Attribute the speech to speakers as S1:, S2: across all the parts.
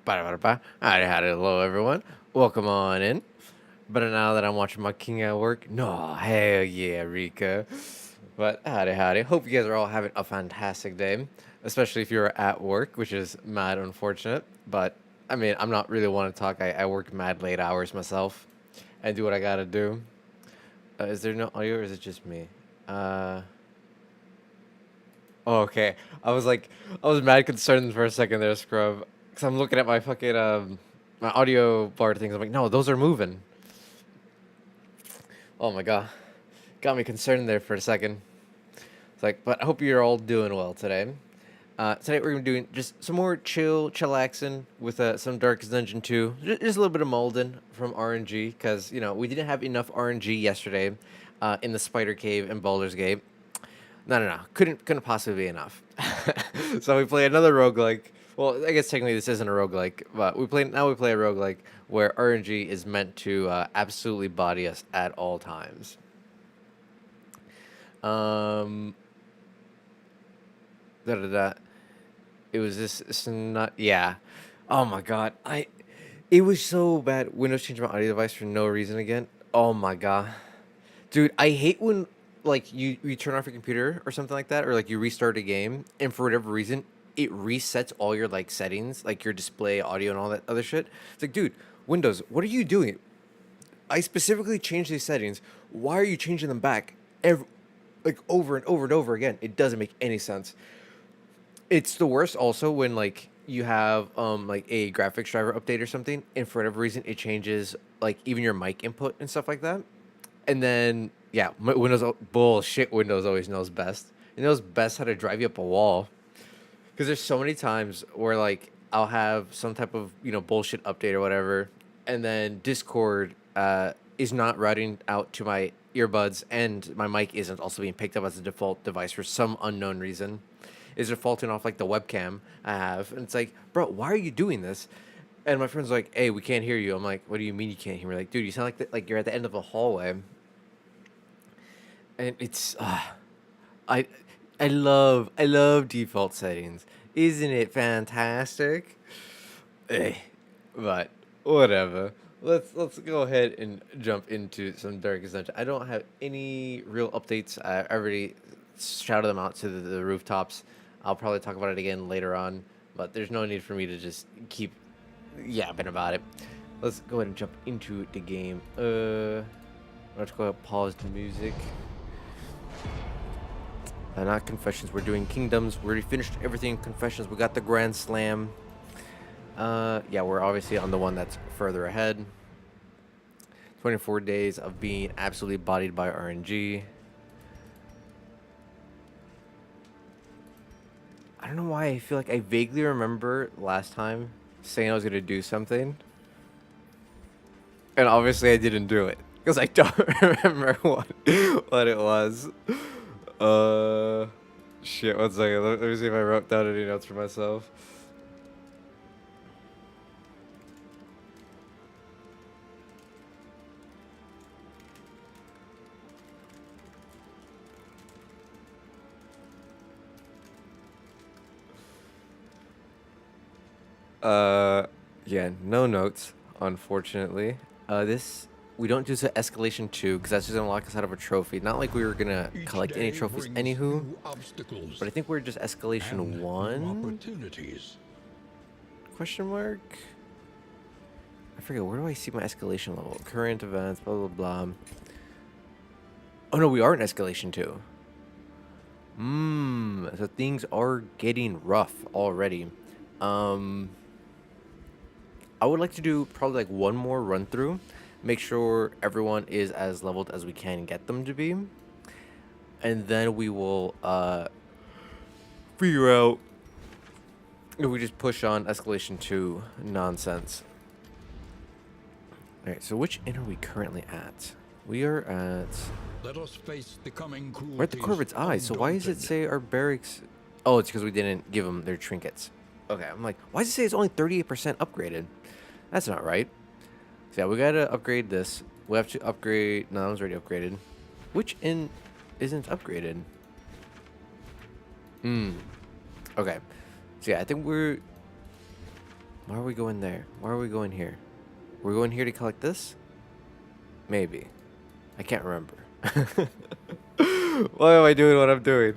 S1: Ba-da-ba-da-ba. Howdy, howdy, hello everyone. Welcome on in. But now that I'm watching my king at work, no, hell yeah, Rika. But howdy, howdy. Hope you guys are all having a fantastic day, especially if you're at work, which is mad unfortunate. But I mean, I'm not really one to talk. I work mad late hours myself and do what I gotta do. Is there no audio or is it just me? Uh, oh, okay. I was mad concerned for a second there, Scrub. Because I'm looking at my fucking, my audio bar things. I'm like, no, those are moving. Oh my god. Got me concerned there for a second. It's like, but I hope you're all doing well today. Today we're gonna be doing just some more chillaxing with some Darkest Dungeon 2. Just a little bit of Malden from RNG, because, you know, we didn't have enough RNG yesterday in the Spider Cave and Baldur's Gate. No. Couldn't possibly be enough. So we play another roguelike. Well, I guess technically this isn't a roguelike, but we play a roguelike where RNG is meant to absolutely body us at all times. Um, da da da. It was this. It's not. Yeah. Oh my god. It was so bad. Windows changed my audio device for no reason again. Oh my god. Dude, I hate when like you turn off your computer or something like that, or like you restart a game, and for whatever reason, it resets all your like settings, like your display, audio, and all that other shit. It's like, dude, Windows, what are you doing? I specifically changed these settings. Why are you changing them back like over and over and over again? It doesn't make any sense. It's the worst also when like you have like a graphics driver update or something, and for whatever reason it changes like even your mic input and stuff like that. And then, yeah, bullshit. Windows always knows best. It knows best how to drive you up a wall. Because there's so many times where like I'll have some type of bullshit update or whatever, and then Discord is not routing out to my earbuds, and my mic isn't also being picked up as a default device for some unknown reason. Is defaulting off like the webcam I have, and it's like, bro, why are you doing this? And my friend's like, "Hey, we can't hear you." I'm like, "What do you mean you can't hear me?" Like, dude, you sound like like you're at the end of a hallway. And it's I I love default settings. Isn't it fantastic? Eh, but whatever. Let's go ahead and jump into some Darkest Dungeon. I don't have any real updates. I already shouted them out to the rooftops. I'll probably talk about it again later on, but there's no need for me to just keep yapping about it. Let's go ahead and jump into the game. Let's go ahead and pause the music. Not Confessions. We're doing Kingdoms. We already finished everything in Confessions. We got the Grand Slam. Yeah, we're obviously on the one that's further ahead. 24 days of being absolutely bodied by RNG. I don't know why I feel like I vaguely remember last time saying I was going to do something. And obviously I didn't do it. Because I don't remember what it was. Shit, one second. Let me see if I wrote down any notes for myself. Yeah, no notes, unfortunately. This we don't do the escalation 2 because that's just gonna lock us out of a trophy. Not like we were gonna collect any trophies, anywho. But I think we're just escalation 1. Question mark. I forget, where do I see my escalation level? Current events, blah blah blah. Oh no, we are in escalation 2. So things are getting rough already. I would like to do probably like one more run through, make sure everyone is as leveled as we can get them to be, and then we will figure out if we just push on escalation 2 nonsense. Alright, so which inn are we currently at? We are at...
S2: Let us face the coming
S1: we're at the Corbett's Eye, so why does it say our barracks... Oh, it's because we didn't give them their trinkets. Okay, I'm like, why does it say it's only 38% upgraded? That's not right. So yeah, we gotta upgrade this. We have to upgrade... No, that one's already upgraded. Which inn isn't upgraded? Okay. So yeah, I think we're... Why are we going there? Why are we going here? We're going here to collect this? Maybe. I can't remember. Why am I doing what I'm doing?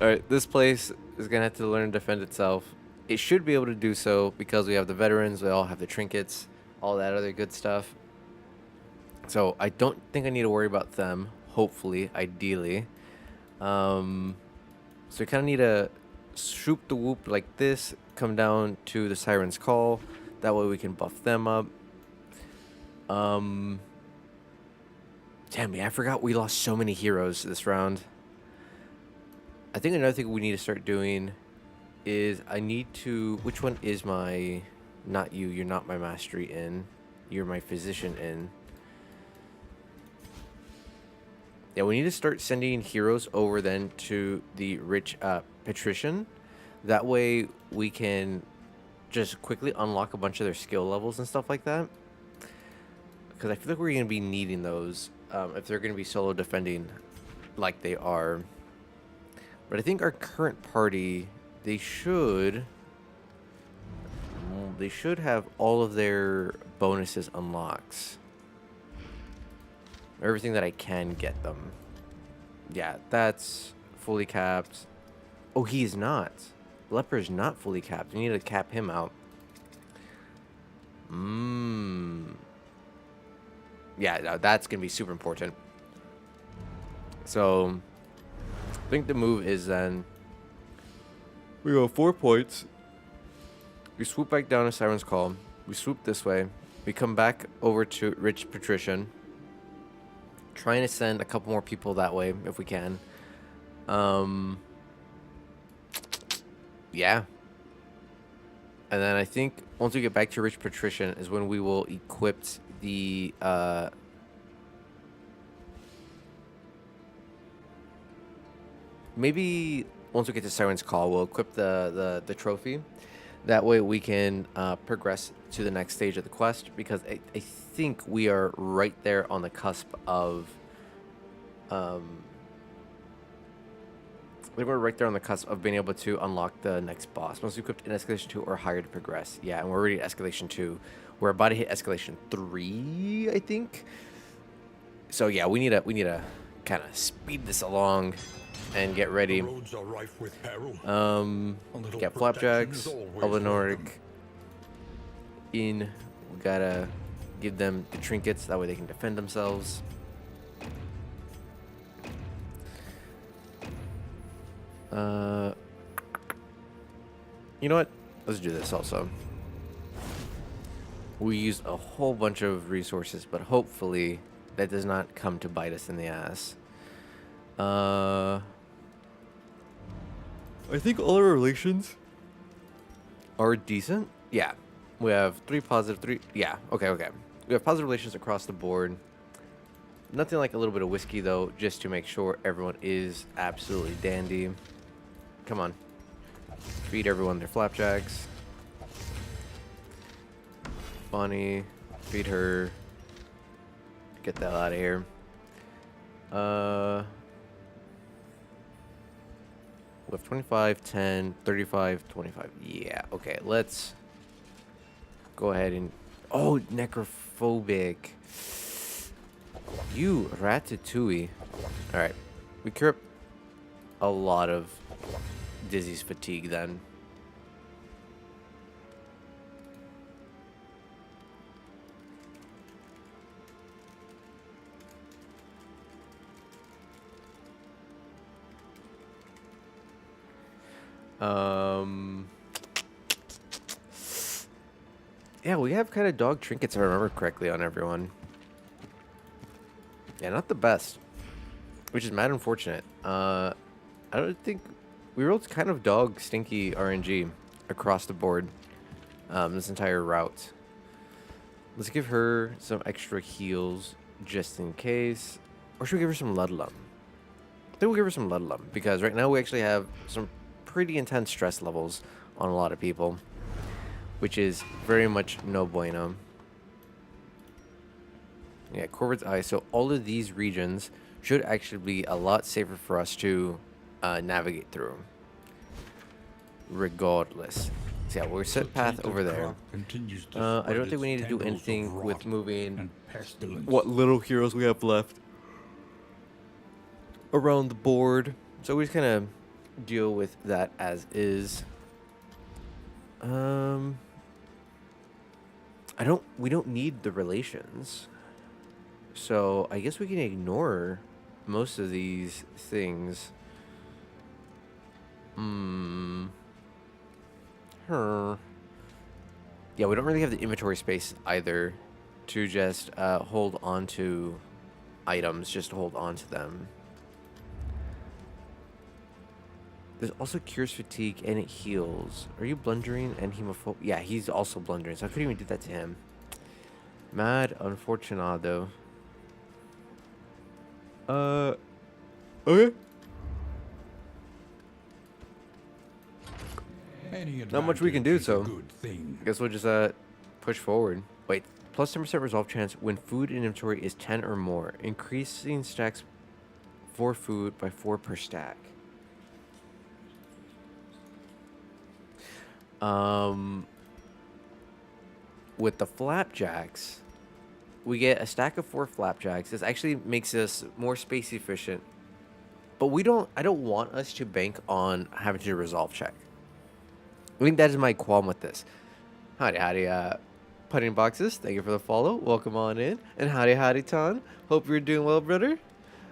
S1: Alright, this place is gonna have to learn to defend itself. It should be able to do so because we have the veterans, we all have the trinkets, all that other good stuff. So I don't think I need to worry about them, hopefully, ideally. So we kind of need to swoop the whoop like this, come down to the Siren's Call. That way we can buff them up. Damn me, I forgot we lost so many heroes this round. I think another thing we need to start doing is I need to... Which one is my... Not you, you're not my mastery in. You're my physician in. Yeah, we need to start sending heroes over then to the rich patrician. That way we can just quickly unlock a bunch of their skill levels and stuff like that. Because I feel like we're going to be needing those if they're going to be solo defending like they are. But I think our current party, they should have all of their bonuses unlocks. Everything that I can get them. Yeah, that's fully capped. Oh, he is not. Leper is not fully capped. We need to cap him out. Yeah, that's going to be super important. So, I think the move is then... We go 4 points. We swoop back down to Siren's Call. We swoop this way. We come back over to Rich Patrician. Trying to send a couple more people that way if we can. Yeah. And then I think once we get back to Rich Patrician is when we will equip the maybe once we get to Siren's Call, we'll equip the trophy. That way we can progress to the next stage of the quest, because I think we are right there on the cusp of we're right there on the cusp of being able to unlock the next boss. Once we equipped in Escalation 2 or higher to progress. Yeah, and we're already at Escalation 2. We're about to hit Escalation 3, I think. So yeah, we need to kind of speed this along and get ready.
S2: The roads are rife with peril.
S1: Got Flapjacks, Nordic in. We gotta give them the trinkets, that way they can defend themselves. You know what? Let's do this also. We used a whole bunch of resources, but hopefully that does not come to bite us in the ass. I think all our relations are decent. Yeah. We have 3 positive, 3... Yeah, okay. We have positive relations across the board. Nothing like a little bit of whiskey, though, just to make sure everyone is absolutely dandy. Come on. Feed everyone their flapjacks. Bonnie, feed her. Get that out of here. We have 25, 10, 35, 25. Yeah, okay, let's go ahead and... Oh, necrophobic. You ratatouille. Alright, we cure up a lot of Dizzy's fatigue then. Yeah, we have kind of dog trinkets, if I remember correctly, on everyone. Yeah, not the best, which is mad unfortunate. I don't think we rolled kind of dog stinky RNG across the board this entire route. Let's give her some extra heals just in case, or should we give her some Ludlum? I think we'll give her some Ludlum because right now we actually have some pretty intense stress levels on a lot of people, which is very much no bueno. Yeah, Corvid's Eye. So all of these regions should actually be a lot safer for us to navigate through. Regardless. Let's So yeah, we're
S2: The
S1: set path
S2: tainted
S1: over there.
S2: crop continues to
S1: I
S2: spread
S1: don't think we
S2: its
S1: need to do
S2: tendrils of
S1: anything with
S2: rot
S1: moving
S2: and pestilence.
S1: what little heroes we have left around the board. So we just kind of deal with that as is. We don't need the relations. So I guess we can ignore most of these things. Her. Yeah, we don't really have the inventory space either to just hold on to items, just to hold on to them. There's also cures fatigue and it heals. Are you blundering and hemophobia? Yeah, he's also blundering, so I couldn't even do that to him. Mad unfortunado. Okay. Not much we can do, so I guess we'll just push forward. Wait, plus 10% resolve chance when food in inventory is 10 or more, increasing stacks for food by 4 per stack. With the flapjacks, we get a stack of 4 flapjacks. This actually makes us more space efficient. But I don't want us to bank on having to do a resolve check. I think that is my qualm with this. Howdy, putting boxes. Thank you for the follow. Welcome on in. And howdy, Ton. Hope you're doing well, brother.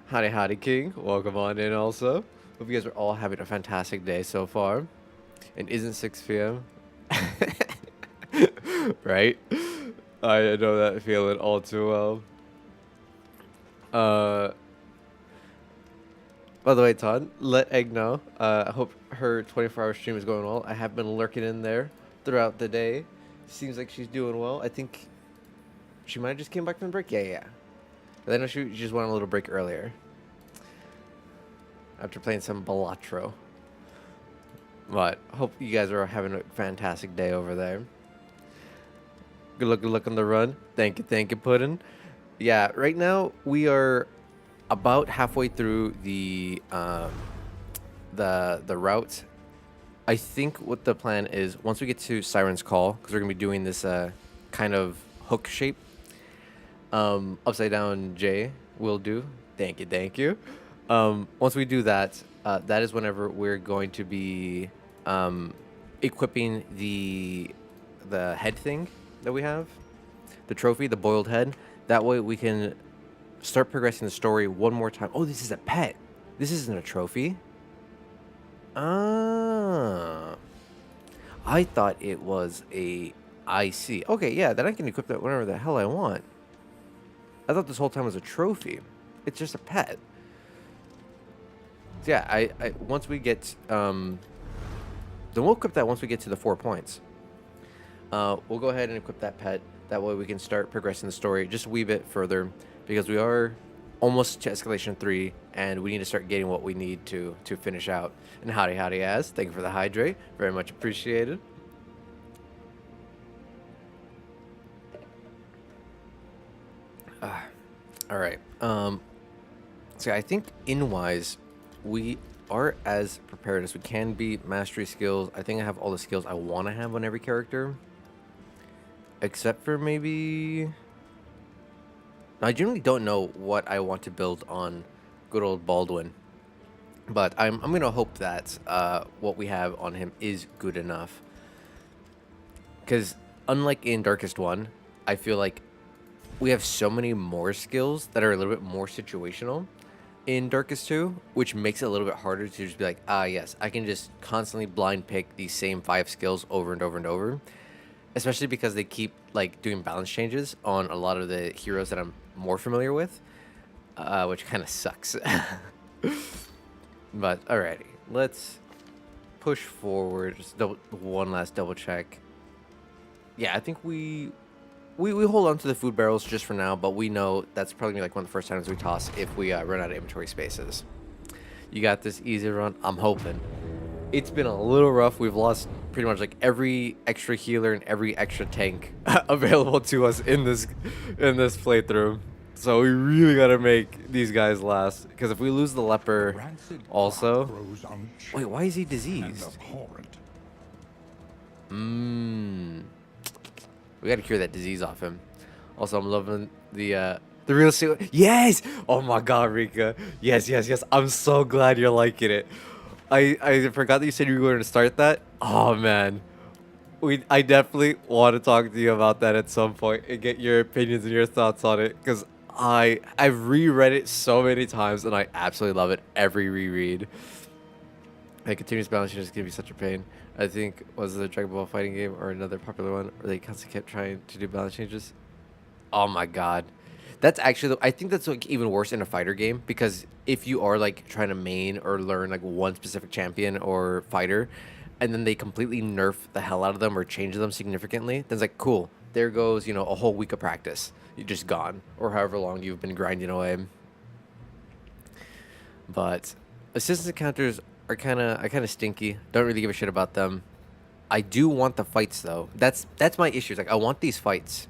S1: Howdy, King. Welcome on in also. Hope you guys are all having a fantastic day so far. And isn't 6 p.m. Right? I know that feeling all too well. By the way, Todd, let Egg know. I hope her 24-hour stream is going well. I have been lurking in there throughout the day. Seems like she's doing well. I think she might have just came back from the break. Yeah. But I know she just went on a little break earlier. After playing some Balatro. But hope you guys are having a fantastic day over there. Good luck on the run. Thank you, Puddin'. Yeah, right now we are about halfway through the route. I think what the plan is, once we get to Siren's Call, because we're gonna be doing this kind of hook shape. Upside down J will do. Thank you. Once we do that, that is whenever we're going to be equipping the head thing that we have, the trophy, the boiled head. That way we can start progressing the story one more time. Oh, this is a pet. This isn't a trophy. Ah. I thought it was a IC. Okay, yeah, then I can equip that whenever the hell I want. I thought this whole time was a trophy. It's just a pet. So yeah, I once we get then we'll equip that once we get to the 4 points. We'll go ahead and equip that pet. That way we can start progressing the story just a wee bit further, because we are almost to escalation 3 and we need to start getting what we need to finish out. And howdy Az, thank you for the hydrate, very much appreciated. All right. So I think in-wise we are as prepared as we can be. Mastery skills, I think I have all the skills I want to have on every character, except for maybe I generally don't know what I want to build on good old Baldwin, but I'm gonna hope that what we have on him is good enough, because unlike in Darkest One, I feel like we have so many more skills that are a little bit more situational in Darkest 2, which makes it a little bit harder to just be like, yes, I can just constantly blind pick these same 5 skills over and over and over, especially because they keep like doing balance changes on a lot of the heroes that I'm more familiar with, which kind of sucks. But alrighty, let's push forward. Just one last double check. Yeah, I think we hold on to the food barrels just for now, but we know that's probably gonna be like one of the first times we toss if we run out of inventory spaces. You got this easy run. I'm hoping. It's been a little rough. We've lost pretty much like every extra healer and every extra tank available to us in this playthrough. So we really gotta make these guys last, because if we lose the leper also. Wait, why is he diseased? Mmm. We gotta cure that disease off him. Also, I'm loving the real suit. Yes! Oh my god, Rika. Yes, yes, yes. I'm so glad you're liking it. I forgot that you said you were going to start that. Oh man. I definitely want to talk to you about that at some point and get your opinions and your thoughts on it, because I've reread it so many times and I absolutely love it every reread. And continuous balancing is gonna be such a pain. I think was the Dragon Ball fighting game or another popular one where they constantly kept trying to do balance changes. Oh my god. That's actually I think that's like even worse in a fighter game, because if you are like trying to main or learn like one specific champion or fighter and then they completely nerf the hell out of them or change them significantly, then it's like cool. There goes, you know, a whole week of practice. You're just gone, or however long you've been grinding away. But assistance encounters are kind of stinky. Don't really give a shit about them. I do want the fights though. That's my issue. It's like I want these fights,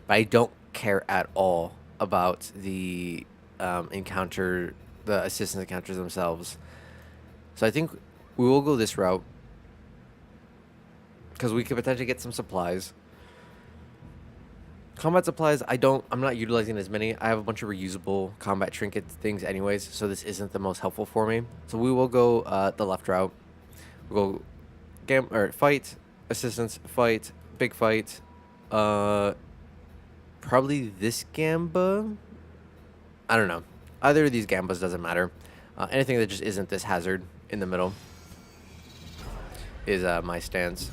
S1: but I don't care at all about the the assistance encounters themselves. So I think we will go this route because we could potentially get some supplies. Combat supplies, I'm not utilizing as many. I have a bunch of reusable combat trinket things anyways, so this isn't the most helpful for me. So we will go the left route. We'll go fight, assistance, fight, big fight. Probably this Gamba. I don't know. Either of these Gambas doesn't matter. Anything that just isn't this hazard in the middle is my stance.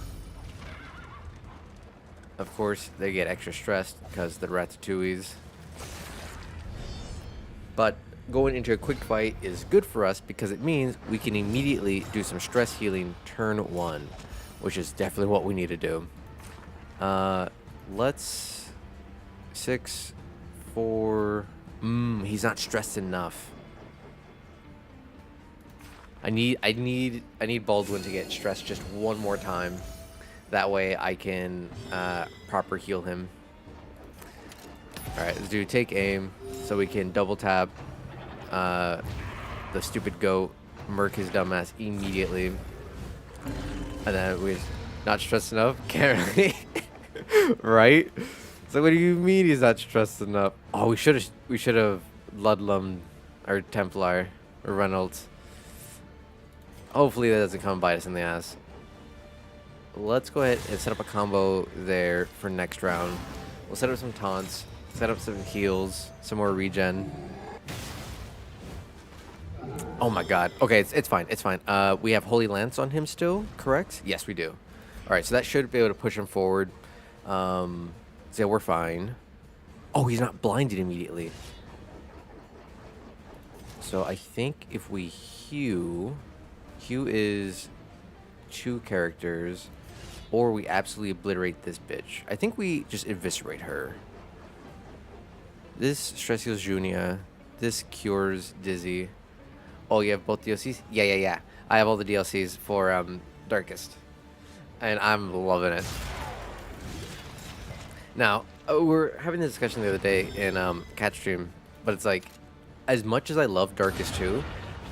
S1: Of course, they get extra stressed because the Ratatouilles. But going into a quick fight is good for us because it means we can immediately do some stress healing turn 1, which is definitely what we need to do. Let's 6, 4. He's not stressed enough. I need Baldwin to get stressed just one more time. That way I can proper heal him. Alright, let's do take aim so we can double tap the stupid goat, murk his dumbass immediately. And then we're not stressed enough? Can't really. Right? So what do you mean he's not stressed enough? Oh, we should have Ludlum or Templar or Reynolds. Hopefully that doesn't come bite us in the ass. Let's go ahead and set up a combo there for next round. We'll set up some taunts, set up some heals, some more regen. Oh my god. Okay, it's fine. It's fine. We have Holy Lance on him still, correct? Yes, we do. All right, so that should be able to push him forward. So yeah, we're fine. Oh, he's not blinded immediately. So I think if we Hue is 2 characters, or we absolutely obliterate this bitch. I think we just eviscerate her. This stress heals Junia. This cures Dizzy. Oh, you have both DLCs? Yeah. I have all the DLCs for Darkest. And I'm loving it. Now, we're having this discussion the other day in Cat Stream, but it's like, as much as I love Darkest 2,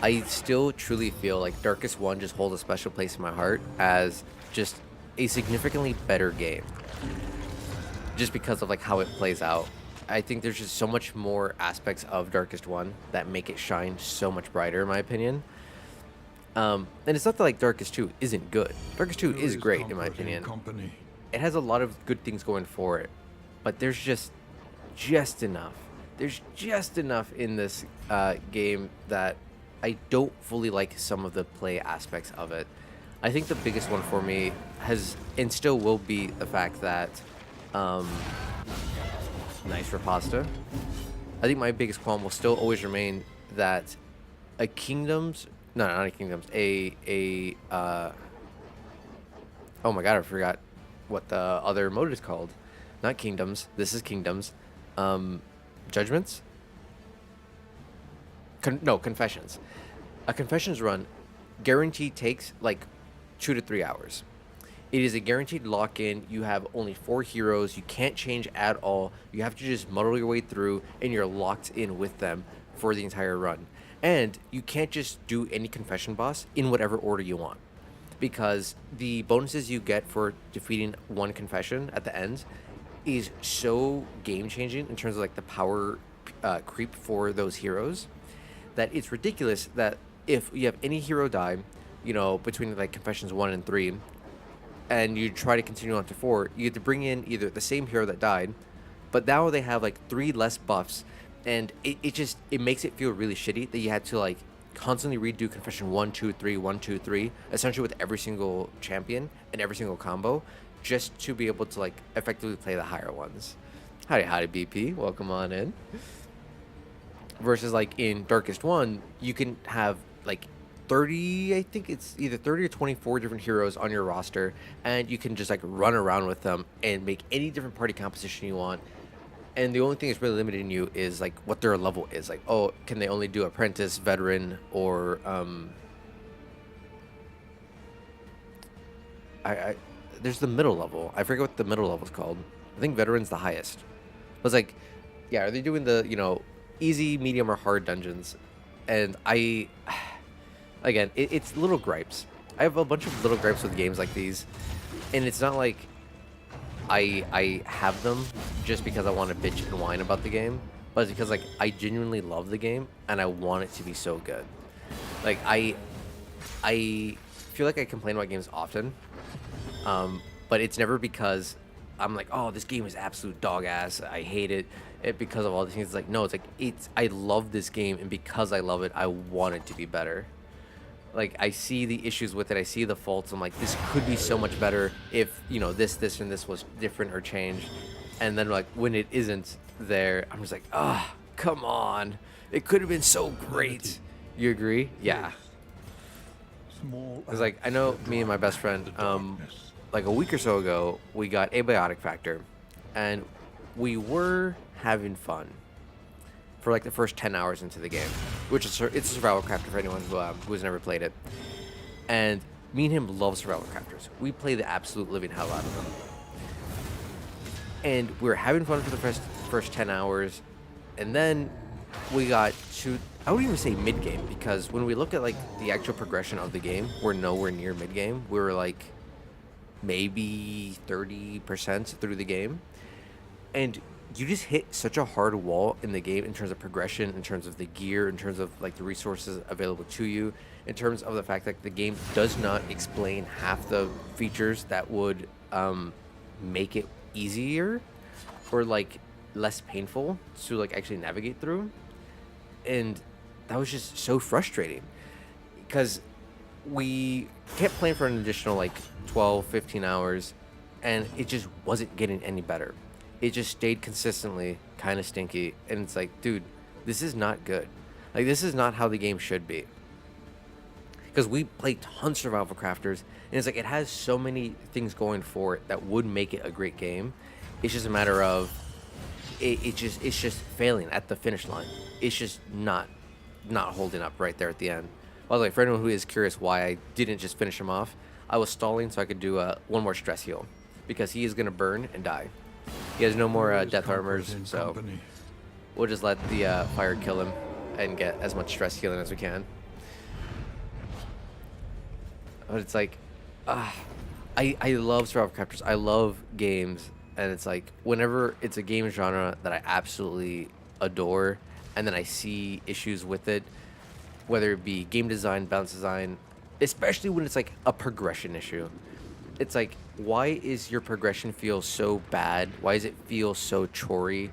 S1: I still truly feel like Darkest 1 just holds a special place in my heart as just a significantly better game. Just because of like how it plays out. I think there's just so much more aspects of Darkest 1 that make it shine so much brighter in my opinion. And it's not that like Darkest 2 isn't good. Darkest 2 is great in my opinion. It has a lot of good things going for it, but there's just enough. There's just enough in this game that I don't fully like some of the play aspects of it. I think the biggest one for me has and still will be the fact that nice for pasta. I think my biggest qualm will still always remain that a kingdom's not a kingdom's oh my god, I forgot what the other mode is called. Not kingdoms. This is kingdoms. Judgments? Confessions. A confessions run guaranteed takes like 2 to 3 hours. It is a guaranteed lock-in. You have only 4 heroes. You can't change at all. You have to just muddle your way through, and you're locked in with them for the entire run. And you can't just do any confession boss in whatever order you want. because the bonuses you get for defeating one confession at the end is so game changing in terms of like the power creep for those heroes that it's ridiculous that if you have any hero die, between like confessions 1 and 3, and you try to continue on to 4, you have to bring in either the same hero that died, but now they have like 3 less buffs, and it makes it feel really shitty that you had to like constantly redo confession 1, 2, 3, 1, 2, 3, essentially with every single champion and every single combo, just to be able to like effectively play the higher ones. Howdy BP, welcome on in. Versus like in Darkest One, you can have like 30, I think it's either 30 or 24 different heroes on your roster, and you can just like run around with them and make any different party composition you want. And the only thing that's really limiting you is like what their level is. Like, oh, can they only do apprentice, veteran, or I there's the middle level. I forget what the middle level is called. I think veteran's the highest. But it's like, yeah, are they doing the easy, medium, or hard dungeons? And again, it's little gripes. I have a bunch of little gripes with games like these, and it's not like I have them just because I want to bitch and whine about the game, but it's because like I genuinely love the game and I want it to be so good. Like I feel like I complain about games often, but it's never because I'm like, oh, this game is absolute dog ass, I hate it, because of all these things. It's like, no, it's like I love this game, and because I love it, I want it to be better. Like, I see the issues with it, I see the faults. I'm like, this could be so much better if this and this was different or changed. And then like when it isn't there, I'm just like, ah, come on, it could have been so great. You agree? Yeah. Because like I know me and my best friend, like a week or so ago, we got Abiotic Factor, and we were having fun for like the first 10 hours into the game, which is it's a survival crafter for anyone who has never played it. And me and him love survival crafters. We play the absolute living hell out of them, and we were having fun for the first 10 hours, and then we got to, I wouldn't even say mid game, because when we look at like the actual progression of the game, we're nowhere near mid game. We were like maybe 30% through the game, and you just hit such a hard wall in the game in terms of progression, in terms of the gear, in terms of like the resources available to you, in terms of the fact that the game does not explain half the features that would make it easier or like less painful to like actually navigate through. And that was just so frustrating, because we kept playing for an additional like 12, 15 hours, and it just wasn't getting any better. It just stayed consistently kind of stinky, and it's like, dude, this is not good. Like, this is not how the game should be. Because we play tons of survival crafters, and it's like it has so many things going for it that would make it a great game. It's just a matter of it's just failing at the finish line. It's just not holding up right there at the end. By the way, for anyone who is curious why I didn't just finish him off, I was stalling so I could do one more stress heal, because he is gonna burn and die. He has no more death armors, so we'll just let the fire kill him and get as much stress healing as we can. But it's like, I love survival crafters. I love games, and it's like whenever it's a game genre that I absolutely adore, and then I see issues with it, whether it be game design, balance design, especially when it's like a progression issue. It's like, why is your progression feel so bad? Why does it feel so chorey?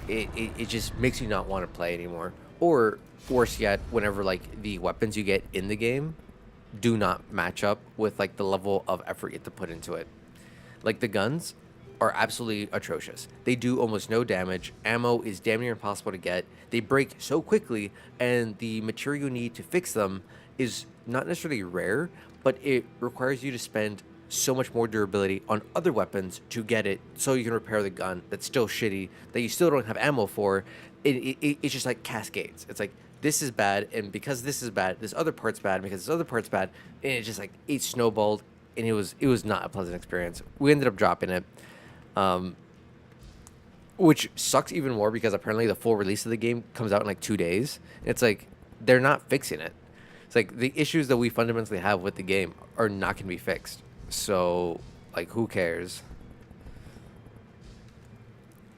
S1: It just makes you not want to play anymore. Or worse yet, whenever like the weapons you get in the game do not match up with like the level of effort you have to put into it. Like the guns are absolutely atrocious. They do almost no damage. Ammo is damn near impossible to get. They break so quickly, and the material you need to fix them is not necessarily rare, but it requires you to spend so much more durability on other weapons to get it, so you can repair the gun that's still shitty, that you still don't have ammo for. It's just like cascades. It's like, this is bad, and because this is bad, this other part's bad, because this other part's bad, and it's just like, it snowballed, and it was not a pleasant experience. We ended up dropping it, which sucks even more, because apparently the full release of the game comes out in like 2 days. It's like, they're not fixing it. It's like the issues that we fundamentally have with the game are not going to be fixed. So, like, who cares?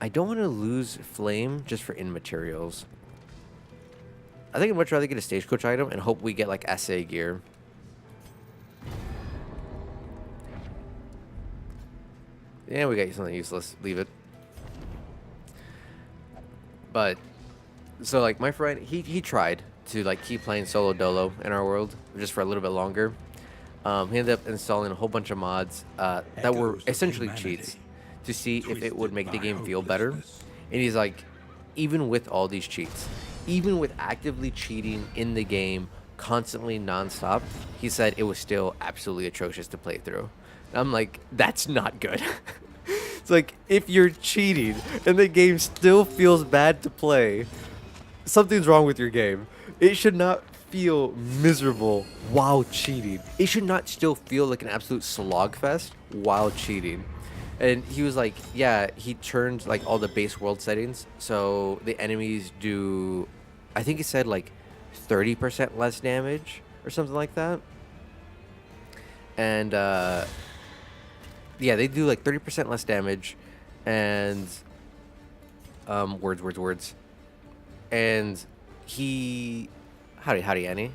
S1: I don't want to lose flame just for in materials. I think I'd much rather get a stagecoach item and hope we get like SA gear. Yeah, we got something useless. Leave it. But so like my friend, he tried to like keep playing solo dolo in our world just for a little bit longer. He ended up installing a whole bunch of mods that were essentially cheats to see if it would make the game feel better. And he's like, even with all these cheats, even with actively cheating in the game constantly nonstop, he said it was still absolutely atrocious to play through. And I'm like, that's not good. It's like, if you're cheating and the game still feels bad to play, something's wrong with your game. It should not feel miserable while cheating. It should not still feel like an absolute slogfest while cheating. And he was like, yeah, he turned like all the base world settings, so the enemies do, I think he said like 30% less damage or something like that. And yeah, they do like 30% less damage, and words. And he, howdy Annie.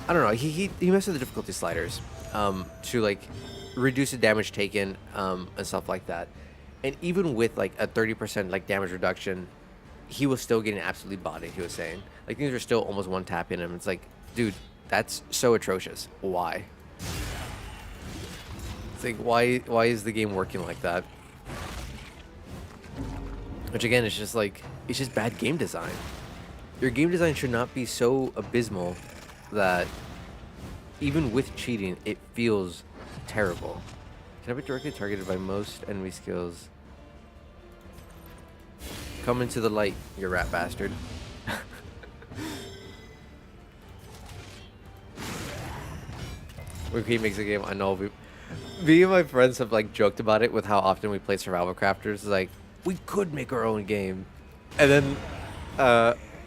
S1: I don't know. He messed with the difficulty sliders to like reduce the damage taken and stuff like that. And even with like a 30% like damage reduction, he was still getting absolutely bodied. He was saying like things are still almost one tapping him. It's like, dude, that's so atrocious. Why? It's like, why is the game working like that? Which again, it's just like, it's just bad game design. Your game design should not be so abysmal that even with cheating, it feels terrible. Can I be directly targeted by most enemy skills? Come into the light, you rat bastard. When he makes a game, I know me and my friends have like joked about it with how often we play survival crafters. It's like, we could make our own game. And then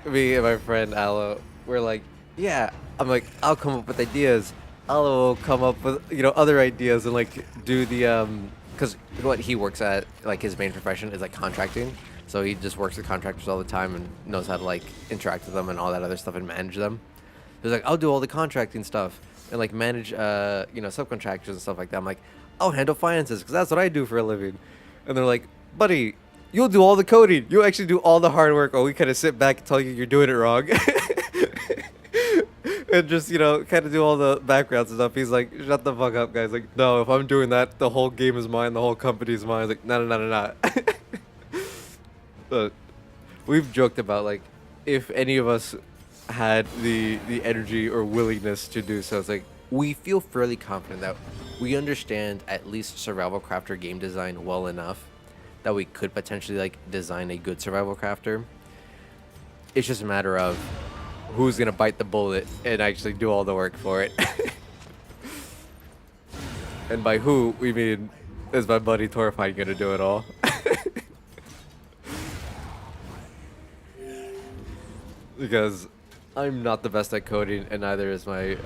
S1: me and my friend Aloe, we're like, yeah. I'm like, I'll come up with ideas. Aloe will come up with, you know, other ideas and like do the because what he works at, like his main profession is like contracting. So he just works with contractors all the time and knows how to like interact with them and all that other stuff and manage them. He's like, I'll do all the contracting stuff and like manage, you know, subcontractors and stuff like that. I'm like, I'll handle finances because that's what I do for a living. And they're like, buddy, you'll do all the coding. You actually do all the hard work. Oh, we kind of sit back and tell you you're doing it wrong. And just, you know, kind of do all the backgrounds and stuff. He's like, shut the fuck up, guys. Like, no, if I'm doing that, the whole game is mine. The whole company is mine. I was like, no. But we've joked about, like, if any of us had the energy or willingness to do so, it's like, we feel fairly confident that we understand at least survival crafter game design well enough that we could potentially, like, design a good survival crafter. It's just a matter of who's gonna bite the bullet and actually do all the work for it. And by who, we mean, is my buddy Torfine gonna do it all? Because I'm not the best at coding, and neither is my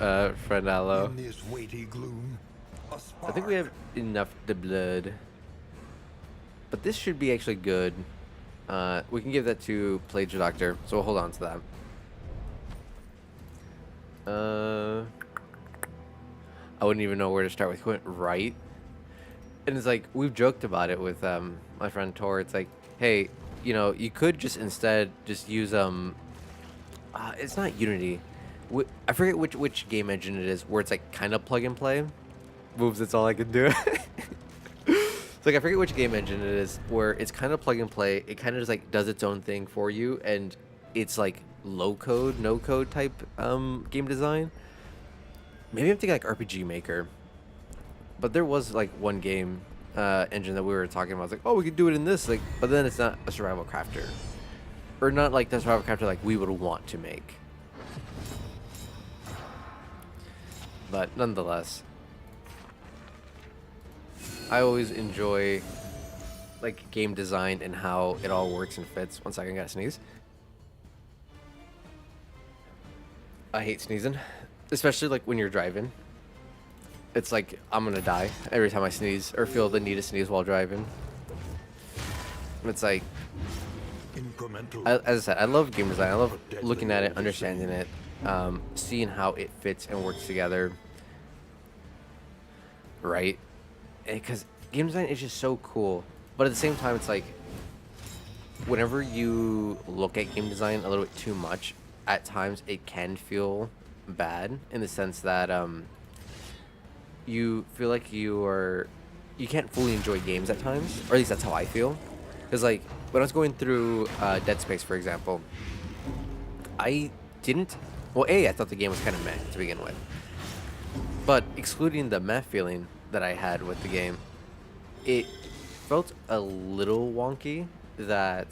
S1: friend Aloe.
S3: In this weighty gloom, a
S1: I think we have enough to blood. But this should be actually good. We can give that to Plague Doctor, so we'll hold on to that. I wouldn't even know where to start with. We went right. And it's like, we've joked about it with my friend Tor. It's like, hey, you know, you could just instead just use it's not Unity. I forget which game engine it is where it's like kind of plug and play. Moves, that's all I can do. It's like, I forget which game engine it is where it's kind of plug and play. It kind of just like does its own thing for you, and it's like low code, no code type game design. Maybe I'm thinking like RPG Maker. But there was like one game engine that we were talking about. It's like, oh, we could do it in this, like, but then it's not a survival crafter, or not like the survival crafter like we would want to make. But nonetheless, I always enjoy like game design and how it all works and fits. 1 second, I gotta sneeze. I hate sneezing. especially like when you're driving. It's like I'm gonna die every time I sneeze or feel the need to sneeze while driving. It's like,
S3: Incremental.
S1: as I said, I love game design. I love looking at it, understanding it, seeing how it fits and works together. Right? Because game design is just so cool. But at the same time, it's like, whenever you look at game design a little bit too much, at times it can feel bad in the sense that you feel like you can't fully enjoy games at times, or at least that's how I feel. Because like when I was going through Dead Space, for example, I didn't. Well, I thought the game was kind of meh to begin with, but excluding the meh feeling that I had with the game, it felt a little wonky. That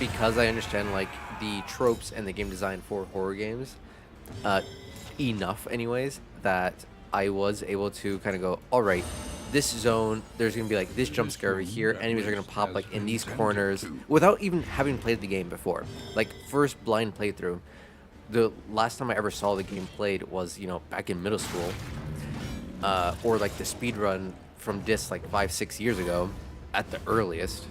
S1: because I understand like the tropes and the game design for horror games enough, anyways, that I was able to kind of go, all right, this zone, there's gonna be like this jump scare over here. Enemies are gonna pop like in these corners without even having played the game before. Like first blind playthrough. The last time I ever saw the game played was, you know, back in middle school, or like the speed run from disc like 5-6 years ago, at the earliest.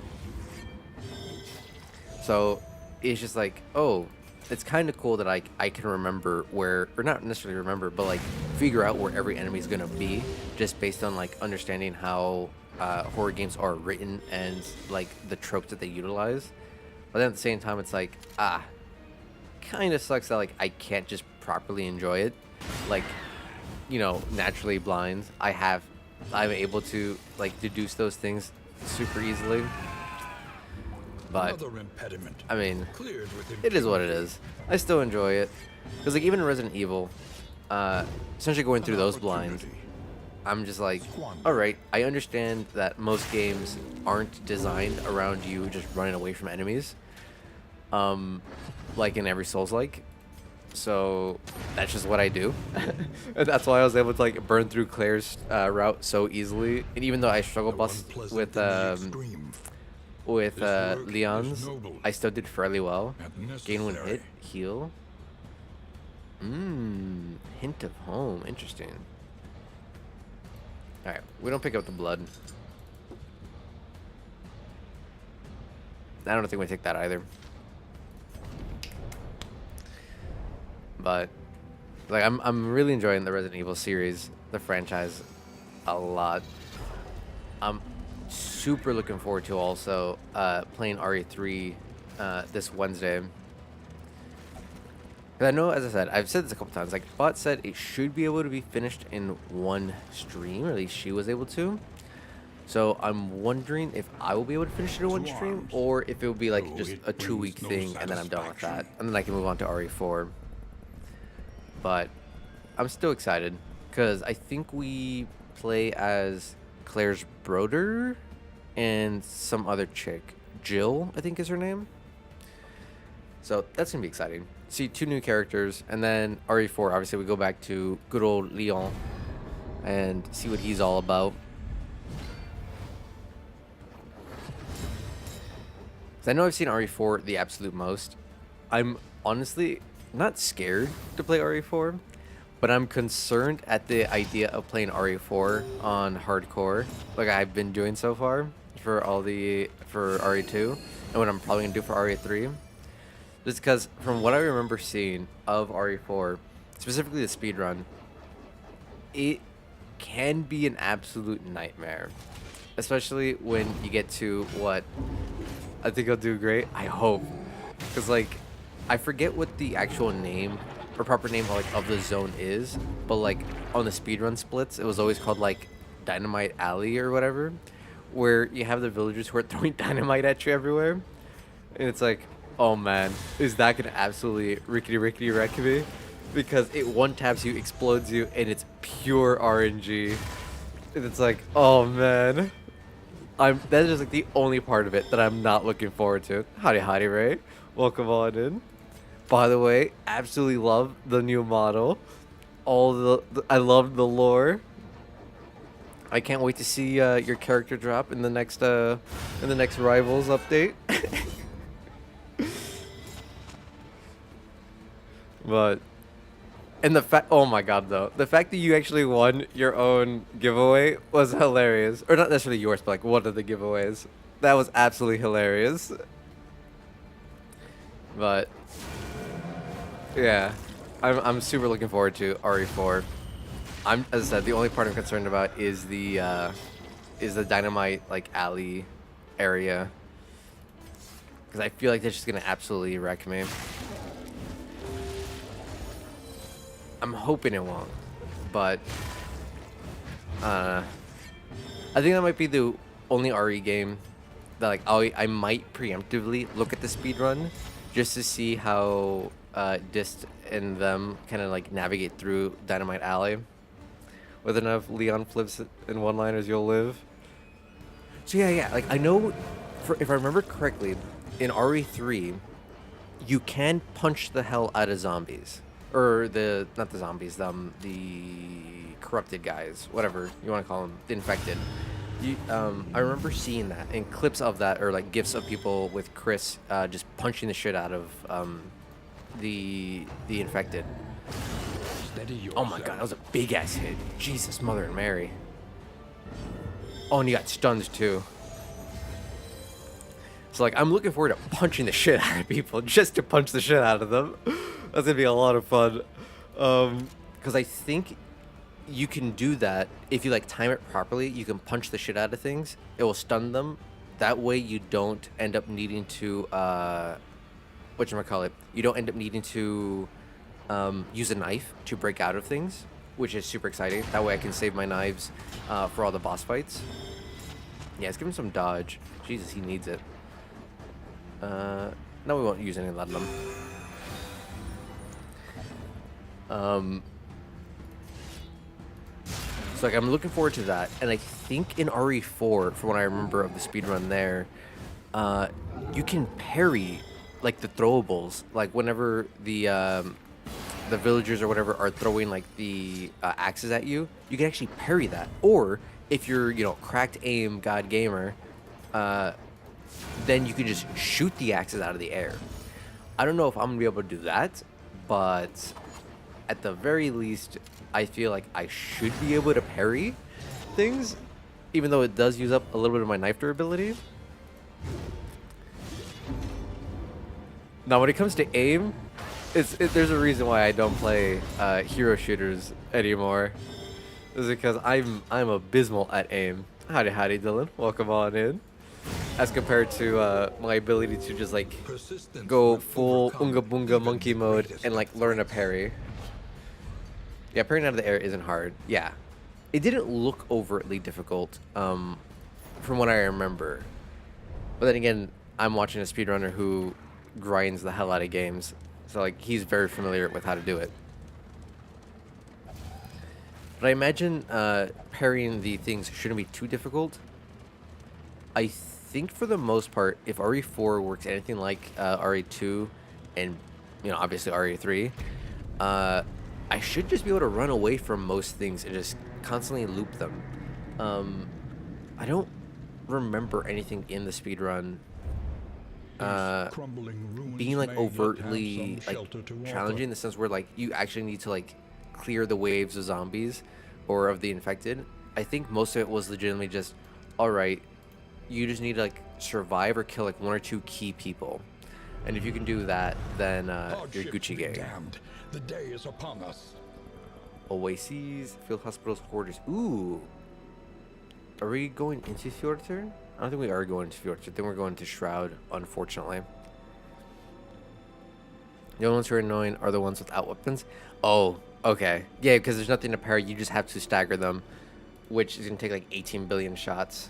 S1: So it's just like, oh, it's kind of cool that I can remember where, or not necessarily remember, but like figure out where every enemy is gonna be, just based on like understanding how horror games are written and like the tropes that they utilize. But then at the same time, it's like, kind of sucks that like I can't just properly enjoy it. Like, you know, naturally blind, I'm able to like deduce those things super easily. But
S3: Another impediment.
S1: I mean,
S3: Cleared with
S1: it is what it is. I still enjoy it because like even in Resident Evil, essentially going through those blinds, I'm just like, all right, I understand that most games aren't designed around you just running away from enemies, like in every Souls-like. So that's just what I do. And that's why I was able to like burn through Claire's route so easily. And even though I struggle bust with Leon's, I still did fairly well. Gain 1 hit, heal. Hint of home. Interesting. Alright, we don't pick up the blood. I don't think we take that either. But like I'm really enjoying the Resident Evil series, the franchise, a lot. I'm super looking forward to also playing RE3 this Wednesday. 'Cause I know, as I said, I've said this a couple times, like Bot said it should be able to be finished in one stream, or at least she was able to. So I'm wondering if I will be able to finish it in one stream, or if it will be like just a 2-week thing and then I'm done with that. And then I can move on to RE4. But I'm still excited because I think we play as Claire's brother and some other chick. Jill, I think is her name. So that's going to be exciting. See 2 new characters, and then RE4, obviously we go back to good old Leon and see what he's all about. I know I've seen RE4 the absolute most. I'm honestly not scared to play RE4, but I'm concerned at the idea of playing RE4 on hardcore, like I've been doing so far for RE2, and what I'm probably gonna do for RE3. Just because from what I remember seeing of RE4, specifically the speedrun, it can be an absolute nightmare, especially when you get to what I think I'll do great. I hope, because like I forget what the actual name or proper name of the zone is, but like on the speedrun splits, it was always called like Dynamite Alley or whatever, where you have the villagers who are throwing dynamite at you everywhere, and it's like, oh man, is that gonna absolutely rickety wreck me? Because it one taps you, explodes you, and it's pure RNG. And it's like, oh man. That's just like the only part of it that I'm not looking forward to. Howdy, Ray. Welcome on in. By the way, absolutely love the new model. I love the lore. I can't wait to see your character drop in the next Rivals update. But And the fact, oh my god, though, the fact that you actually won your own giveaway was hilarious. Or not necessarily yours, but like one of the giveaways. That was absolutely hilarious. But yeah, I'm super looking forward to RE4. As I said, the only part I'm concerned about is the dynamite like alley area, because I feel like that's just gonna absolutely wreck me. I'm hoping it won't, but I think that might be the only RE game that like I might preemptively look at the speed run just to see how Dist and them kind of like navigate through Dynamite Alley with enough Leon flips and one-liners you'll live. So yeah, like I know, if I remember correctly, in RE3 you can punch the hell out of zombies. Or not the zombies, the corrupted guys, whatever you want to call them, the infected. I remember seeing that in clips of that, or like gifs of people with Chris just punching the shit out of the infected. Oh my god, that was a big ass hit. Jesus, Mother and Mary. Oh, and you got stunned too. So like, I'm looking forward to punching the shit out of people just to punch the shit out of them. That's gonna be a lot of fun. Because I think you can do that if you like time it properly. You can punch the shit out of things. It will stun them. That way you don't end up needing to whatchamacallit, you don't end up needing to use a knife to break out of things, which is super exciting. That way I can save my knives for all the boss fights. Yeah, let's give him some dodge. Jesus, he needs it. No, we won't use any of that of them. So like, I'm looking forward to that, and I think in RE4, from what I remember of the speedrun there, you can parry like the throwables, like whenever the villagers or whatever are throwing like the axes at you, you can actually parry that. Or if you're, you know, cracked aim god gamer, then you can just shoot the axes out of the air. I don't know if I'm gonna be able to do that, but at the very least, I feel like I should be able to parry things, even though it does use up a little bit of my knife durability. Now, when it comes to aim, there's a reason why I don't play hero shooters anymore. Is because I'm abysmal at aim. Howdy, Dylan. Welcome on in. As compared to my ability to just like go full Unga Boonga monkey mode and like learn a parry. Yeah, parrying out of the air isn't hard. Yeah, it didn't look overtly difficult from what I remember. But then again, I'm watching a speedrunner who grinds the hell out of games, so like he's very familiar with how to do it. But I imagine parrying the things shouldn't be too difficult. I think for the most part, if RE4 works anything like RE2 and, you know, obviously RE3, I should just be able to run away from most things and just constantly loop them. I don't remember anything in the speedrun being like overtly like challenging, in the sense where like you actually need to like clear the waves of zombies or of the infected. I think most of it was legitimately just, all right, you just need to like survive or kill like one or two key people, and if you can do that, then you're Gucci gang.
S3: Damned. The day is upon us.
S1: Oases, field hospitals, quarters. Ooh, are we going into Fjordturn? I don't think we are going to Fjordturn. I think we're going to Shroud, unfortunately. The only ones who are annoying are the ones without weapons. Oh, okay. Yeah, because there's nothing to parry. You just have to stagger them, which is going to take like 18 billion shots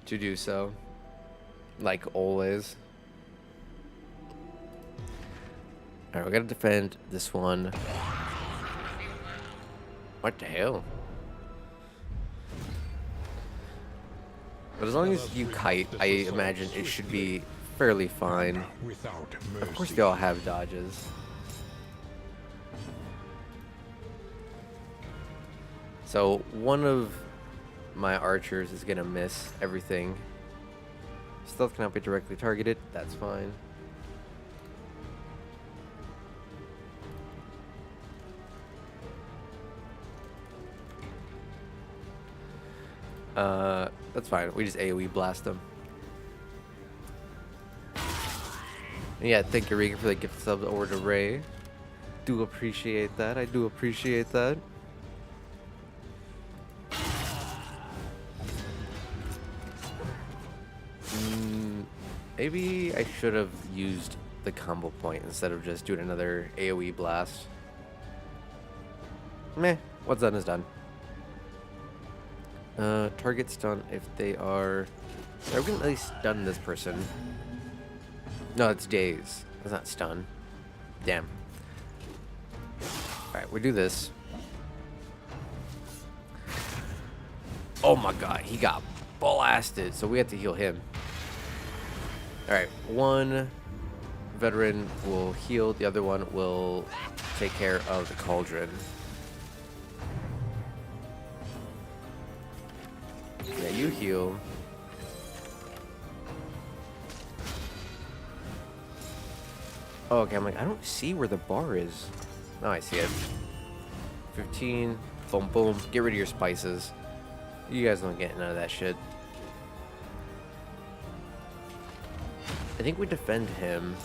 S1: to do so. Like always. Alright, we gotta defend this one. What the hell? But as long as you kite, I imagine it should be fairly fine. Of course they all have dodges. So one of my archers is gonna miss everything. Stealth cannot be directly targeted, that's fine. That's fine. We just AoE blast them. And yeah, thank you, Regan, for the gift sub over to Ray. Do appreciate that. I do appreciate that. Maybe I should have used the combo point instead of just doing another AoE blast. Meh, what's done is done. Target stun if they are... we can at least stun this person. No, it's daze. It's not stun. Damn. Alright, we do this. Oh my god, he got blasted, so we have to heal him. Alright, one veteran will heal, the other one will take care of the cauldron. Yeah, you heal. Oh, okay, I'm like, I don't see where the bar is. No, I see it. 15. Boom, boom. Get rid of your spices. You guys don't get none of that shit. I think we defend him.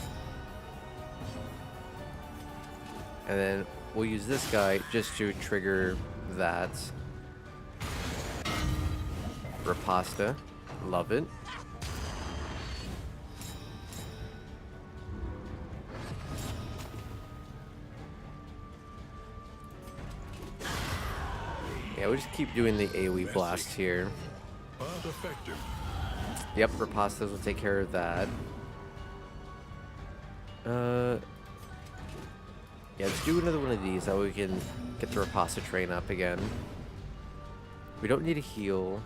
S1: And then we'll use this guy just to trigger that. Riposta. Love it. Yeah, we'll just keep doing the AoE blast here.
S3: But effective.
S1: Yep, Ripostas will take care of that. Yeah, let's do another one of these. That way we can get the Riposta train up again. We don't need a heal.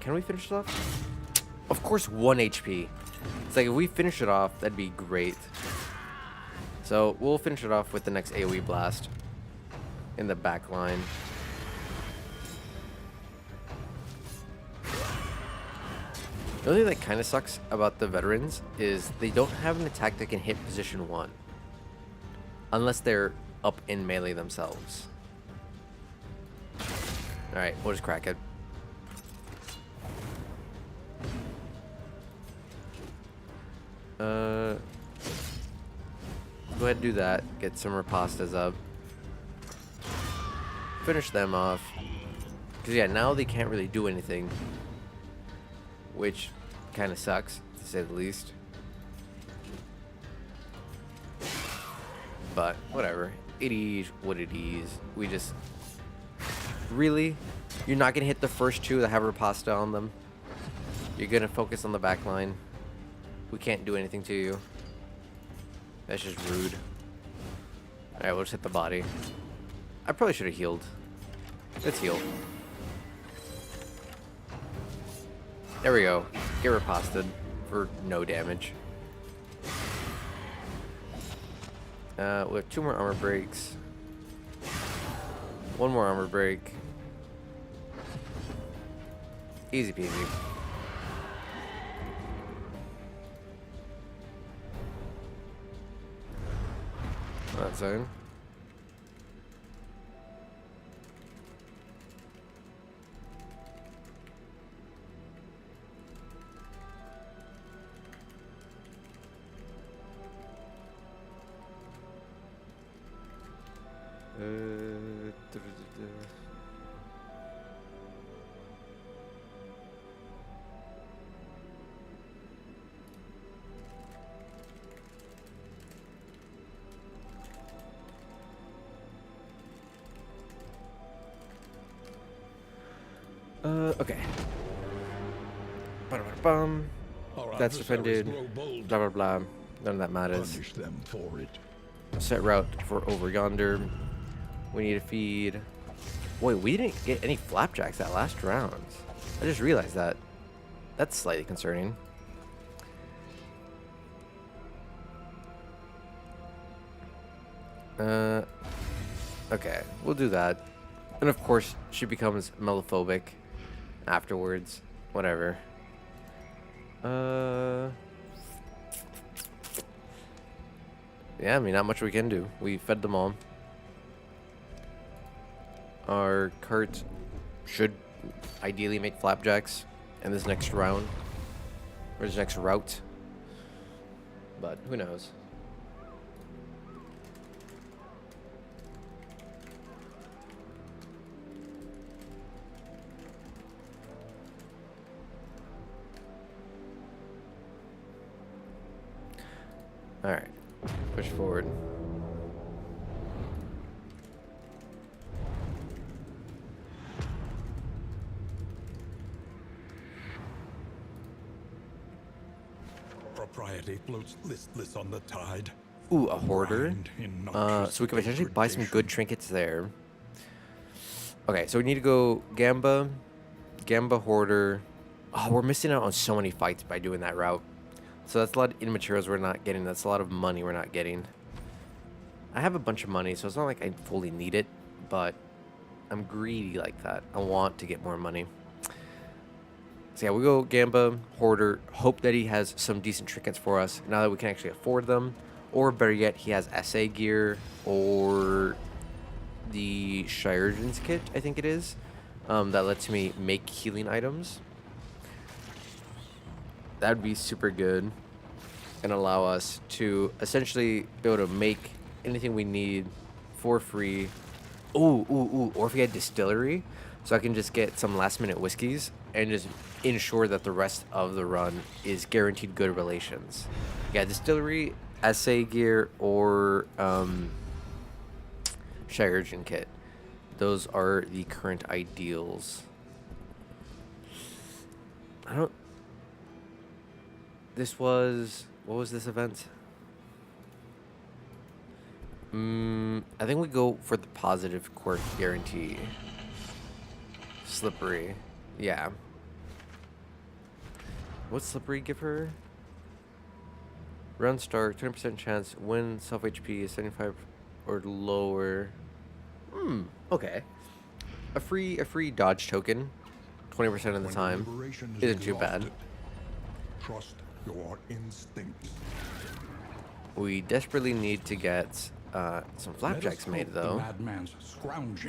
S1: Can we finish it off? Of course, 1 HP. It's like if we finish it off, that'd be great. So we'll finish it off with the next AoE blast in the back line. The only thing that kind of sucks about the veterans is they don't have an attack that can hit position 1. Unless they're up in melee themselves. Alright, we'll just crack it. Go ahead and do that. Get some Ripostas up. Finish them off. Because yeah, now they can't really do anything. Which kind of sucks, to say the least. But whatever. It is what it is. We just... Really? You're not going to hit the first two that have Riposta on them? You're going to focus on the back line? We can't do anything to you. That's just rude. Alright, we'll just hit the body. I probably should have healed. Let's heal. There we go. Get riposted for no damage. We have 2 more armor breaks. 1 more armor break. Easy peasy. That's in. Okay. Ba-da-ba-bum.
S3: Our
S1: That's
S3: adversaries
S1: defended.
S3: grow bold.
S1: Blah blah blah. None of that matters.
S3: Punish them for it.
S1: Set route for over yonder. We need to feed. Wait, we didn't get any flapjacks that last round. I just realized that. That's slightly concerning. Okay, we'll do that. And of course, she becomes melophobic afterwards. Whatever. Yeah, I mean, not much we can do. We fed them all. Our cart should ideally make flapjacks in this next round or this next route, but who knows. All right, push forward.
S3: Propriety floats listless on the tide.
S1: Ooh, a hoarder.
S3: Grind in noxious
S1: So we can potentially buy some good
S3: degradation.
S1: trinkets there. Okay, so we need to go Gamba, Hoarder. Oh, we're missing out on so many fights by doing that route. So that's a lot of immaterials we're not getting. That's a lot of money we're not getting. I have a bunch of money, so it's not like I fully need it, but I'm greedy like that. I want to get more money. So yeah, we go Gamba, Hoarder, hope that he has some decent trinkets for us now that we can actually afford them. Or better yet, he has SA gear or the Shiregen's kit, I think it is, that lets me make healing items. That would be super good and allow us to essentially be able to make anything we need for free. Ooh. Or if we had distillery, so I can just get some last minute whiskeys and just ensure that the rest of the run is guaranteed good relations. Yeah, distillery, SA gear, or Shiregen kit. Those are the current ideals. What was this event? I think we go for the positive quirk guarantee. Slippery. Yeah. What's Slippery give her? Round start, 20% chance, win self HP is 75 or lower. Okay. A free dodge token, 20% of the
S3: When
S1: time,
S3: liberation is
S1: isn't too bad.
S3: exhausted, trust your instincts.
S1: We desperately need to get some flapjacks made, though.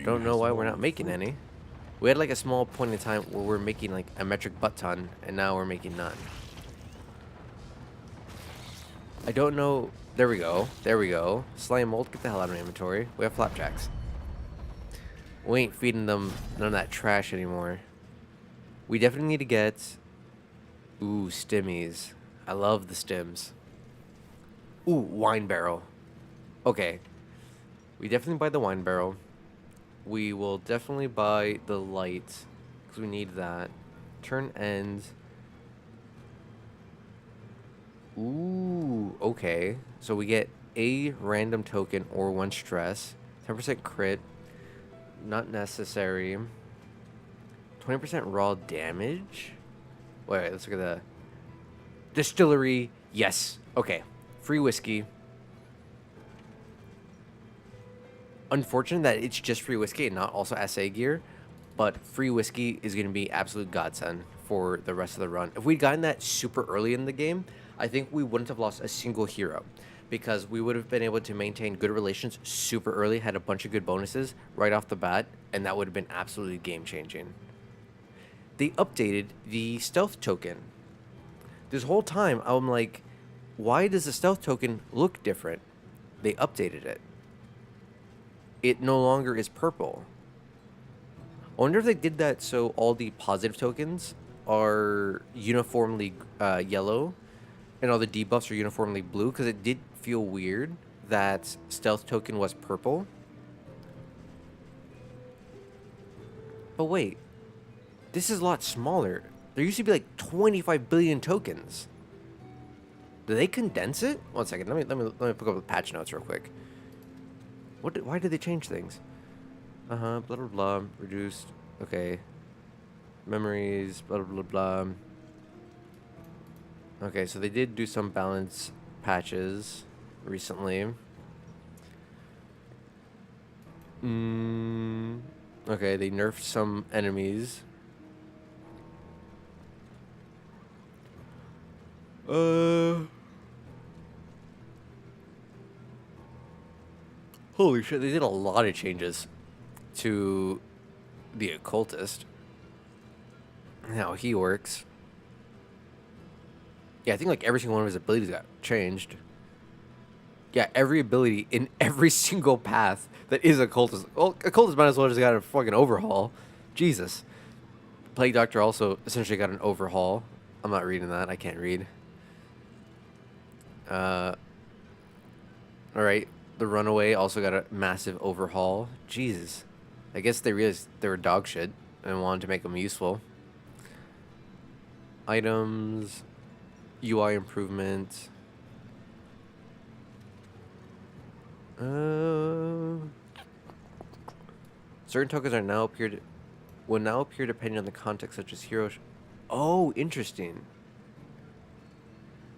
S1: Don't know why we're not making any. We had like a small point in time where we're making like a metric butt ton, and now we're making none. I don't know. There we go. There we go. Slime mold, get the hell out of my inventory. We have flapjacks. We ain't feeding them none of that trash anymore. We definitely need to get... Ooh, stimmies. I love the stims. Ooh, wine barrel. Okay. We definitely buy the wine barrel. We will definitely buy the light, because we need that. Turn end. Ooh, okay. So we get a random token or 1 stress. 10% crit. Not necessary. 20% raw damage. Wait, let's look at the distillery. Yes. Okay. Free whiskey. Unfortunate that it's just free whiskey and not also SA gear, but free whiskey is going to be absolute godsend for the rest of the run. If we'd gotten that super early in the game, I think we wouldn't have lost a single hero, because we would have been able to maintain good relations super early, had a bunch of good bonuses right off the bat, and that would have been absolutely game-changing. They updated the stealth token. This whole time, I'm like, why does the stealth token look different? They updated it. It no longer is purple. I wonder if they did that so all the positive tokens are uniformly yellow and all the debuffs are uniformly blue, because it did feel weird that stealth token was purple. But wait, this is a lot smaller. There used to be like 25 billion tokens. Did they condense it? 1 second. Let me pick up the patch notes real quick. Why did they change things? Blah blah blah. Reduced. Okay. Memories. Blah blah blah. Okay, so they did do some balance patches recently. Okay, they nerfed some enemies. Holy shit, they did a lot of changes to the occultist. How he works. Yeah, I think like every single one of his abilities got changed. Yeah, every ability in every single path that is occultist. Well, occultist might as well just got a fucking overhaul. Jesus. Plague Doctor also essentially got an overhaul. I'm not reading that. I can't read. Alright. The Runaway also got a massive overhaul. Jesus. I guess they realized they were dog shit and wanted to make them useful. Items. UI improvement. Certain tokens are now appeared will now appear depending on the context, such as hero. Oh, interesting.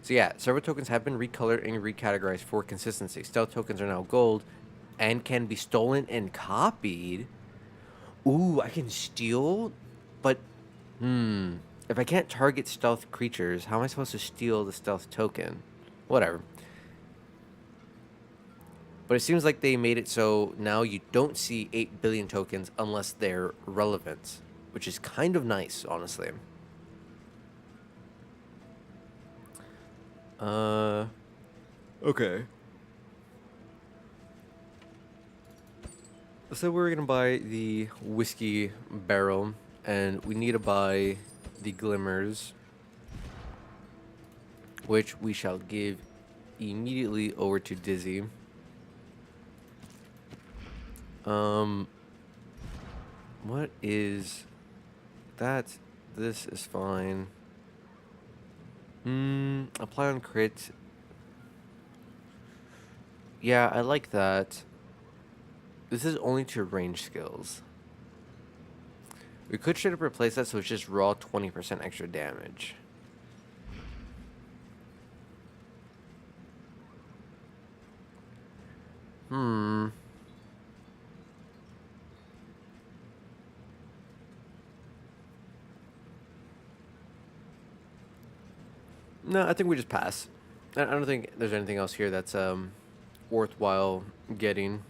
S1: So yeah, server tokens have been recolored and recategorized for consistency. Stealth tokens are now gold, and can be stolen and copied. Ooh, I can steal, but if I can't target stealth creatures, how am I supposed to steal the stealth token? Whatever. But it seems like they made it so now you don't see 8 billion tokens unless they're relevant, which is kind of nice, honestly. Okay. So we're gonna buy the whiskey barrel, and we need to buy the glimmers, which we shall give immediately over to Dizzy. What is that? This is fine. Apply on crit. Yeah, I like that. This is only to range skills. We could straight up replace that so it's just raw 20% extra damage. No, I think we just pass. I don't think there's anything else here that's worthwhile getting.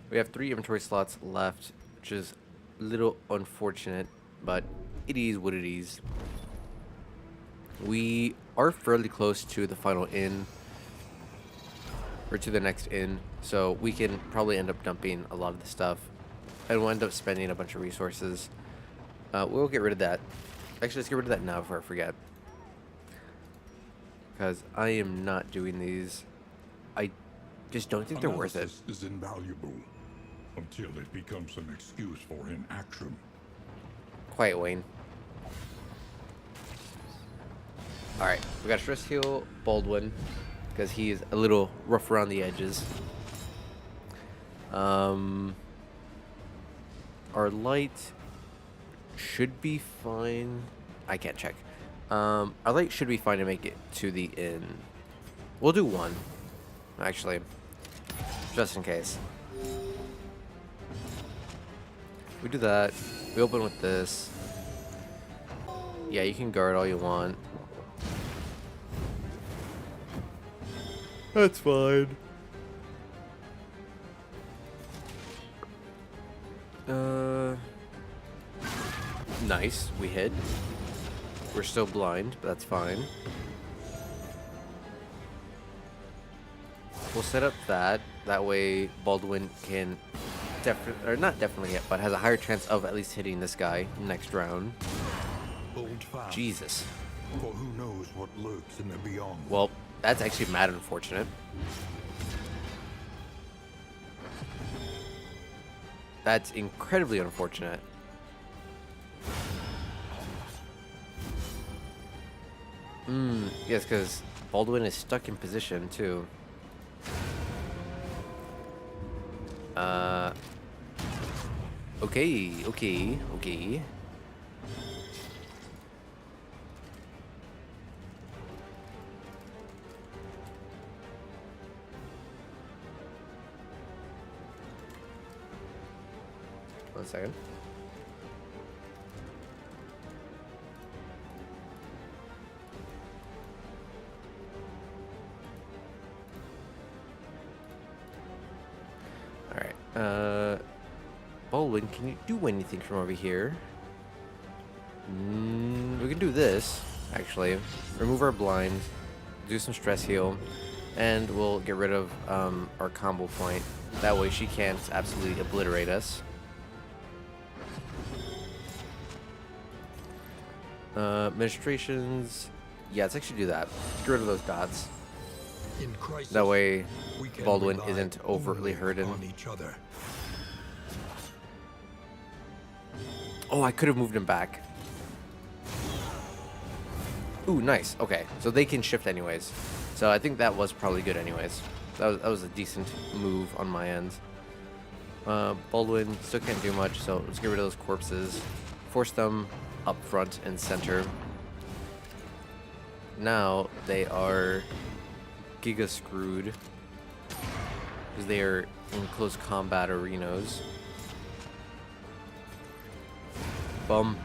S1: We have 3 inventory slots left, which is a little unfortunate, but it is what it is. We are fairly close to the final inn, or to the next inn, so we can probably end up dumping a lot of the stuff, and we'll end up spending a bunch of resources. We'll get rid of that. Actually, let's get rid of that now before I forget, because I am not doing these. I just don't think they're worth it.
S3: Analysis is invaluable until it becomes an excuse for inaction.
S1: Quiet, Wayne. Alright, we got stress heal Baldwin, because he is a little rough around the edges. Our light should be fine. I can't check. Our light should be fine to make it to the inn. We'll do 1, actually, just in case. We do that. We open with this. Yeah, you can guard all you want. That's fine. Nice. We hit. We're still blind, but that's fine. We'll set up that. That way Baldwin can or not definitely yet, but has a higher chance of at least hitting this guy next round.
S3: Hold fast,
S1: Jesus.
S3: for who knows what lurks in the beyond.
S1: Well, that's actually mad unfortunate. That's incredibly unfortunate. Yes, because Baldwin is stuck in position, too. Okay. 1 second. Alright. Baldwin, can you do anything from over here? We can do this, actually. Remove our blind, do some stress heal, and we'll get rid of our combo point. That way she can't absolutely obliterate us. Administrations. Yeah, let's actually do that. Get rid of those dots.
S4: In crisis,
S1: That way
S4: we can
S1: Baldwin
S4: rely
S1: isn't overtly
S4: only
S1: hurting.
S4: on each other.
S1: Oh, I could have moved him back. Ooh, nice. Okay, so they can shift anyways. So I think that was probably good anyways. That was a decent move on my end. Baldwin still can't do much, so let's get rid of those corpses. Force them up front and center. Now they are giga screwed because they are in close combat arenas. Bum.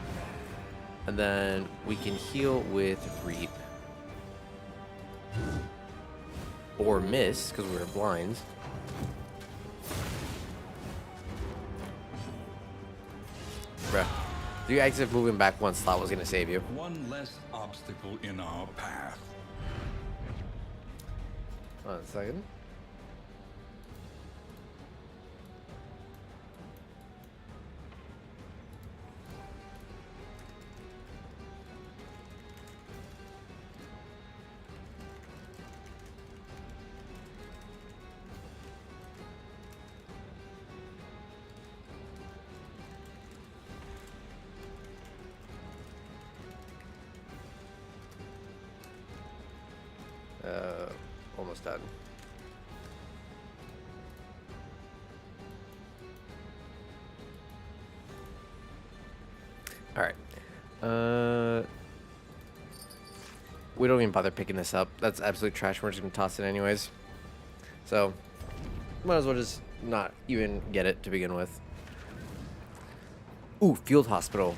S1: And then we can heal with Reap. Or miss, because we're blind. Bruh. The active moving back one slot was going to save you.
S3: One less obstacle in our path.
S1: Hold on a second. Almost done. All right. We don't even bother picking this up. That's absolute trash. We're just gonna toss it anyways. So, might as well just not even get it to begin with. Ooh, field hospital.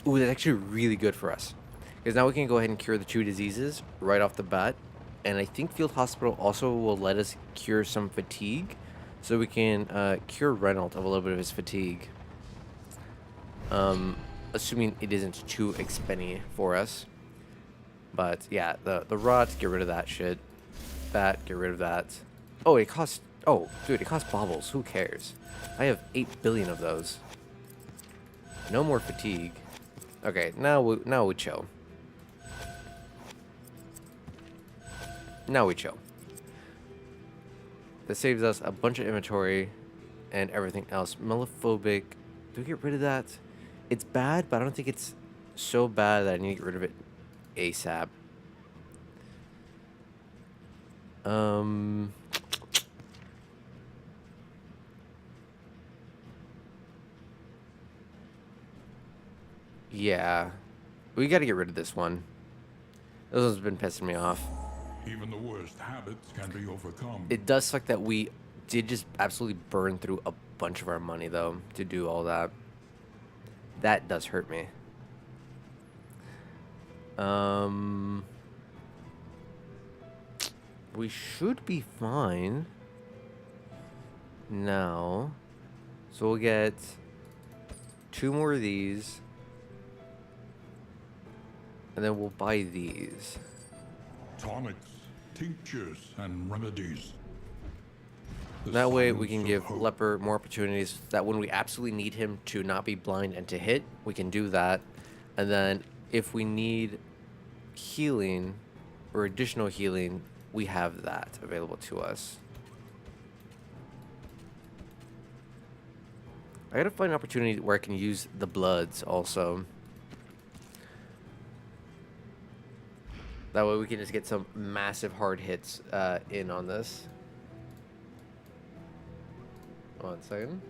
S1: Ooh, that's actually really good for us. Because now we can go ahead and cure the 2 diseases right off the bat. And I think field hospital also will let us cure some fatigue. So we can cure Reynolds of a little bit of his fatigue. Assuming it isn't too expenny for us. But yeah, the rot, get rid of that shit. That, get rid of that. Oh, it costs... Oh, dude, it costs baubles. Who cares? I have 8 billion of those. No more fatigue. Okay, now we chill. Now we chill. That saves us a bunch of inventory and everything else. Melophobic. Do we get rid of that? It's bad, but I don't think it's so bad that I need to get rid of it ASAP. Yeah. We gotta get rid of this one. This one's been pissing me off.
S3: Even the worst habits can be overcome.
S1: It does suck that we did just absolutely burn through a bunch of our money, though, to do all that. That does hurt me. We should be fine now. So we'll get 2 more of these. And then we'll buy these.
S3: Tonics, tinctures, and remedies. The
S1: That way we
S3: silence
S1: can
S3: of
S1: give
S3: hope.
S1: Leper more opportunities that when we absolutely need him to not be blind and to hit, we can do that. And then if we need healing or additional healing, we have that available to us. I gotta find an opportunity where I can use the bloods also. That way we can just get some massive hard hits in on this. 1 second.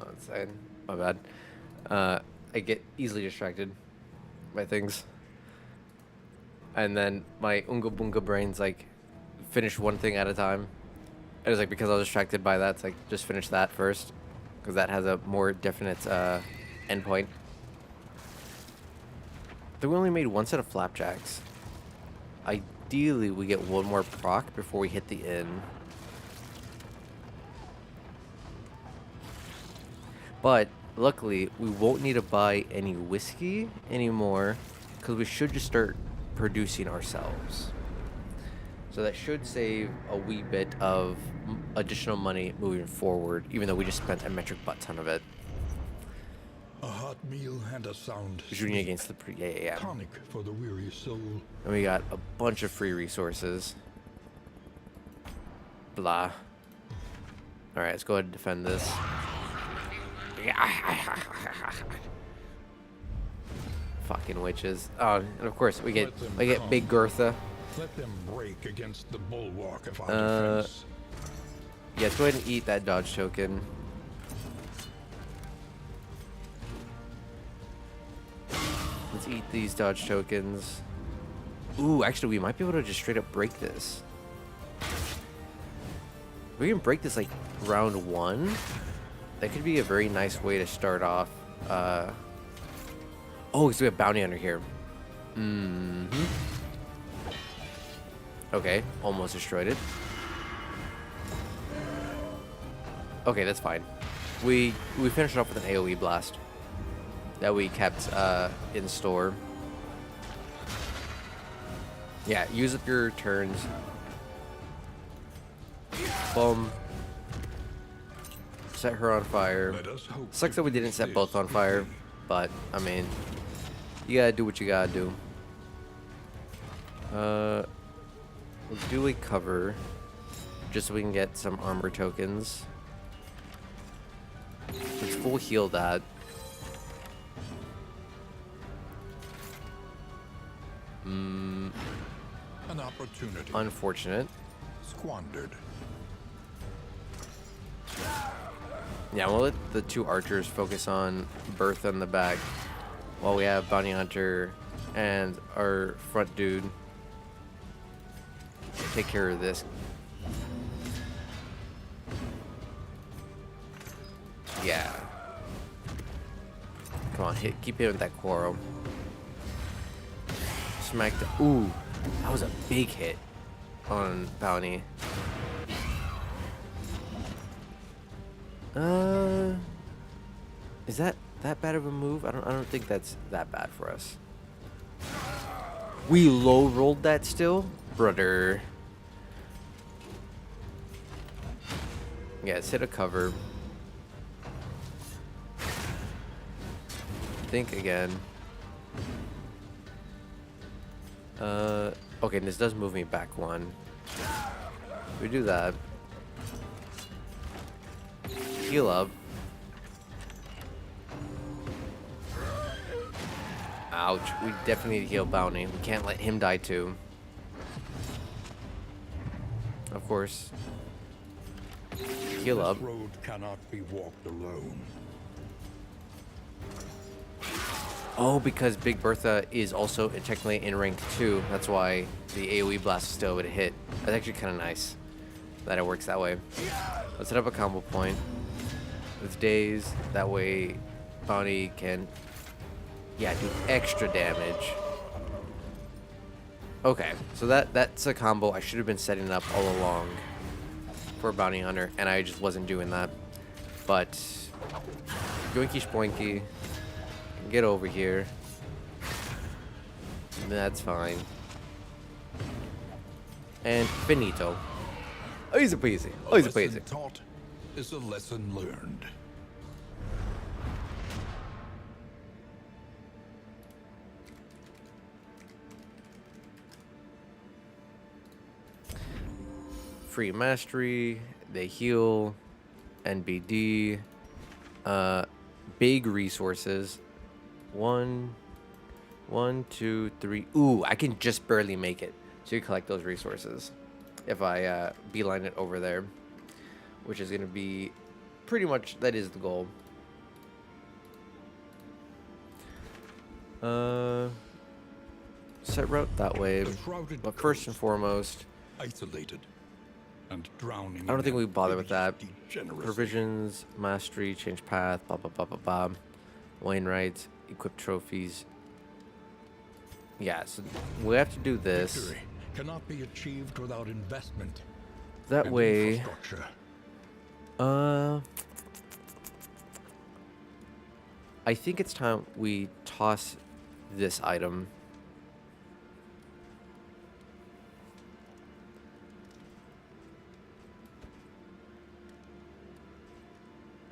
S1: Oh, that's sad. My bad. I get easily distracted by things. And then my Unga Bunga brain's like, finish one thing at a time. It was like, because I was distracted by that, it's like, just finish that first. Because that has a more definite endpoint. Then we only made one set of flapjacks. Ideally, we get one more proc before we hit the inn. But luckily, we won't need to buy any whiskey anymore because we should just start producing ourselves. So that should save a wee bit of additional money moving forward, even though we just spent a metric butt ton of it.
S3: A hot meal and a sound
S1: Shooting
S3: sleep.
S1: against the yeah.
S3: Tonic for the weary soul.
S1: And we got a bunch of free resources. Blah. Alright, let's go ahead and defend this. Fucking witches. Oh, and of course we get Big Gertha.
S3: Let them break against the bulwark of our defense.
S1: Yeah, let's go ahead and eat that dodge token. Let's eat these dodge tokens. Ooh, actually, we might be able to just straight up break this. We can break this like round 1. That could be a very nice way to start off. Oh, so we have bounty under here. Okay, almost destroyed it. Okay, that's fine. We finished it off with an AoE blast that we kept in store. Yeah, use up your turns. Boom. Set her on fire.
S3: Let us hope
S1: Sucks
S3: to
S1: that we didn't
S3: finish
S1: set
S3: this
S1: both on fire, but I mean, you gotta do what you gotta do. We'll do a cover just so we can get some armor tokens. Let's full heal that.
S3: An opportunity
S1: Unfortunate.
S3: squandered.
S1: Yeah, we'll let the 2 archers focus on Bertha in the back while we have Bounty Hunter and our front dude take care of this. Yeah. Come on, keep hitting that quarrel. Smack the. Ooh, that was a big hit on Bounty. Is that bad of a move? I don't think that's that bad for us. We low rolled that still, brother. Yeah, let's hit a cover. Think again. Okay, this does move me back 1. We do that. Heal up. Ouch. We definitely need to heal Bounty. We can't let him die too. Of course. Heal up.
S3: This road cannot be walked alone.
S1: Oh, because Big Bertha is also technically in rank 2. That's why the AoE blast is still able to hit. That's actually kind of nice that it works that way. Let's set up a combo point with Daze. That way Bounty can, yeah, do extra damage. Okay, so that's a combo I should have been setting up all along for Bounty Hunter, and I just wasn't doing that. But Yoinky Spoinky, get over here. That's fine. And finito. Easy peasy. Easy
S3: Lesson
S1: peasy.
S3: taught is a lesson learned.
S1: Free mastery, they heal, NBD, big resources. 1, 2, 3. Ooh, I can just barely make it to collect those resources if I beeline it over there, which is gonna be pretty much, that is the goal. Set route that way.
S3: The shrouded
S1: But first and
S3: coast,
S1: foremost,
S3: isolated and drowning.
S1: I don't
S3: in
S1: think
S3: a
S1: we bother with that.
S3: hideous degeneracy.
S1: Provisions, mastery, change path, blah, blah, blah, blah, blah. Wainwright, equip trophies. Yeah, so we have to do this.
S3: Victory cannot be achieved without investment.
S1: That
S3: and
S1: way,
S3: infrastructure.
S1: I think it's time we toss this item.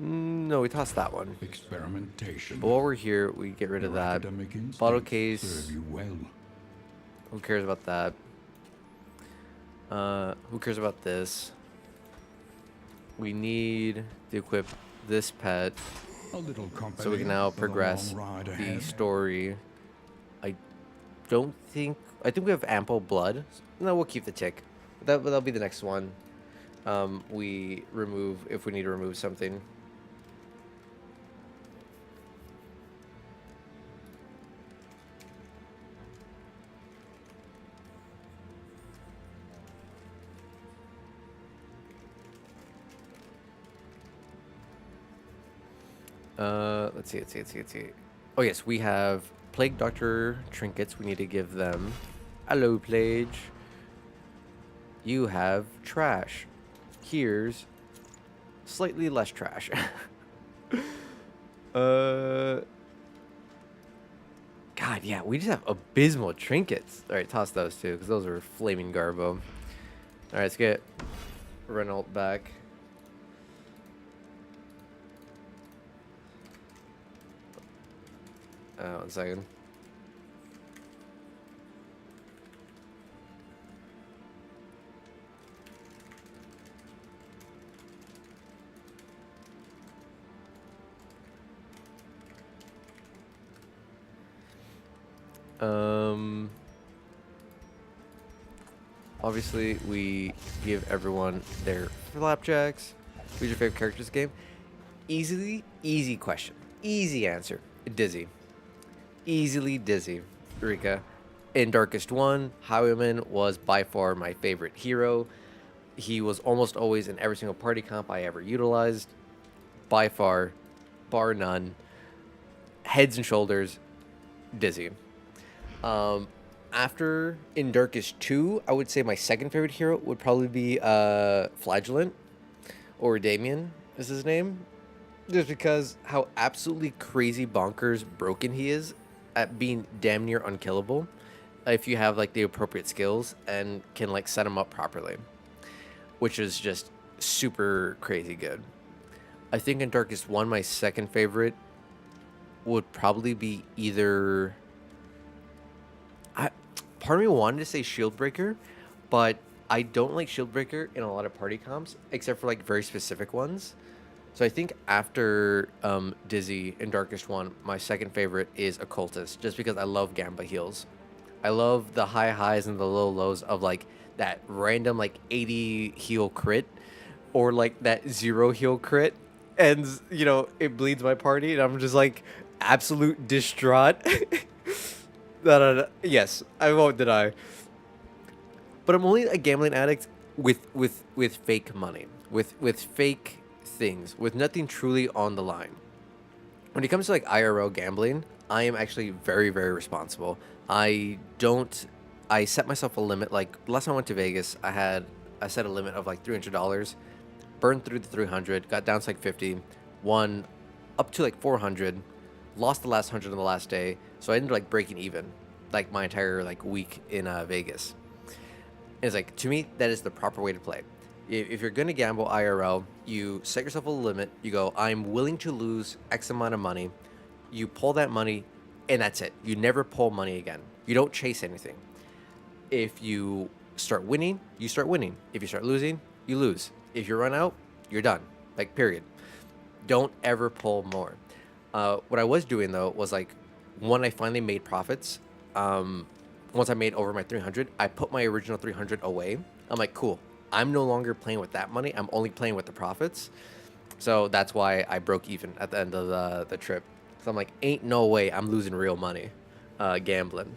S1: No, we toss that one.
S3: Experimentation.
S1: But while we're here, we get rid of
S3: Your
S1: that.
S3: academic instincts
S1: Bottle case.
S3: serve you well.
S1: Who cares about that? Who cares about this? We need to equip this pet
S3: A little company
S1: so we can now
S3: for the
S1: progress
S3: long ride
S1: the
S3: ahead.
S1: story. I think we have ample blood. No, we'll keep the tick. That'll be the next one. We remove if we need to remove something. Let's see. Oh yes, we have Plague Doctor trinkets. We need to give them. Hello, Plage. You have trash. Here's slightly less trash. God, yeah, we just have abysmal trinkets. All right, toss those two because those are flaming garbo. All right, let's get Renault back. One second. Obviously, we give everyone their flapjacks. Who's your favorite character in this game? Easy question. Easy answer. Dizzy. Easily Dizzy. Rika. In Darkest 1, Highwayman was by far my favorite hero. He was almost always in every single party comp I ever utilized. By far, bar none. Heads and shoulders, Dizzy. After In Darkest 2, I would say my second favorite hero would probably be Flagellant, or Damien is his name. Just because how absolutely crazy bonkers broken he is at being damn near unkillable if you have like the appropriate skills and can like set him up properly, which is just super crazy good. I think in Darkest 1, my second favorite would probably be either... Part of me wanted to say Shieldbreaker, but I don't like Shieldbreaker in a lot of party comps, except for like very specific ones. So I think after Dizzy in Darkest 1, my second favorite is Occultist, just because I love Gamba heals. I love the high highs and the low lows of like that random like 80 heal crit, or like that 0 heal crit, and you know it bleeds my party, and I'm just like absolute distraught. No. Yes, I won't deny. But I'm only a gambling addict with fake money, with fake things, with nothing truly on the line. When it comes to like IRL gambling, I am actually very, very responsible. I set myself a limit. Like last time I went to Vegas, I set a limit of like $300, burned through the 300, got down to like 50, won up to like 400, lost the last 100 on the last day, so I ended up like breaking even, like my entire like week in Vegas. And it's like, to me, that is the proper way to play. If you're gonna gamble IRL, you set yourself a limit. You go, I'm willing to lose X amount of money. You pull that money, and that's it. You never pull money again. You don't chase anything. If you start winning, you start winning. If you start losing, you lose. If you run out, you're done. Like, period. Don't ever pull more. What I was doing though was like, when I finally made profits, once I made over my 300, I put my original 300 away. I'm like, cool. I'm no longer playing with that money. I'm only playing with the profits. So that's why I broke even at the end of the trip. So I'm like, ain't no way I'm losing real money. gambling.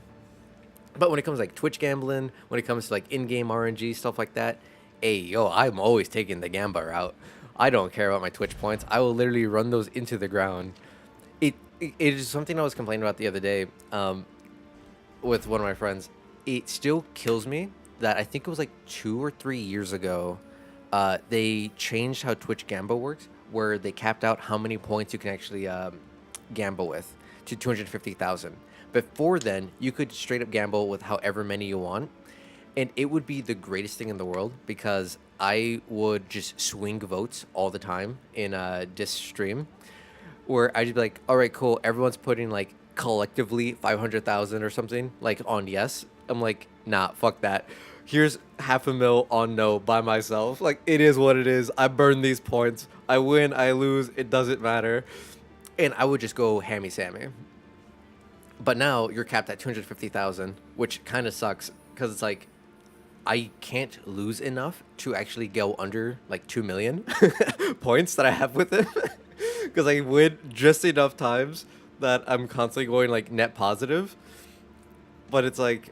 S1: But when it comes like Twitch gambling, when it comes to like in-game RNG stuff like that, hey yo, I'm always taking the gamba route. I don't care about my Twitch points. I will literally run those into the ground. It is something I was complaining about the other day with one of my friends. It still kills me that I think it was like 2 or 3 years ago, they changed how Twitch Gamba works, where they capped out how many points you can actually gamble with to 250,000. Before then, you could straight up gamble with however many you want, and it would be the greatest thing in the world because I would just swing votes all the time in this stream, where I'd be like, all right, cool, everyone's putting like collectively 500,000 or something like on yes. I'm like, nah, fuck that. Here's 500,000 on no by myself. Like, it is what it is. I burn these points. I win, I lose, it doesn't matter. And I would just go hammy Sammy. But now you're capped at 250,000, which kind of sucks because it's like I can't lose enough to actually go under like 2 million points that I have with it because I win just enough times that I'm constantly going like net positive. But it's like,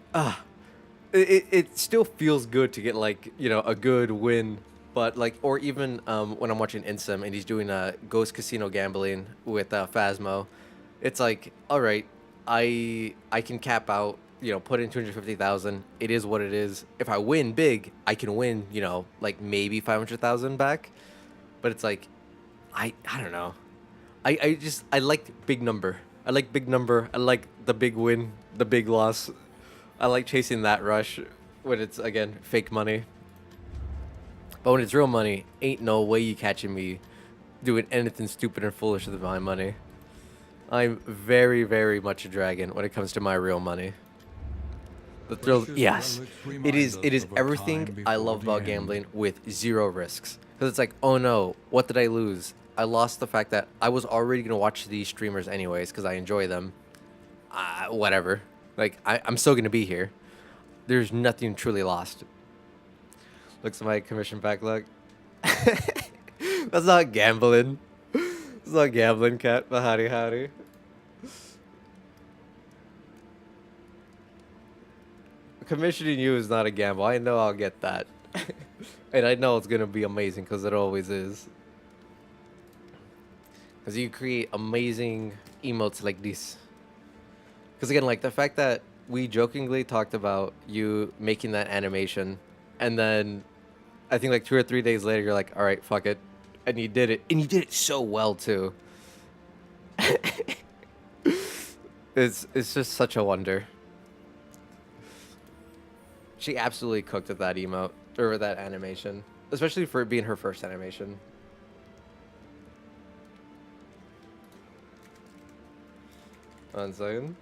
S1: it still feels good to get like, you know, a good win. But like, or even when I'm watching Insem and he's doing Ghost Casino gambling with Phasmo, it's like, all right, I can cap out, you know, put in 250,000. It is what it is. If I win big, I can win, you know, like maybe 500,000 back. But it's like, I don't know. I like big number. I like big number. I like the big win, the big loss. I like chasing that rush when it's, again, fake money. But when it's real money, ain't no way you catching me doing anything stupid and foolish with my money. I'm very, very much a dragon when it comes to my real money. The thrill, yes, it is everything I love about gambling with zero risks. Because it's like, oh no, what did I lose? I lost the fact that I was already going to watch these streamers anyways because I enjoy them. Whatever. Like, I'm still going to be here. There's nothing truly lost. Looks at my commission backlog. That's not gambling. It's not gambling, cat, but howdy. Commissioning you is not a gamble. I know I'll get that. And I know it's going to be amazing because it always is. Because you create amazing emotes like this. Because again, like the fact that we jokingly talked about you making that animation, and then I think like 2 or 3 days later, you're like, all right, fuck it. And you did it. And you did it so well, too. It's just such a wonder. She absolutely cooked at that emote, or that animation. Especially for it being her first animation. One second.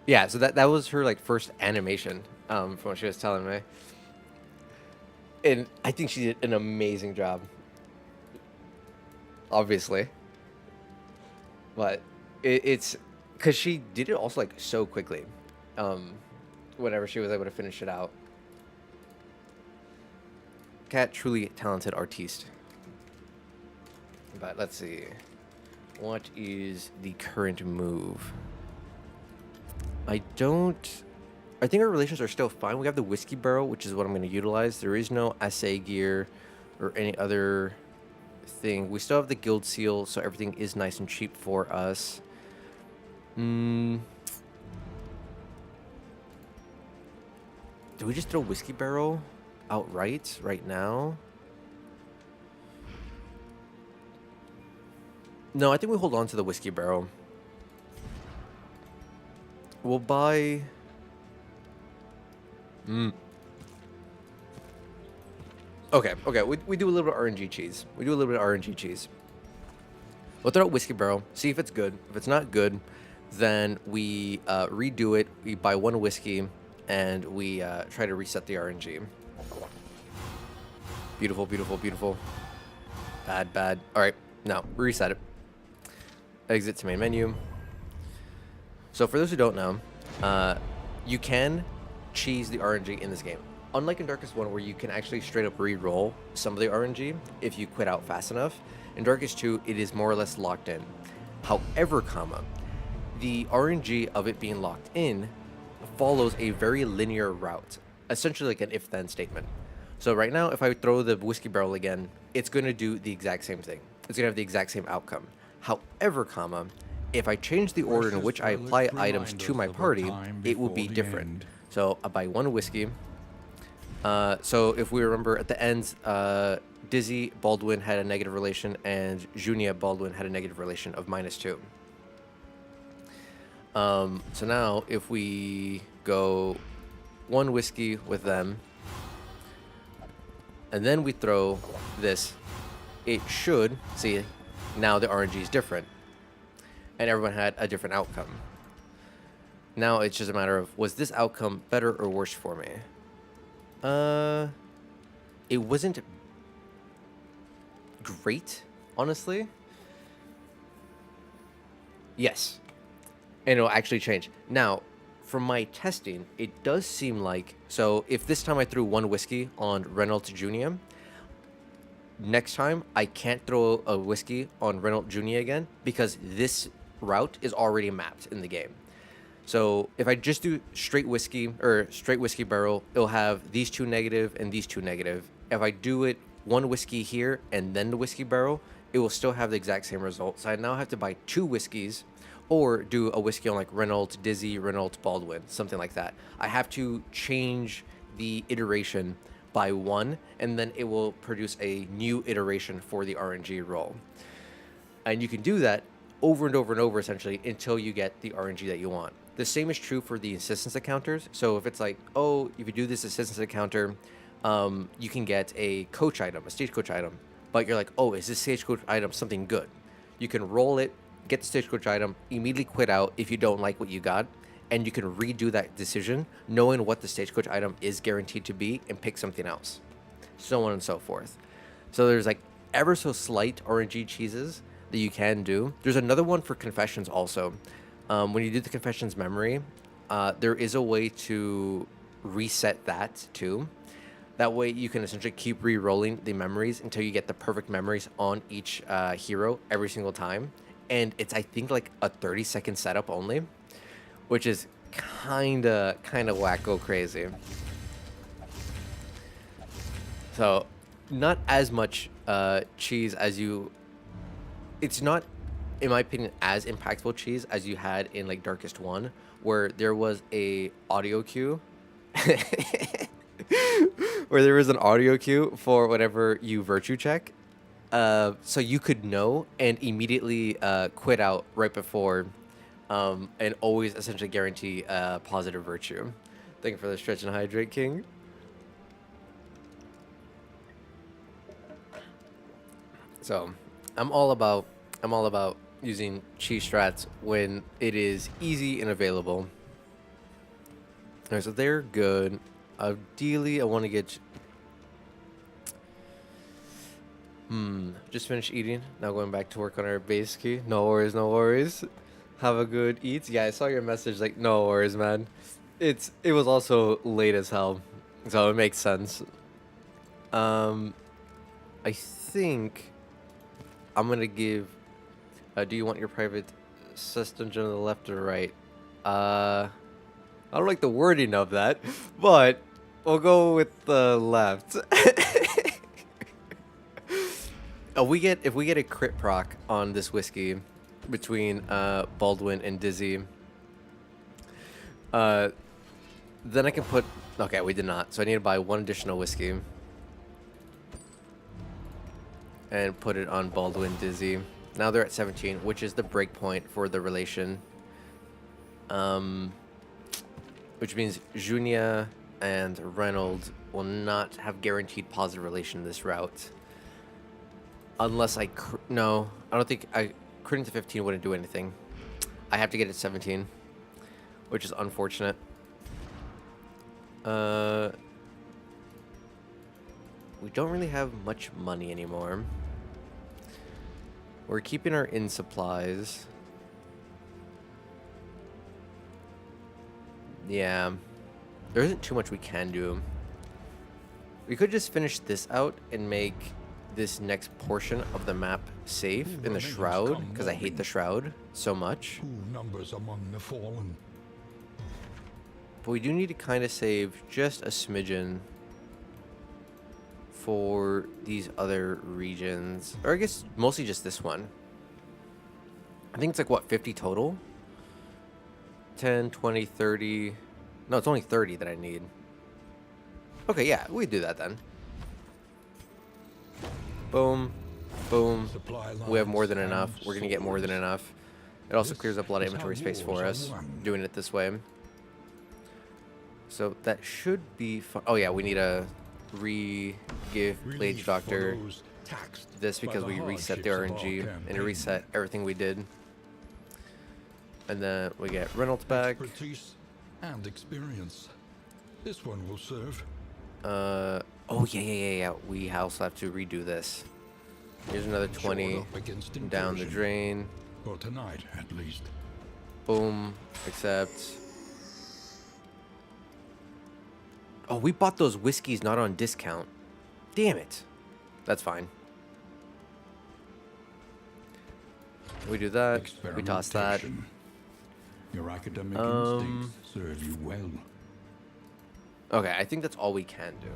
S1: Yeah, so that was her like first animation, from what she was telling me. And I think she did an amazing job. Obviously. But it's because she did it also like so quickly. Whenever she was able to finish it out. Cat, truly talented artiste. But let's see. What is the current move? I think our relations are still fine. We have the whiskey barrel, which is what I'm going to utilize. There is no assay gear or any other thing. We still have the guild seal, so everything is nice and cheap for us. Do we just throw whiskey barrel outright right now? No, I think we hold on to the whiskey barrel. We'll buy... Okay. We do a little bit of RNG cheese. We'll throw out whiskey barrel, see if it's good. If it's not good, then we redo it. We buy one whiskey, and we try to reset the RNG. Beautiful. Bad. All right, now reset it. Exit to main menu. So for those who don't know, you can cheese the RNG in this game. Unlike in Darkest 1, where you can actually straight up re-roll some of the RNG if you quit out fast enough, in Darkest 2, it is more or less locked in. However, the RNG of it being locked in follows a very linear route, essentially like an if-then statement. So right now, if I throw the whiskey barrel again, it's going to do the exact same thing. It's going to have the exact same outcome. However, if I change the order in which I apply items to my party, it will be different. So I buy one whiskey. So if we remember at the end, Dizzy Baldwin had a negative relation and Junia Baldwin had a negative relation of -2. So now if we go one whiskey with them and then we throw this, it should, see, now the RNG is different and everyone had a different outcome. Now it's just a matter of, was this outcome better or worse for me? It wasn't great, honestly. Yes. And it'll actually change. Now, from my testing, it does seem like, so if this time I threw one whiskey on Reynolds Jr., next time I can't throw a whiskey on Reynolds Jr. again because this route is already mapped in the game. So if I just do straight whiskey or straight whiskey barrel, it'll have these two negative and these two negative. If I do it one whiskey here and then the whiskey barrel, it will still have the exact same result. So I now have to buy two whiskeys or do a whiskey on like Reynolds, Dizzy, Reynolds, Baldwin, something like that. I have to change the iteration by one, and then it will produce a new iteration for the RNG roll. And you can do that over and over and over, essentially, until you get the RNG that you want. The same is true for the assistance encounters. So if it's like, oh, if you do this assistance encounter, you can get a coach item, a stagecoach item. But you're like, oh, is this stagecoach item something good? You can roll it, get the stagecoach item, immediately quit out if you don't like what you got, and you can redo that decision knowing what the stagecoach item is guaranteed to be and pick something else, so on and so forth. So there's like ever so slight RNG cheeses that you can do. There's another one for confessions also. When you do the confessions memory, there is a way to reset that too. That way you can essentially keep re-rolling the memories until you get the perfect memories on each hero every single time. And it's, I think, like a 30-second setup only, which is kind of wacko crazy. So not as much cheese as you... It's not, in my opinion, as impactful cheese as you had in like Darkest 1, where there was a audio cue. Where there was an audio cue for whatever you virtue check. So you could know and immediately quit out right before, and always essentially guarantee positive virtue. Thank you for the stretch and hydrate, King. So I'm all about using cheese strats when it is easy and available. Alright, so they're good. Ideally, I want to get... Just finished eating. Now going back to work on our base key. No worries, no worries. Have a good eat. Yeah, I saw your message. Like, no worries, man. It was also late as hell, so it makes sense. I think I'm gonna give... do you want your private system to the left or right? I don't like the wording of that, but we'll go with the left. If we get a crit proc on this whiskey between Baldwin and Dizzy, then I can put... Okay, we did not. So I need to buy one additional whiskey and put it on Baldwin, Dizzy. Now they're at 17, which is the break point for the relation. Which means Junia and Reynolds will not have guaranteed positive relation this route. Unless I... No, I don't think... Critting to 15 wouldn't do anything. I have to get it 17, which is unfortunate. We don't really have much money anymore. We're keeping our in supplies. Yeah. There isn't too much we can do. We could just finish this out and make this next portion of the map safe in the shroud, because I hate the shroud so much.
S3: Who numbers among the fallen?
S1: But we do need to kind of save just a smidgen for these other regions. Or I guess mostly just this one. I think it's like, what, 50 total? 10, 20, 30. No, it's only 30 that I need. Okay, yeah, we do that then. Boom. Boom. We have more than enough. We're going to get more than enough. It also clears up a lot of inventory space for us, doing it this way. So that should be fun. Oh yeah, we need to re-give Blade Doctor this because we reset the RNG and reset everything we did. And then we get Reynolds back.
S3: Expertise and experience. This one will serve.
S1: Oh yeah. We also have to redo this. Here's another 20 down the drain.
S3: For tonight, at least.
S1: Boom. Accept. Oh, we bought those whiskeys not on discount. Damn it. That's fine. We do that. We toss that.
S3: Your academic instincts serve you well.
S1: Okay, I think that's all we can do.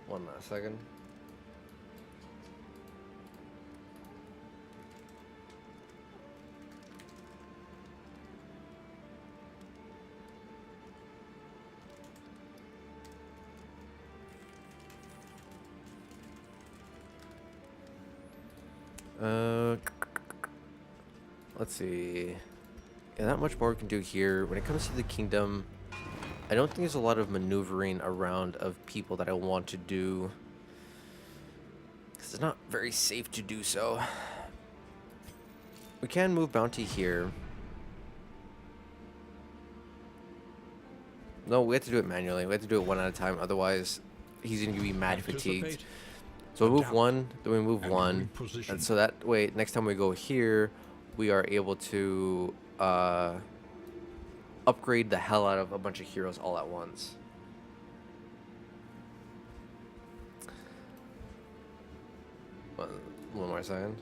S1: One last second. Let's see. Yeah, not much more we can do here. When it comes to the kingdom, I don't think there's a lot of maneuvering around of people that I want to do. Because it's not very safe to do so. We can move bounty here. No, we have to do it manually. We have to do it one at a time. Otherwise, he's going to be mad fatigued. So we move one, then we move one. And so that way, next time we go here, we are able to upgrade the hell out of a bunch of heroes all at once. One more second.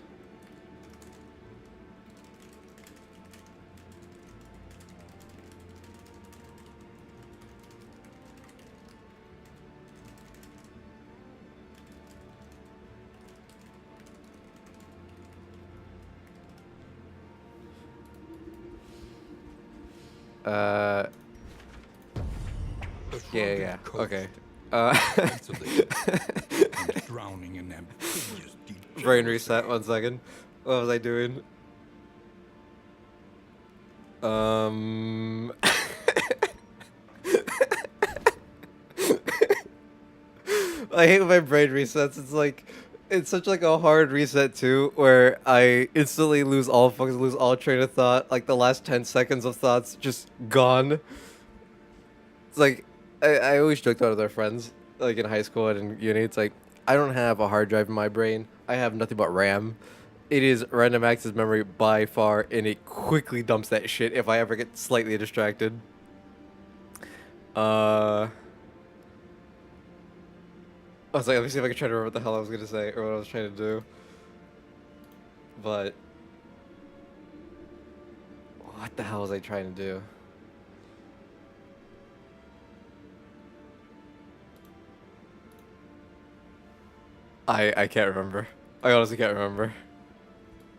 S1: Yeah. Okay.
S3: Drowning in ambiguous
S1: Brain reset. 1 second. What was I doing? I hate when my brain resets. It's like, it's such like a hard reset too, where I instantly lose all focus, lose all train of thought. Like the last 10 seconds of thoughts just gone. It's like, I always joked out with our friends, like in high school and in uni. It's like, I don't have a hard drive in my brain. I have nothing but RAM. It is random access memory by far, and it quickly dumps that shit if I ever get slightly distracted. I was like, let me see if I can try to remember what the hell I was gonna say or what I was trying to do. But what the hell was I trying to do? I can't remember. I honestly can't remember.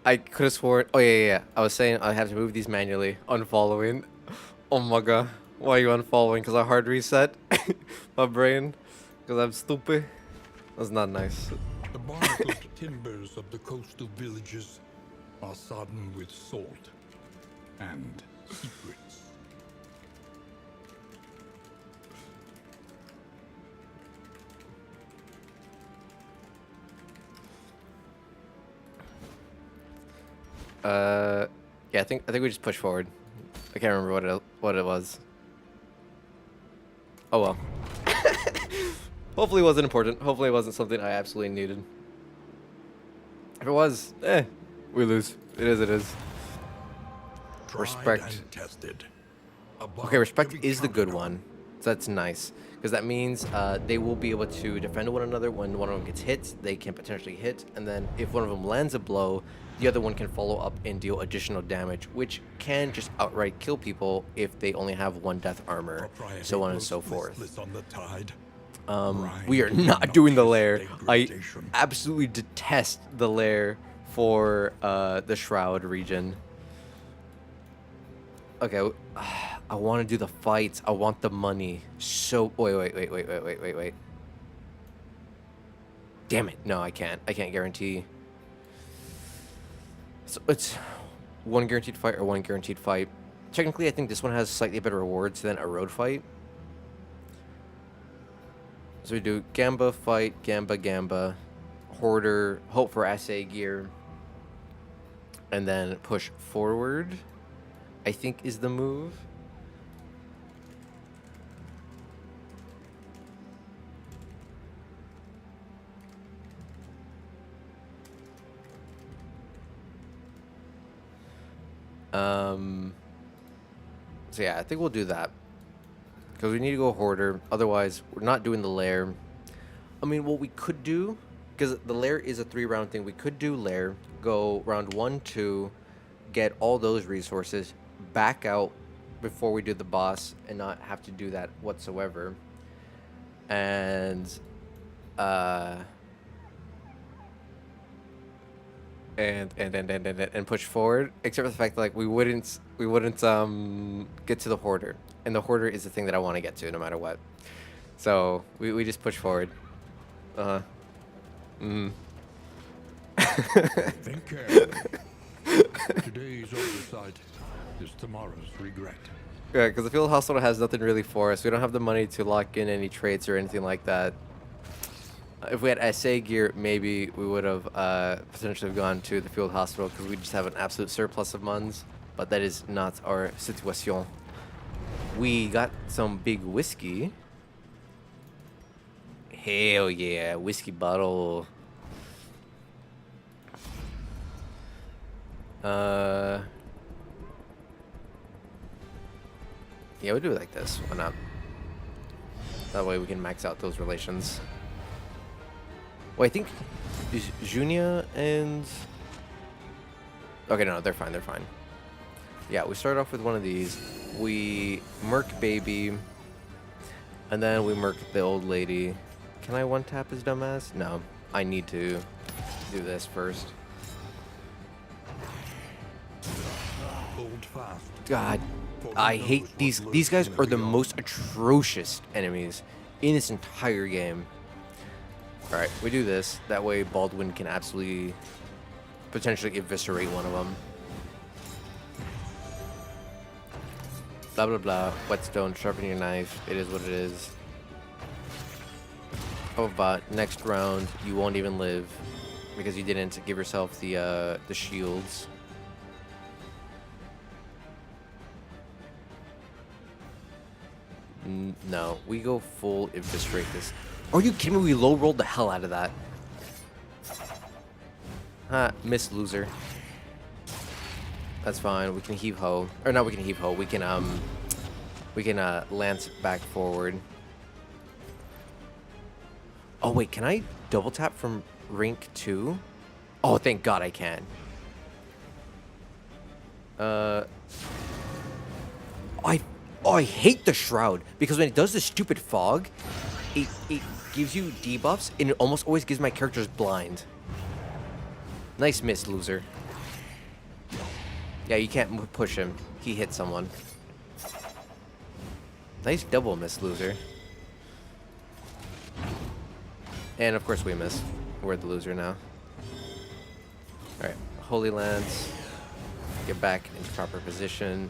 S1: I could have sworn. Oh yeah. I was saying I have to move these manually. Unfollowing. Oh my god. Why are you unfollowing? Because I hard reset my brain. Because I'm stupid. That's not nice.
S3: The barnacled timbers of the coastal villages are sodden with salt and secrets.
S1: Yeah, I think we just push forward. I can't remember what it was. Oh well. Hopefully it wasn't important. Hopefully it wasn't something I absolutely needed. If it was, we lose. It is.
S3: Tried
S1: Respect.
S3: and tested. Above
S1: Okay, respect
S3: every
S1: is the good
S3: counter.
S1: one. So that's nice. Because that means they will be able to defend one another. When one of them gets hit, they can potentially hit. And then if one of them lands a blow, the other one can follow up and deal additional damage, which can just outright kill people if they only have one death armor,
S3: Propriety
S1: so on and
S3: blows
S1: so forth.
S3: listless on the tide.
S1: We are
S3: Grind in
S1: not doing the
S3: noxious
S1: lair. I
S3: degradation.
S1: absolutely detest the lair for the Shroud region. Okay, I want to do the fights. I want the money. So wait. Damn it! No, I can't. I can't guarantee. So it's one guaranteed fight or one guaranteed fight. Technically, I think this one has slightly better rewards than a road fight. So we do Gamba fight, Gamba, Hoarder, hope for assay gear, and then push forward, I think is the move. So yeah, I think we'll do that. Because we need to go Hoarder. Otherwise, we're not doing the lair. I mean, what we could do, because the lair is a 3-round thing, we could do lair, go round 1, 2, get all those resources, back out before we do the boss, and not have to do that whatsoever. And and push forward, except for the fact that like we wouldn't get to the Hoarder, and the Hoarder is the thing that I want to get to no matter what. So we just push forward.
S3: Think carefully. Today's oversight is tomorrow's regret.
S1: Yeah, because the field hospital has nothing really for us. We don't have the money to lock in any traits or anything like that. If we had SA gear, maybe we would have potentially gone to the field hospital because we just have an absolute surplus of muns. But that is not our situation. We got some big whiskey. Hell yeah, whiskey bottle. Yeah, we'll do it like this. Why not? That way we can max out those relations. Well, I think is Junia and okay, no, they're fine. They're fine. Yeah, we start off with one of these. We murk baby, and then we murk the old lady. Can I one tap his dumbass? No, I need to do this first.
S3: Hold fast.
S1: God, I hate these. These guys are the most atrocious enemies in this entire game. All right, we do this. That way Baldwin can absolutely, potentially eviscerate one of them. Blah, blah, blah. Whetstone, sharpen your knife. It is what it is. Oh, but next round, you won't even live because you didn't give yourself the shields. No, we go full eviscerate this. Are you kidding me? We low rolled the hell out of that. Miss loser. That's fine. We can heave ho, or no, we can heave ho. We can lance back forward. Oh wait, can I double tap from rank 2? Oh, thank God I can. I hate the shroud because when it does the stupid fog, it gives you debuffs and it almost always gives my characters blind. Nice miss, loser. Yeah, you can't push him. He hit someone. Nice double miss, loser. And of course we miss. We're the loser now. Alright, Holy Lance. Get back into proper position.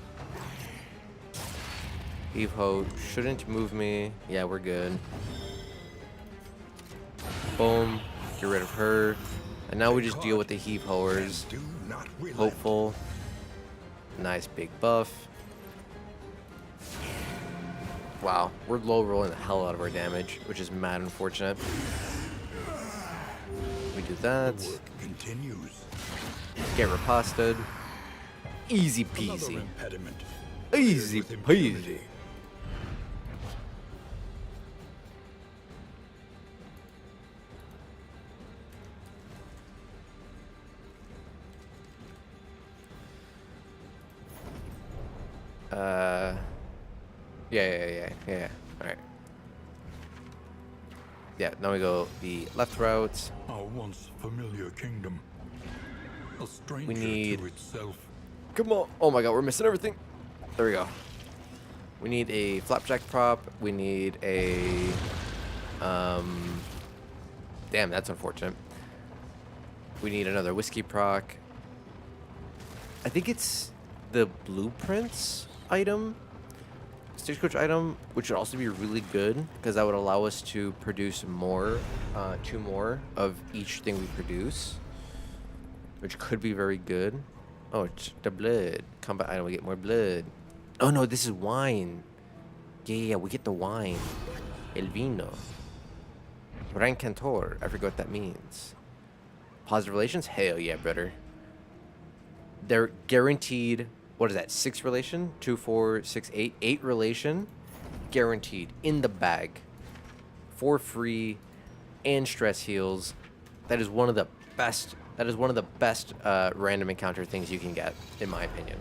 S1: Heave ho shouldn't move me. Yeah, we're good. Boom. Get rid of her. And now we just deal with the heave hoers.
S3: Do not relent.
S1: Hopeful. Nice big buff. Wow, we're low rolling the hell out of our damage, which is mad unfortunate. We do that.
S3: Work continues.
S1: Get riposted. Easy
S3: Another
S1: peasy.
S3: impediment.
S1: Easy
S3: with
S1: peasy.
S3: impunity.
S1: Yeah. All right. Yeah, now we go the left route.
S3: Our once familiar kingdom, a stranger
S1: need-
S3: to itself.
S1: Come on. Oh my god, we're missing everything. There we go. We need a flapjack prop. We need a... Damn, that's unfortunate. We need another whiskey proc. I think it's the blueprints item. Stagecoach item, which would also be really good because that would allow us to produce more, 2 more of each thing we produce, which could be very good. Oh, it's the blood. Combat item, we get more blood. Oh no, this is wine. Yeah, we get the wine. El vino. Rank Cantor. I forget what that means. Positive relations? Hell yeah, brother. They're guaranteed. What is that? 6 relation? 2, 4, 6, 8. 8 relation. Guaranteed. In the bag. For free. And stress heals. That is one of the best. That is one of the best random encounter things you can get, in my opinion.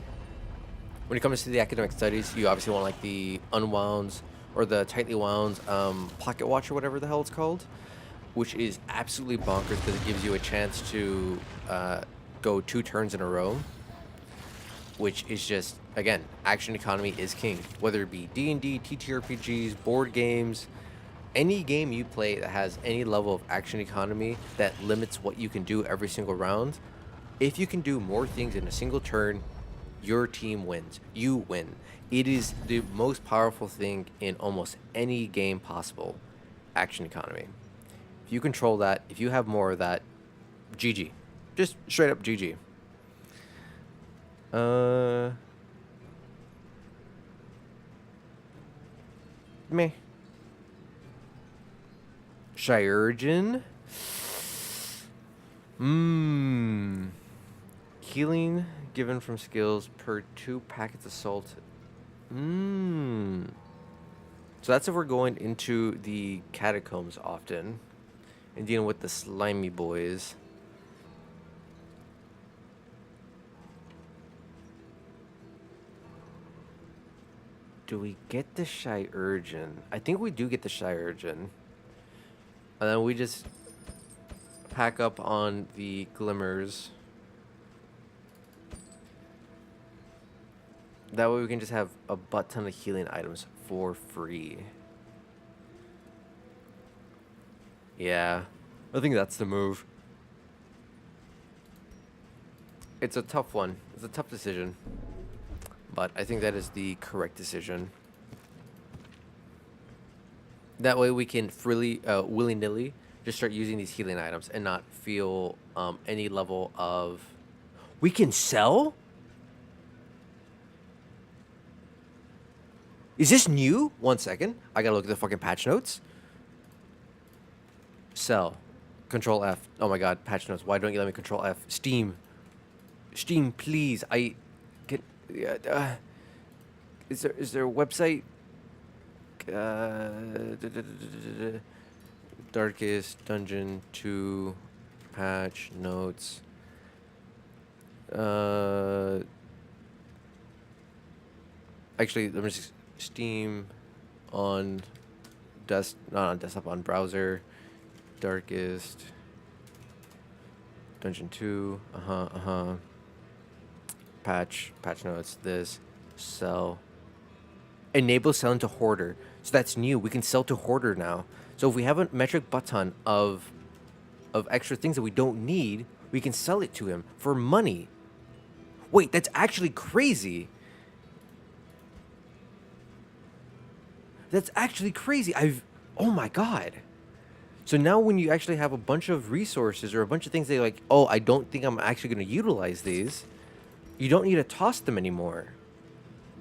S1: When it comes to the academic studies, you obviously want like the unwounds or the tightly wound pocket watch or whatever the hell it's called, which is absolutely bonkers because it gives you a chance to go 2 turns in a row, which is just, again, action economy is king. Whether it be D&D, TTRPGs, board games, any game you play that has any level of action economy that limits what you can do every single round, if you can do more things in a single turn, your team wins. You win. It is the most powerful thing in almost any game possible. Action economy. If you control that, if you have more of that, GG. Just straight up GG. Meh. Shiurgen. Healing given from skills per 2 packets of salt. So that's if we're going into the catacombs often and dealing with the slimy boys. Do we get the Shiurgen? I think we do get the Shiurgen. And then we just pack up on the glimmers. That way we can just have a butt ton of healing items for free. Yeah, I think that's the move. It's a tough one. It's a tough decision. But I think that is the correct decision. That way we can freely, willy-nilly, just start using these healing items and not feel any level of... We can sell? Is this new? 1 second. I gotta look at the fucking patch notes. Sell. Control F. Oh my god, patch notes. Why don't you let me control F? Steam. Steam, please. I can... Is there a website? Darkest Dungeon 2 patch notes. Actually, let me just Steam on not on desktop, on browser. Darkest Dungeon 2. Patch notes. This sell. Enable selling to hoarder. So that's new. We can sell to hoarder now. So if we have a metric button of extra things that we don't need, we can sell it to him for money. Wait, that's actually crazy. That's actually crazy. Oh my god. So now when you actually have a bunch of resources or a bunch of things that you're like, oh, I don't think I'm actually going to utilize these, you don't need to toss them anymore.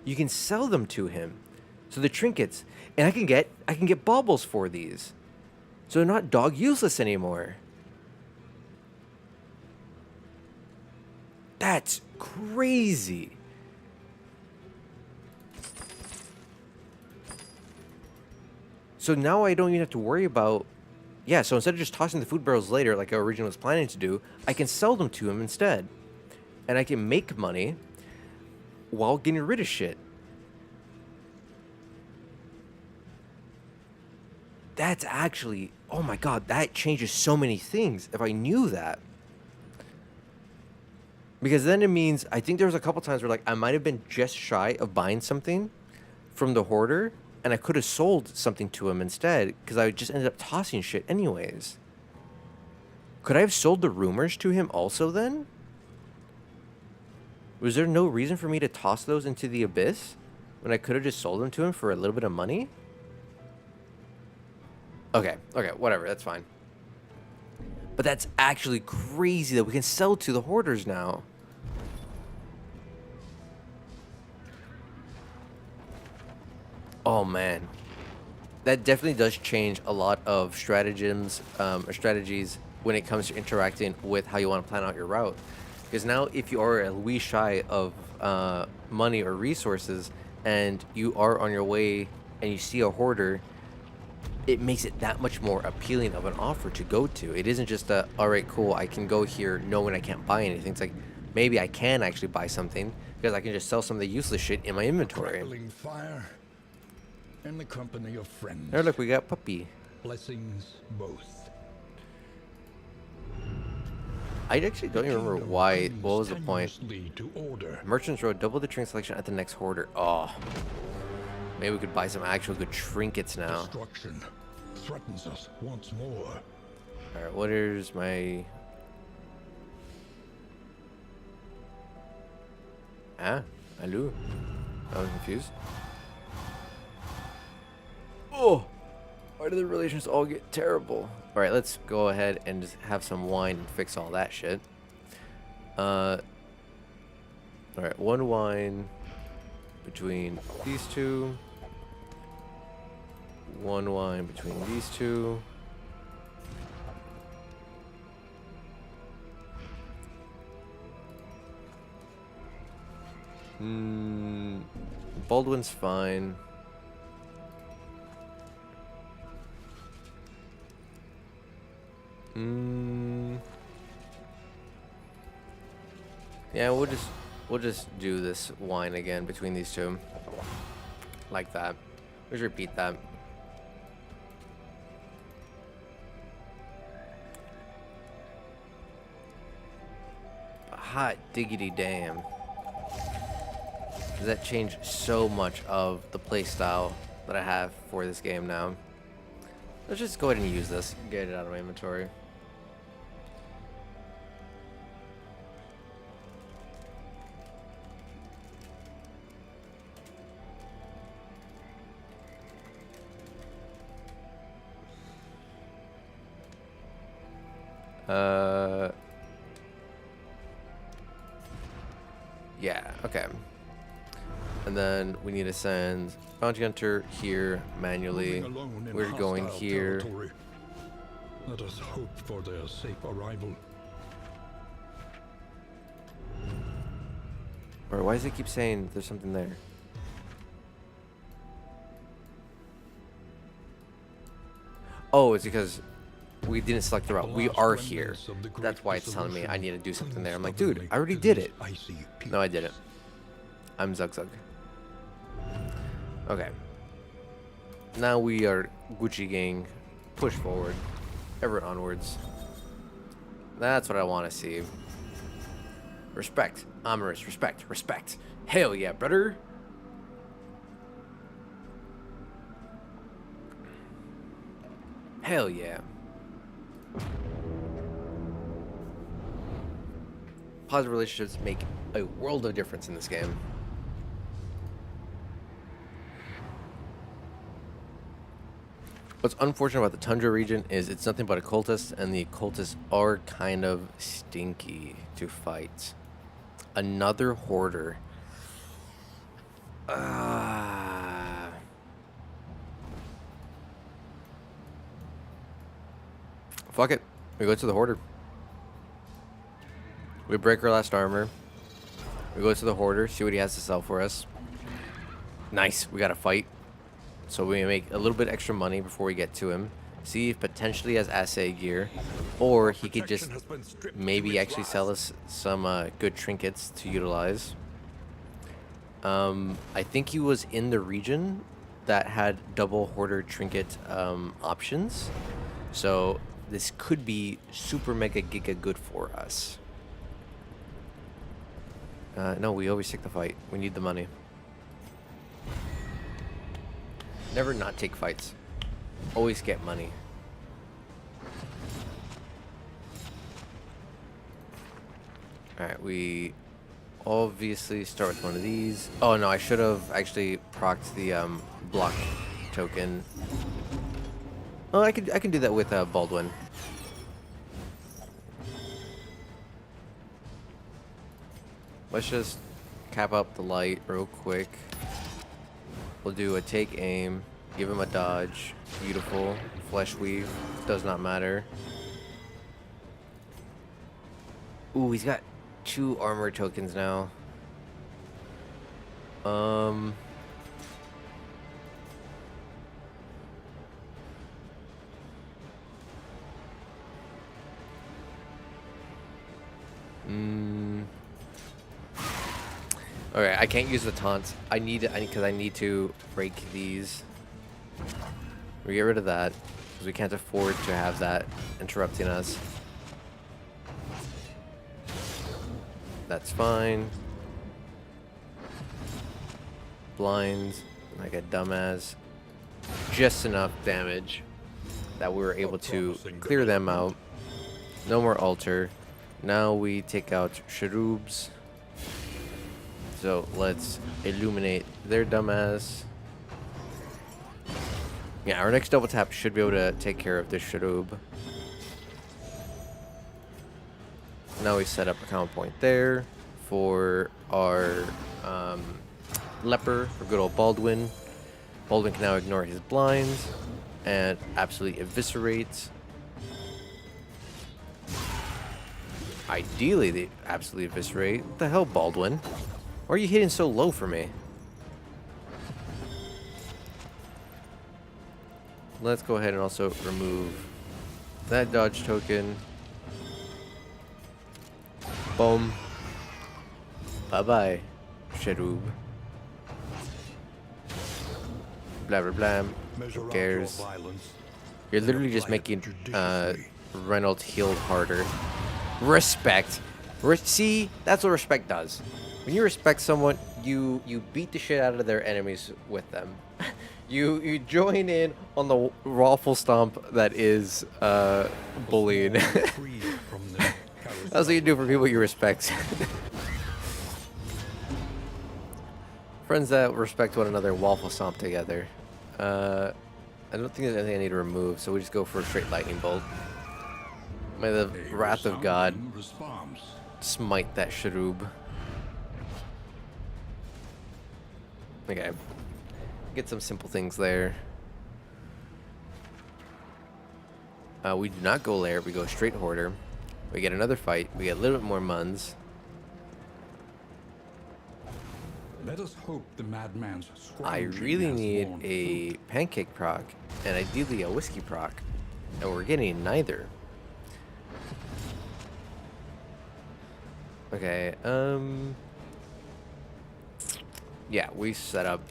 S1: You can sell them to him. So the trinkets, and I can get baubles for these. So they're not dog useless anymore. That's crazy. So now I don't even have to worry about... Yeah, so instead of just tossing the food barrels later, like I originally was planning to do, I can sell them to him instead. And I can make money while getting rid of shit. That's actually... Oh my god, that changes so many things if I knew that. Because then it means... I think there was a couple times where like I might have been just shy of buying something from the hoarder, and I could have sold something to him instead, because I just ended up tossing shit anyways. Could I have sold the rumors to him also then? Was there no reason for me to toss those into the abyss when I could have just sold them to him for a little bit of money? Okay, whatever, that's fine. But that's actually crazy that we can sell to the hoarders now. Oh man, that definitely does change a lot of stratagems or strategies when it comes to interacting with how you want to plan out your route. Because now if you are a wee shy of money or resources and you are on your way and you see a hoarder, it makes it that much more appealing of an offer to go to. It isn't just a, all right, cool, I can go here knowing I can't buy anything. It's like, maybe I can actually buy something because I can just sell some of the useless shit in my inventory.
S3: Crackling fire in the company of friends.
S1: Oh, look, we got Puppy.
S3: Blessings both.
S1: I actually don't even remember why. What was the point?
S3: Tenuously to order.
S1: Merchants Road, double the drink selection at the next hoarder. Oh. Maybe we could buy some actual good trinkets now.
S3: Destruction threatens us once more.
S1: Alright, what is my... Ah, hello. I was confused. Oh! Why do the relations all get terrible? Alright, let's go ahead and just have some wine and fix all that shit. Alright, one wine between these two. One wine between these two. Baldwin's fine. Yeah, we'll just do this wine again between these two. Like that. Let's repeat that. Hot diggity damn. Does that change so much of the playstyle that I have for this game now? Let's just go ahead and use this. Get it out of my inventory. Yeah, okay. And then we need to send Bounty Hunter here manually.
S3: Moving alone in
S1: We're going
S3: hostile
S1: here.
S3: territory. Let us hope for their safe arrival.
S1: Or why does it keep saying there's something there? Oh, it's because we didn't select the route. We are here. That's why it's telling me I need to do something there. I'm like, dude, I already did it. No, I didn't. I'm Zug Zug. Okay. Now we are Gucci Gang. Push forward. Ever onwards. That's what I want to see. Respect. Amorous. Respect. Respect. Hell yeah, brother. Hell yeah. Positive relationships make a world of difference in this game. What's unfortunate about the Tundra region is it's nothing but occultists, and the occultists are kind of stinky to fight. Another hoarder. Fuck it. We go to the hoarder. We break our last armor. We go to the hoarder, see what he has to sell for us. Nice. We got a fight. So we make a little bit extra money before we get to him. See if potentially he has assay gear, or he could just maybe actually sell us some good trinkets to utilize. I think he was in the region that had double hoarder trinket options, so this could be super mega giga good for us. No, we always take the fight. We need the money. Never not take fights. Always get money. Alright, we obviously start with one of these. Oh no, I should have actually procced the block token. Oh, I can do that with Baldwin. Let's just cap up the light real quick. We'll do a take aim. Give him a dodge. Beautiful. Flesh weave. Does not matter. Ooh, he's got 2 armor tokens now. Okay, I can't use the taunts. I need to break these. We get rid of that because we can't afford to have that interrupting us. That's fine. Blinds like a dumbass. Just enough damage that we were able to clear them out. No more altar. Now we take out Cherubs. So let's illuminate their dumbass. Yeah, our next double tap should be able to take care of this Cherub. Now we set up a command point there for our leper, for good old Baldwin. Baldwin can now ignore his blinds and absolutely eviscerate. Ideally, they absolutely eviscerate. What the hell, Baldwin? Why are you hitting so low for me? Let's go ahead and also remove that dodge token. Boom. Bye-bye, Cherub. Blah, blah, blah. Who cares? You're literally just making Reynolds heal harder. Respect. See, that's what respect does. When you respect someone, you beat the shit out of their enemies with them. You join in on the waffle stomp that is bullying. That's what you do for people you respect. Friends that respect one another waffle stomp together. I don't think there's anything I need to remove, so we just go for a straight lightning bolt. May the wrath of God smite that Cherub. Okay. Get some simple things there. We do not go lair, we go straight hoarder. We get another fight, we get a little bit more muns.
S3: Let us hope the madman's
S1: I really need a pancake proc and ideally a whiskey proc, and we're getting neither. Okay, yeah, we set up.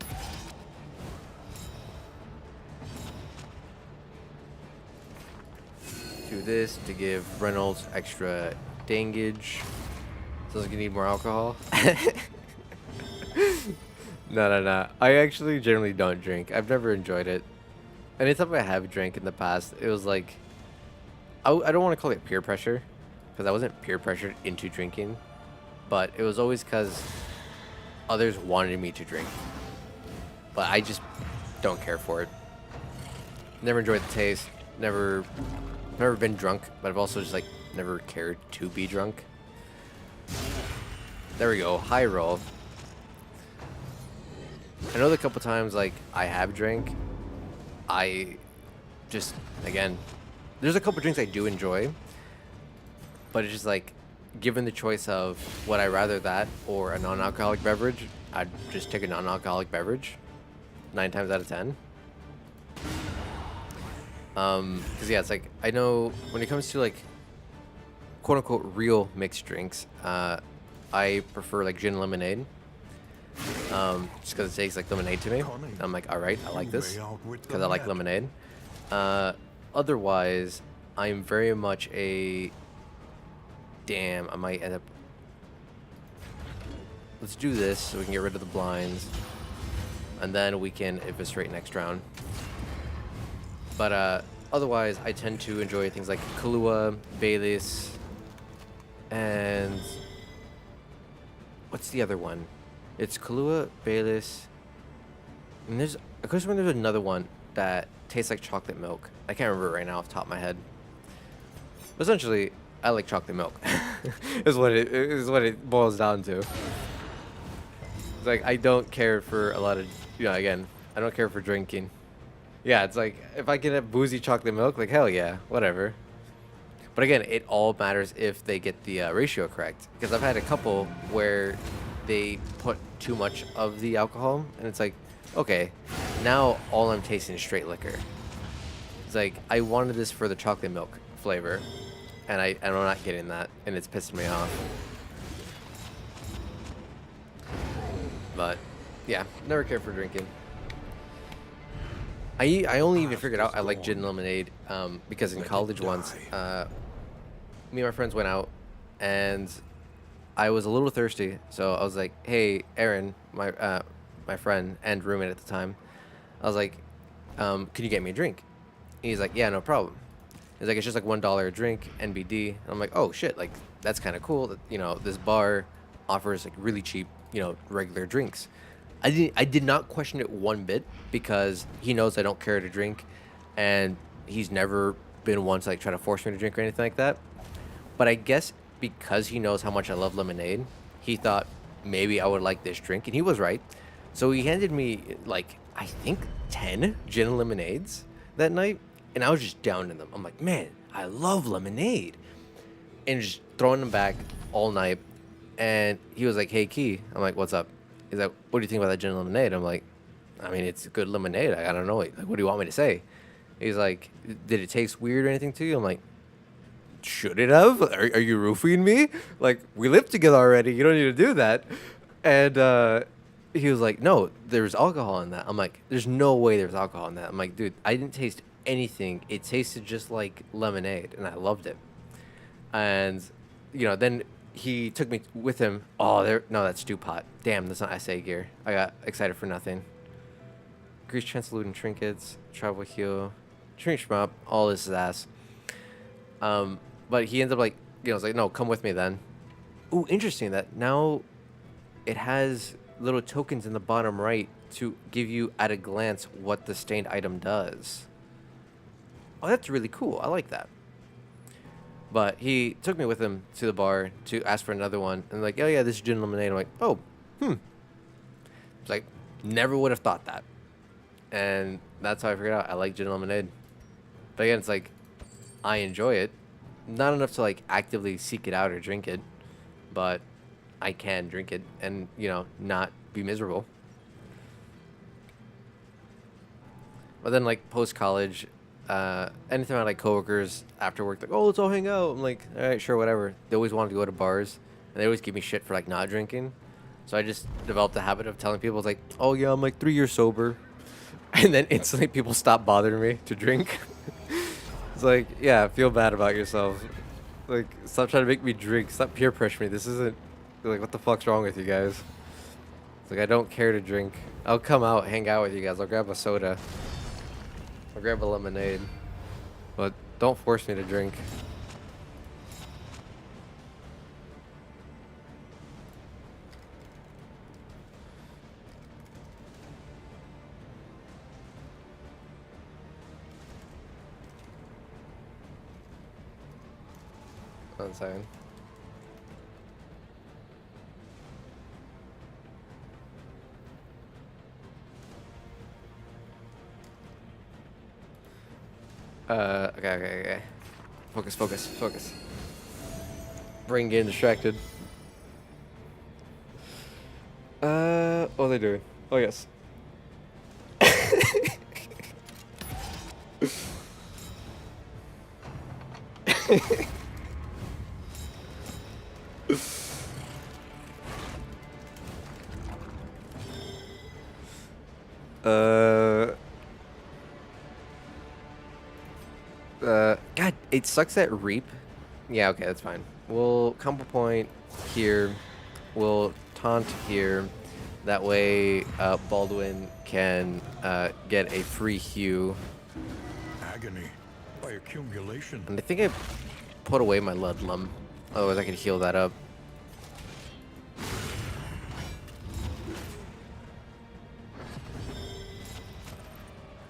S1: Do this to give Reynolds extra dangage. Sounds like you need more alcohol. No. I actually generally don't drink. I've never enjoyed it. Anytime I have drank in the past, it was like, I don't want to call it peer pressure, because I wasn't peer pressured into drinking, but it was always because others wanted me to drink. But I just don't care for it. Never enjoyed the taste. Never been drunk, but I've also just like never cared to be drunk. There we go, high roll. I know the couple times like I have drank, I just, again, there's a couple drinks I do enjoy, but it's just like, given the choice of would I rather that or a non-alcoholic beverage, I'd just take a non-alcoholic beverage 9 times out of 10. Because yeah, it's like I know when it comes to like quote unquote real mixed drinks, I prefer like gin lemonade. Just because it tastes like lemonade to me. I'm like, all right, I like this because I like lemonade. Otherwise, I'm very much a damn. I might end up. Let's do this so we can get rid of the blinds, and then we can eviscerate next round. But otherwise, I tend to enjoy things like Kahlua, Baileys, and what's the other one? It's Kahlua, Baileys, and there's I could remember there's another one that tastes like chocolate milk. I can't remember it right now off the top of my head. But essentially, I like chocolate milk. is what it boils down to. It's like I don't care for a lot of again, I don't care for drinking. Yeah, it's like if I can have boozy chocolate milk, like hell yeah, whatever. But again, it all matters if they get the ratio correct. Because I've had a couple where they put too much of the alcohol, and it's like, okay, now all I'm tasting is straight liquor. It's like I wanted this for the chocolate milk flavor, and I'm not getting that, and it's pissing me off. But yeah, never cared for drinking. I only even figured out I like gin and lemonade because in college once, me and my friends went out, and I was a little thirsty, so I was like, "Hey, Aaron, my friend and roommate at the time, I was like, can you get me a drink?" And he's like, "Yeah, no problem." He's like, "It's just like $1 a drink, NBD." And I'm like, "Oh shit, like that's kind of cool that this bar offers like really cheap regular drinks." I did not question it one bit because he knows I don't care to drink, and he's never been one to like try to force me to drink or anything like that. But I guess because he knows how much I love lemonade, he thought maybe I would like this drink, and he was right. So he handed me like I think 10 gin and lemonades that night, and I was just down in them. I'm like, man, I love lemonade, and just throwing them back all night. And he was like, "Hey, Key," I'm like, "What's up?" He's like, "What do you think about that gin and lemonade?" I'm like, "I mean, it's good lemonade. I don't know. Like, what do you want me to say?" He's like, "Did it taste weird or anything to you?" I'm like, "Should it have? Are you roofing me? Like, we live together already. You don't need to do that." And he was like, "No, there's alcohol in that." I'm like, "There's no way there's alcohol in that." I'm like, "Dude, I didn't taste anything. It tasted just like lemonade, and I loved it." And then he took me with him. Oh, no, that's stew pot. Damn, that's not SA gear. I got excited for nothing. Grease translucent trinkets, travel heel, drink shmup, all this is ass. But he ends up like, was like, "No, come with me then." Ooh, interesting that now it has little tokens in the bottom right to give you at a glance what the stained item does. Oh, that's really cool. I like that. But he took me with him to the bar to ask for another one. And like, "Oh, yeah, this is gin and lemonade." I'm like, "Oh, It's like, never would have thought that. And that's how I figured out I like gin and lemonade. But again, it's like, I enjoy it. Not enough to like actively seek it out or drink it. But I can drink it and, not be miserable. But then like post-college, anytime I had like coworkers after work, like, "Oh, let's all hang out." I'm like, "All right, sure, whatever." They always wanted to go to bars, and they always give me shit for like not drinking. So I just developed the habit of telling people, it's like, "Oh yeah, I'm like 3 years sober," and then instantly people stop bothering me to drink. It's like, yeah, feel bad about yourself. Like, stop trying to make me drink. Stop peer pressuring me. This isn't like, what the fuck's wrong with you guys? It's like I don't care to drink. I'll come out, hang out with you guys. I'll grab a soda. I'll grab a lemonade, but don't force me to drink. One second. Okay. Focus. Brain getting distracted. What are they doing? Oh, yes. God, it sucks that Reap. Yeah, okay, that's fine. We'll combo point here. We'll taunt here. That way, Baldwin can get a free hew.
S3: Agony by accumulation.
S1: And I think I put away my Ludlum. Otherwise, I could heal that up.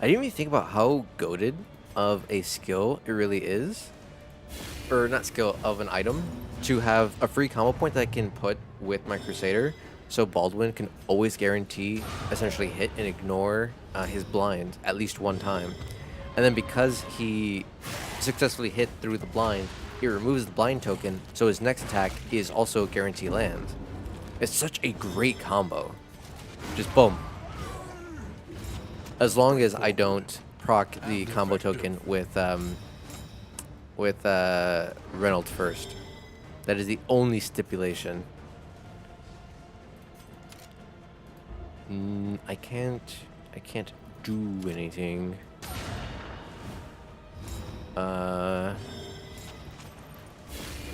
S1: I didn't even think about how goated of a skill it really is. Or not skill, of an item. To have a free combo point that I can put with my Crusader. So Baldwin can always guarantee essentially hit and ignore his blind at least one time. And then because he successfully hit through the blind, he removes the blind token, so his next attack is also guarantee land. It's such a great combo. Just boom. As long as I don't proc the combo token with Reynolds first. That is the only stipulation. I can't do anything.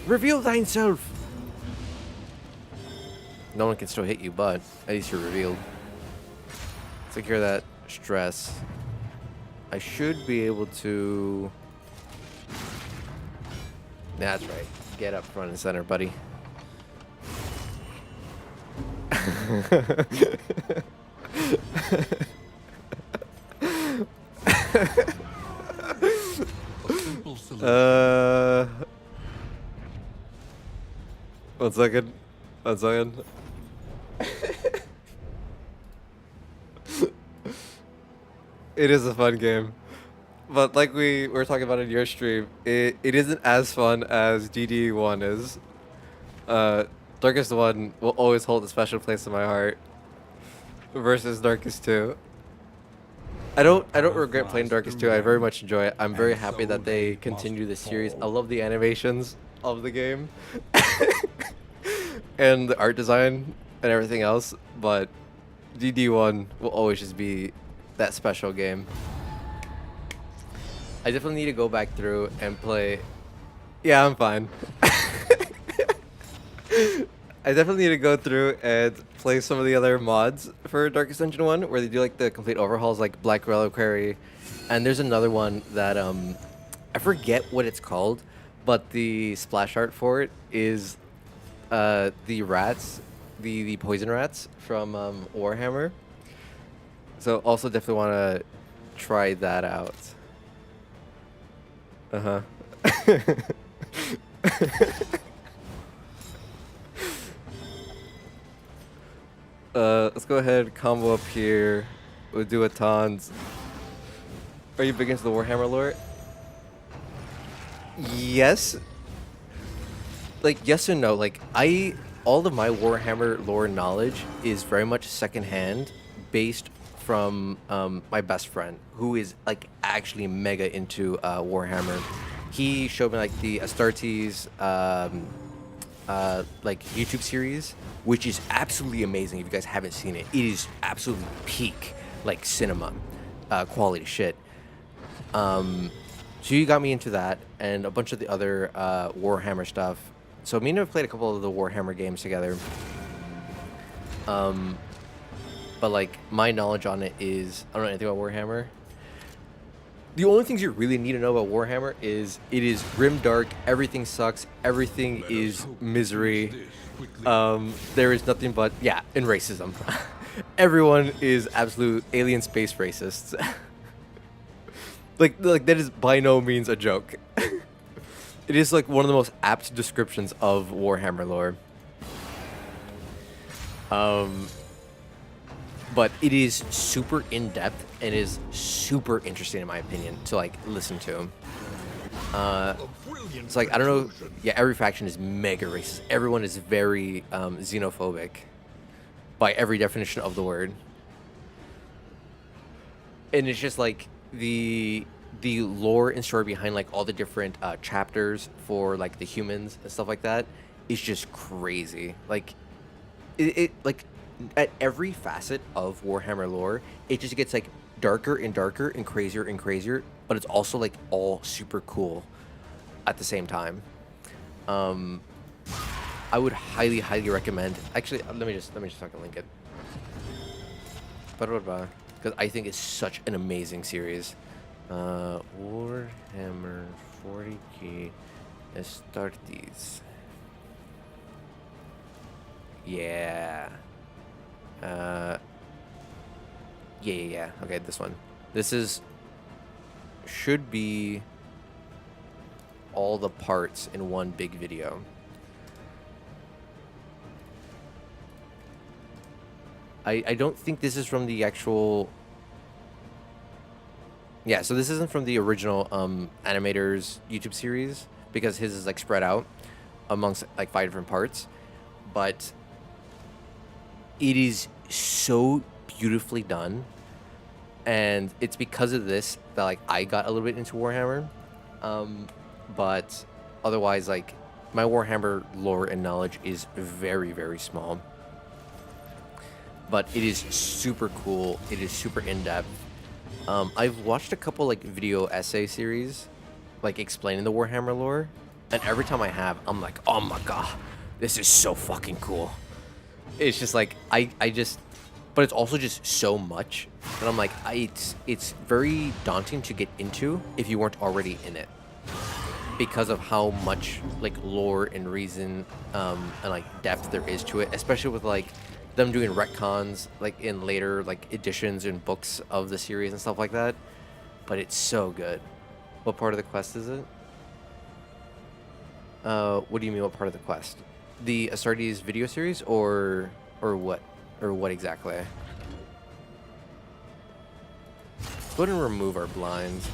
S1: Reveal thyself. No one can still hit you, but at least you're revealed. Take care of that stress. I should be able to. That's right. Get up front and center, buddy. One second. One second. It is a fun game. But like we were talking about in your stream, it isn't as fun as DD1 is. Darkest 1 will always hold a special place in my heart. Versus Darkest 2. I don't regret playing Darkest 2. I very much enjoy it. I'm very happy that they continue the series. I love the animations of the game. And the art design and everything else, but DD1 will always just be that special game. I definitely need to go back through and play. Yeah, I'm fine. I definitely need to go through and play some of the other mods for Darkest Dungeon 1 where they do like the complete overhauls like Black Reliquary. And there's another one that I forget what it's called, but the splash art for it is the rats, the poison rats from Warhammer. So also definitely want to try that out. Uh-huh. Let's go ahead, combo up here. We'll do a tons. Are you big into the Warhammer lore? Yes. Like, yes and no. Like, all of my Warhammer lore knowledge is very much secondhand, based from my best friend, who is like actually mega into Warhammer. He showed me like the Astartes like YouTube series, which is absolutely amazing. If you guys haven't seen it, it is absolutely peak like cinema quality shit. So you got me into that and a bunch of the other Warhammer stuff. So me and him have played a couple of the Warhammer games together. But like my knowledge on it is I don't know anything about Warhammer. The only things you really need to know about Warhammer is it is grimdark, everything sucks, everything is misery. There is nothing but and racism. Everyone is absolute alien space racists. like that is by no means a joke. It is like one of the most apt descriptions of Warhammer lore. But it is super in-depth and is super interesting in my opinion to like listen to. It's like I don't know. Yeah, every faction is mega racist. Everyone is very xenophobic by every definition of the word. And it's just like the lore and story behind like all the different chapters for like the humans and stuff like that is just crazy. Like it like at every facet of Warhammer lore, it just gets like darker and darker and crazier, but it's also like all super cool at the same time. I would highly recommend. Actually, let me just fucking link it. Because I think it's such an amazing series. Warhammer 40k Astartes. Yeah. Yeah. Okay, this one. This should be all the parts in one big video. I don't think this is from the actual... Yeah, so this isn't from the original animator's YouTube series, because his is like spread out amongst like 5 different parts. But it is so beautifully done, and it's because of this that like I got a little bit into Warhammer. But otherwise, like, my Warhammer lore and knowledge is very small. But it is super cool. It is super in-depth. I've watched a couple like video essay series, like explaining the Warhammer lore, and every time I have, I'm like, oh my god, this is so fucking cool. It's just like I just, but it's also just so much that I'm like, it's very daunting to get into if you weren't already in it, because of how much like lore and reason and like depth there is to it, especially with like them doing retcons like in later like editions and books of the series and stuff like that. But it's so good. What part of the quest is it? What do you mean, what part of the quest? The Astartes video series, or what exactly? Let's go ahead and remove our blinds.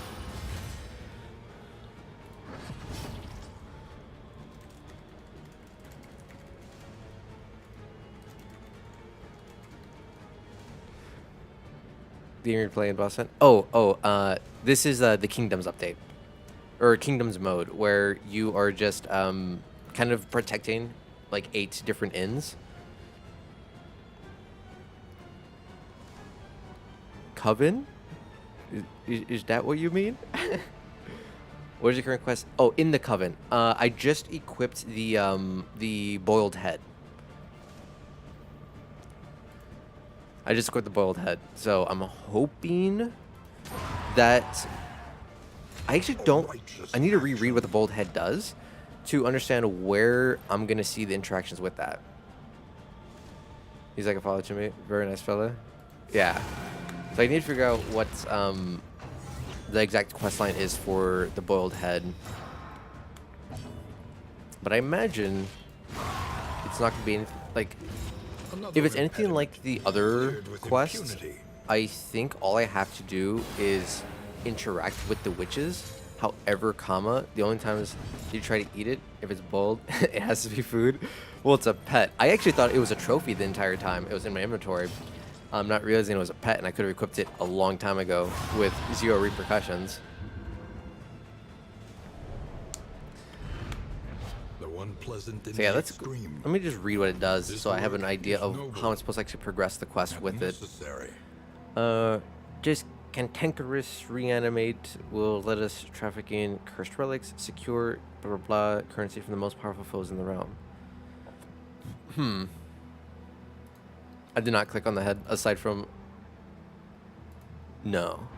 S1: The game you're playing, boss hunt? This is the Kingdoms update, or Kingdoms mode, where you are just kind of protecting like 8 different inns. Coven? Is that what you mean? What is your current quest? Oh, in the Coven. I just equipped the boiled head. I just equipped the boiled head, so I'm hoping that... I actually don't... I need to reread what the boiled head does to understand where I'm going to see the interactions with that. He's like a father to me. Very nice fella. Yeah. So I need to figure out what the exact quest line is for the boiled head. But I imagine it's not going to be anything like... If it's anything like the other quests, I think all I have to do is interact with the witches. However, the only times you try to eat it, if it's boiled, it has to be food. Well, it's a pet. I actually thought it was a trophy the entire time. It was in my inventory. I'm not realizing it was a pet, and I could have equipped it a long time ago with 0 repercussions. So yeah, let me just read what it does so I have an idea of how I'm supposed to actually progress the quest with it. Just cantankerous reanimate will let us traffic in cursed relics, secure blah blah blah currency from the most powerful foes in the realm. I did not click on the head aside from... No.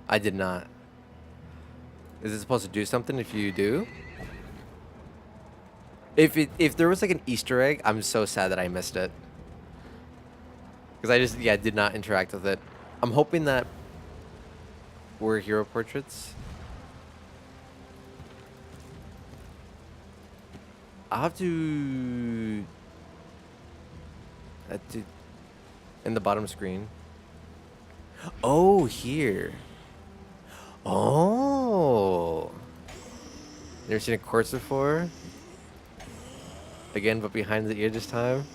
S1: I did not. Is it supposed to do something if you do? If there was like an Easter egg, I'm so sad that I missed it. Because I just, did not interact with it. I'm hoping that we're hero portraits. I'll have to... in the bottom screen. Oh, here. Oh. Never seen a corpse before? Again, but behind the ear this time.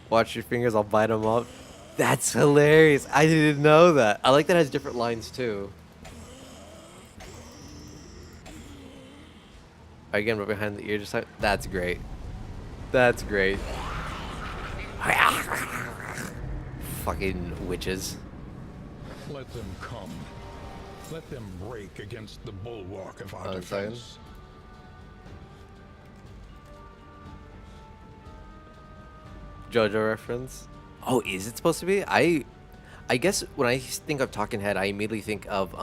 S1: Watch your fingers, I'll bite them up. That's hilarious. I didn't know that. I like that it has different lines too. Again, right behind the ear, just like that's great. That's great. Fucking witches.
S3: Let them come. Let them break against the bulwark of our
S1: One second.
S3: defense.
S1: JoJo reference. Oh, is it supposed to be? I guess when I think of Talking Head, I immediately think of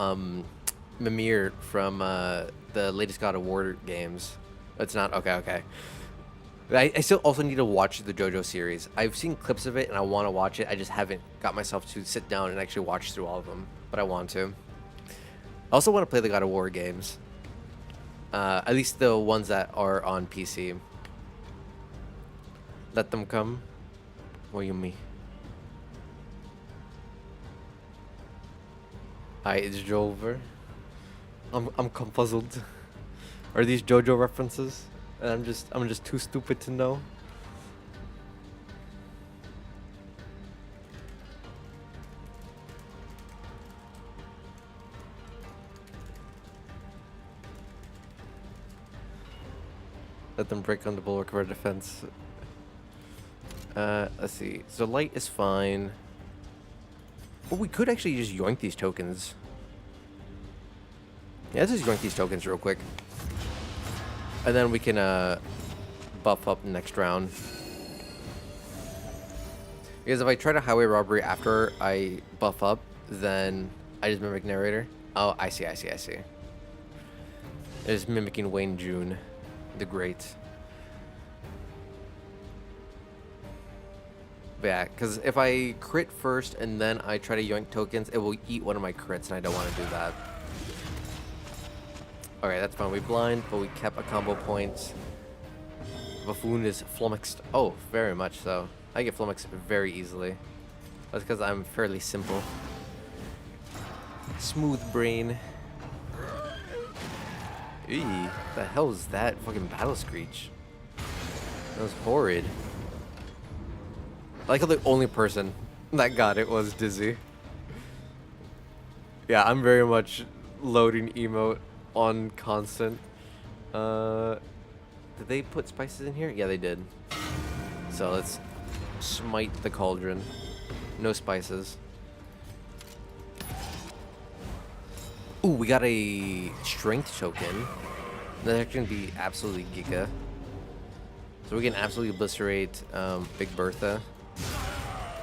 S1: Mimir from the latest God of War games. It's not okay. I still also need to watch the JoJo series. I've seen clips of it and I want to watch it. I just haven't got myself to sit down and actually watch through all of them, but I want to. I also want to play the God of War games. At least the ones that are on PC. Let them come. What you mean? Hi, it's Jover. I'm puzzled. Are these JoJo references? And I'm just too stupid to know. Let them break on the bulwark of our defense. Let's see. So light is fine. But we could actually just yoink these tokens. Yeah, let's just yoink these tokens real quick. And then we can buff up next round. Because if I try to highway robbery after I buff up, then I just mimic narrator. Oh, I see. It is mimicking Wayne June, the Great. But yeah, because if I crit first and then I try to yoink tokens, it will eat one of my crits, and I don't want to do that. Okay, that's fine. We blind, but we kept a combo point. Buffoon is flummoxed. Oh, very much so. I get flummoxed very easily. That's because I'm fairly simple. Smooth brain. Eee, the hell is that fucking battle screech? That was horrid. I like how the only person that got it was Dizzy. Yeah, I'm very much loading emote on constant. Did they put spices in here? Yeah, they did. So let's smite the cauldron. No spices. Ooh, we got a strength token. That's gonna be absolutely giga. So we can absolutely obliterate Big Bertha.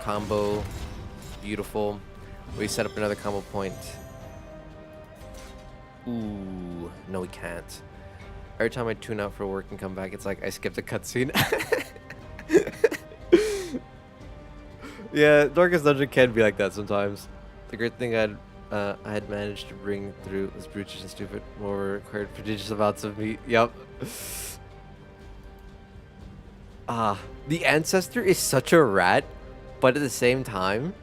S1: Combo. Beautiful. We set up another combo point. Ooh, no we can't. Every time I tune out for work and come back, it's like I skipped a cutscene. Yeah, Darkest Dungeon can be like that sometimes. The great thing I had managed to bring through was brutish and stupid, more required prodigious amounts of meat. Yep. The Ancestor is such a rat, but at the same time,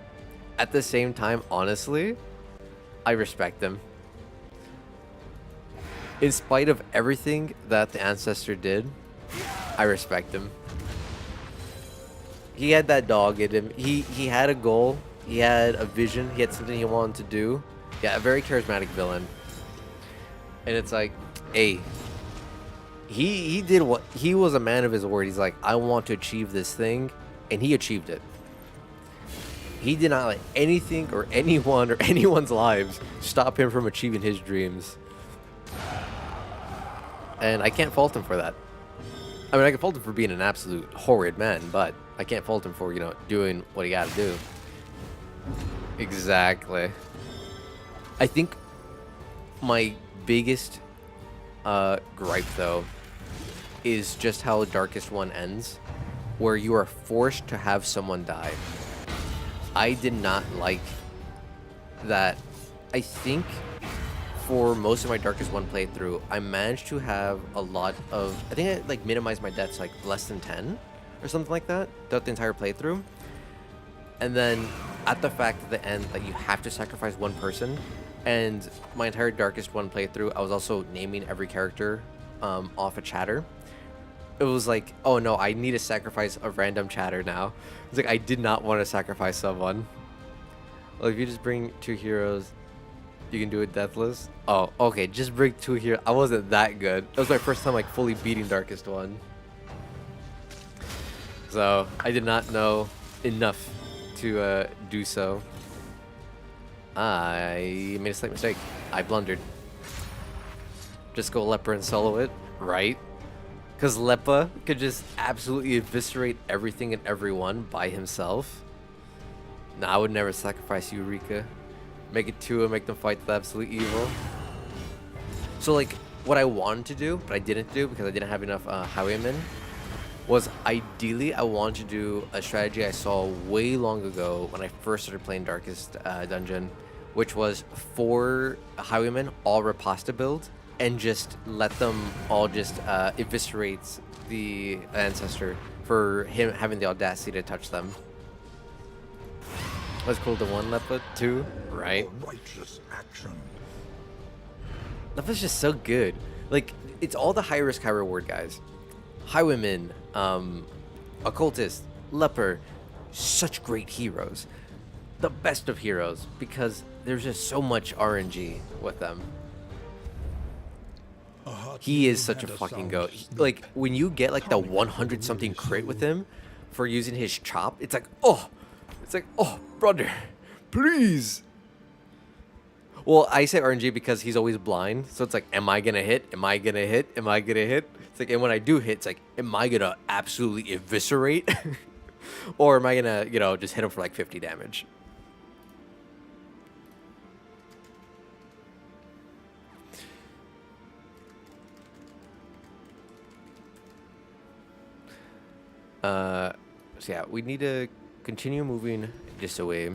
S1: honestly, I respect him. In spite of everything that the Ancestor did, I respect him. He had that dog in him. He had a goal. He had a vision. He had something he wanted to do. Yeah, a very charismatic villain. And it's like, hey, he did what he was a man of his word. He's like, I want to achieve this thing, and he achieved it. He did not let anything or anyone or anyone's lives stop him from achieving his dreams. And I can't fault him for that. I mean, I can fault him for being an absolute horrid man, but I can't fault him for, doing what he got to do. Exactly. I think my biggest gripe, though, is just how Darkest One ends, where you are forced to have someone die. I did not like that. I think for most of my Darkest One playthrough, I managed to have a lot of... I think I minimized my deaths less than 10 or something like that throughout the entire playthrough. And then at the fact at the end that you have to sacrifice one person, and my entire Darkest One playthrough, I was also naming every character off a chatter. it was like, oh no, I need to sacrifice a random chatter now. It's like I did not want to sacrifice someone. Well, if you just bring 2 heroes, you can do it deathless. Oh, okay, just bring 2 heroes. I wasn't that good. That was my first time like fully beating Darkest One. So I did not know enough to do so. I made a slight mistake. I blundered. Just go Leper and solo it, right? Because Lepa could just absolutely eviscerate everything and everyone by himself. Nah, I would never sacrifice Eureka. Make it 2 and make them fight the absolute evil. So like, what I wanted to do, but I didn't do because I didn't have enough highwaymen, was ideally I wanted to do a strategy I saw way long ago when I first started playing Darkest Dungeon, which was 4 highwaymen, all Riposta build, and just let them all just eviscerate the ancestor for him having the audacity to touch them. Let's call the 1 Lepa, 2, right?
S3: A righteous action.
S1: Lepa's just so good. Like, it's all the high risk, high reward guys. Highwaymen, Occultist, Leper, such great heroes. The best of heroes, because there's just so much RNG with them. He is such a fucking goat. Like, when you get like the 100 something crit with him for using his chop, it's like, oh, brother, please. Well, I say RNG because he's always blind, so it's like, am I gonna hit? Am I gonna hit? Am I gonna hit? It's like, and when I do hit, it's like, am I gonna absolutely eviscerate? Or am I gonna, you know, just hit him for like 50 damage? So yeah, we need to continue moving this away.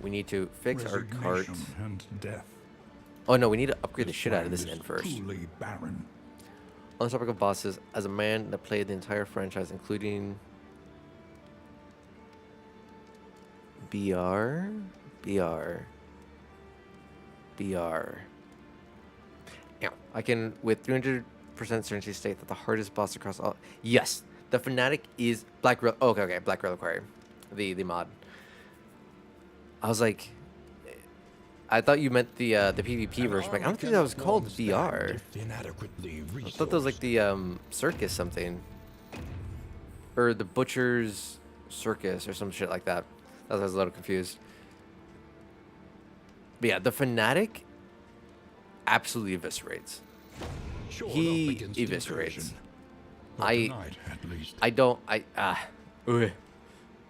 S1: We need to fix our cart.
S3: And death.
S1: Oh no, we need to upgrade the shit out of this
S3: land
S1: end
S3: is
S1: first.
S3: truly barren.
S1: On the topic of bosses, as a man that played the entire franchise, including BR. Yeah, I can with 300% certainty state that the hardest boss across all. Yes, the Fanatic is Black. Okay, Black Reliquary, the mod. I was like, I thought you meant the PvP version. Like, I don't think that was called BR. I thought that was like the circus something, or the butcher's circus or some shit like that. I was a little confused. But yeah, the Fanatic absolutely eviscerates. He eviscerates.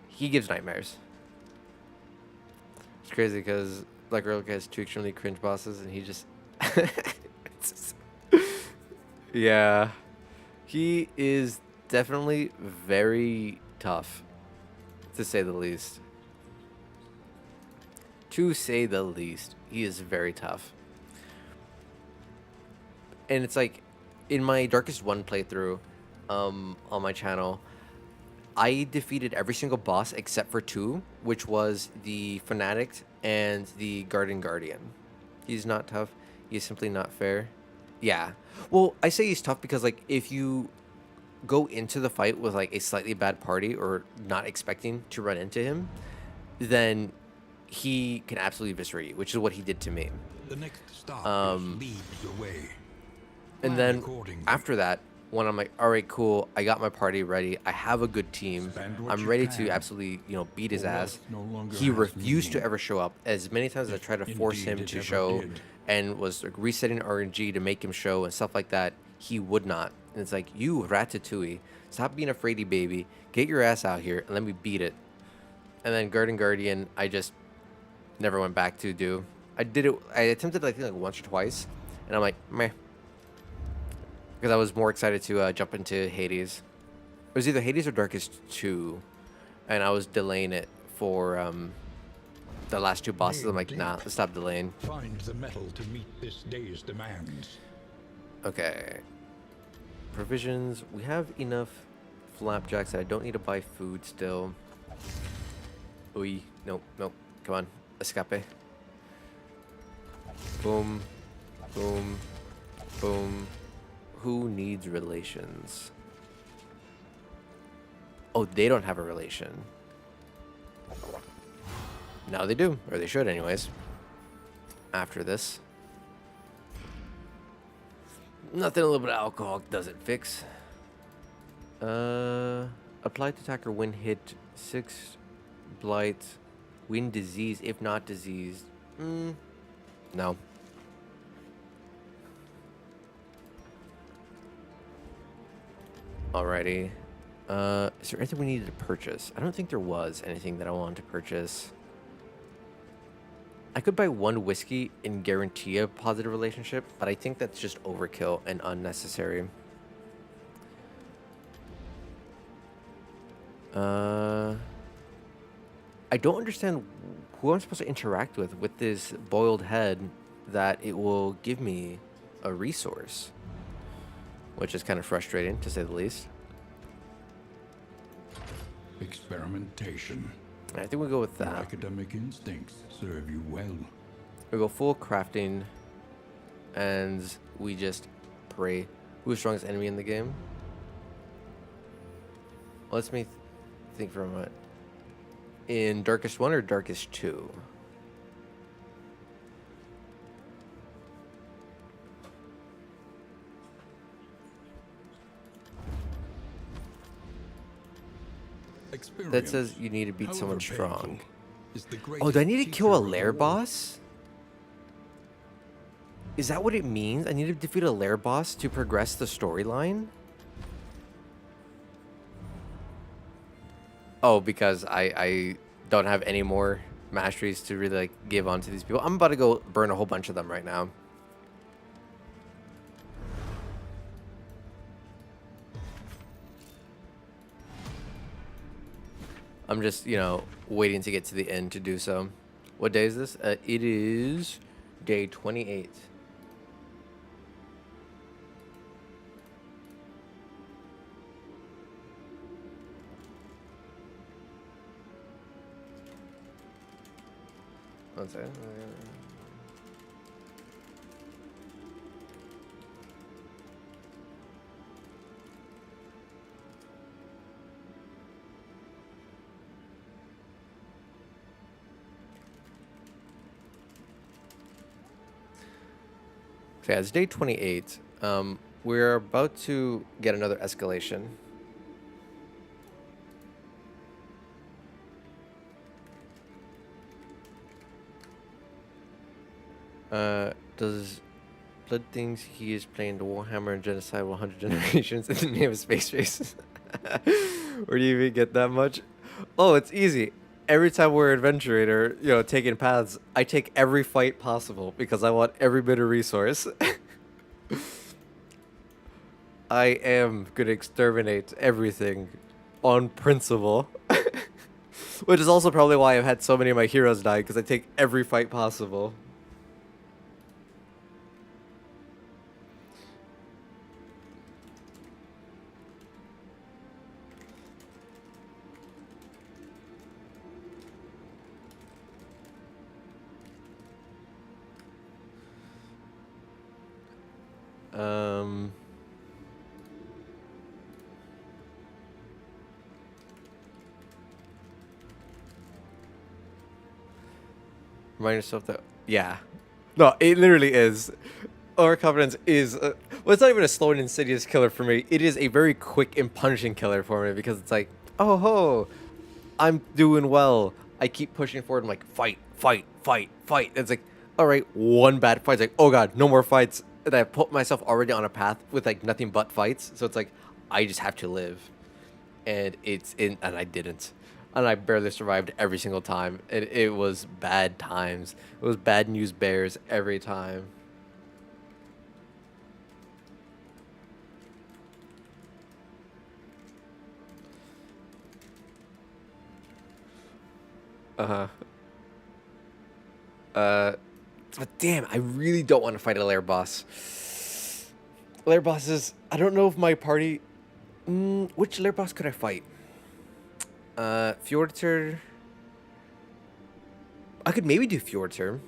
S1: He gives nightmares. It's crazy because Black Relic has 2 extremely cringe bosses, and he just yeah, he is definitely very tough, to say the least. To say the least, he is very tough. And it's like, in my Darkest One playthrough, on my channel, I defeated every single boss except for 2, which was the Fanatic and the Guardian. He's not tough. He's simply not fair. Yeah. Well, I say he's tough because, like, if you go into the fight with, like, a slightly bad party or not expecting to run into him, then he can absolutely eviscerate you, which is what he did to me.
S3: The next stop is leagues away.
S1: And then after that, when I'm like, all right, cool, I got my party ready, I have a good team, I'm ready to absolutely, you know, beat his ass. He refused to ever show up. As many times as I tried to force him to show and was like resetting RNG to make him show and stuff like that, he would not. And it's like, you Ratatouille, stop being a fraidy baby, get your ass out here and let me beat it. And then Guardian, I just never went back to do. I attempted, I think, like once or twice, and I'm like, meh. Because I was more excited to jump into Hades. It was either Hades or Darkest 2, and I was delaying it for the last 2 bosses. I'm like, nah, let's stop delaying.
S3: Find the metal to meet this day's demands.
S1: Okay. Provisions. We have enough flapjacks that I don't need to buy food still. Oi. Nope. Come on. Escape. Boom. Boom. Boom. Who needs relations? Oh, they don't have a relation. Now they do, or they should anyways. After this. Nothing a little bit of alcohol doesn't fix. Apply to attacker when hit 6 blight, win disease if not diseased. No. Alrighty. Is there anything we needed to purchase? I don't think there was anything that I wanted to purchase. I could buy 1 whiskey and guarantee a positive relationship, but I think that's just overkill and unnecessary. I don't understand who I'm supposed to interact with this boiled head that it will give me a resource, which is kind of frustrating to say the least.
S3: Experimentation.
S1: I think we'll go with
S3: Your
S1: that.
S3: academic instincts serve you well.
S1: We go full crafting, and we just pray. Who's the strongest enemy in the game? Let me think for a moment. In Darkest 1 or Darkest 2? That says you need to beat someone strong. Oh, do I need to kill a lair boss? Is that what it means? I need to defeat a lair boss to progress the storyline? Oh, because I don't have any more masteries to really like give on to these people. I'm about to go burn a whole bunch of them right now. I'm just, you know, waiting to get to the end to do so. What day is this? It is day 28. One second. So yeah, it's day 28. We're about to get another escalation. Does Blood thinks he is playing the Warhammer and Genocide 100 Generations in the name of space race? Where do you even get that much? Oh, it's easy. Every time we're adventuring or, you know, taking paths, I take every fight possible because I want every bit of resource. I am going to exterminate everything on principle. Which is also probably why I've had so many of my heroes die, because I take every fight possible. Remind yourself that, yeah. No, it literally is. Overconfidence is, well, it's not even a slow and insidious killer for me. It is a very quick and punishing killer for me because it's like, oh ho, I'm doing well. I keep pushing forward. I'm like, fight, fight, fight, fight. It's like, all right, one bad fight. It's like, oh god, no more fights. And I put myself already on a path with like nothing but fights. So it's like, I just have to live. And and I didn't. And I barely survived every single time. It was bad times. It was bad news bears every time. But damn, I really don't want to fight a lair boss. Lair bosses, I don't know if my party... which lair boss could I fight? Fjordter. I could maybe do Fjordter.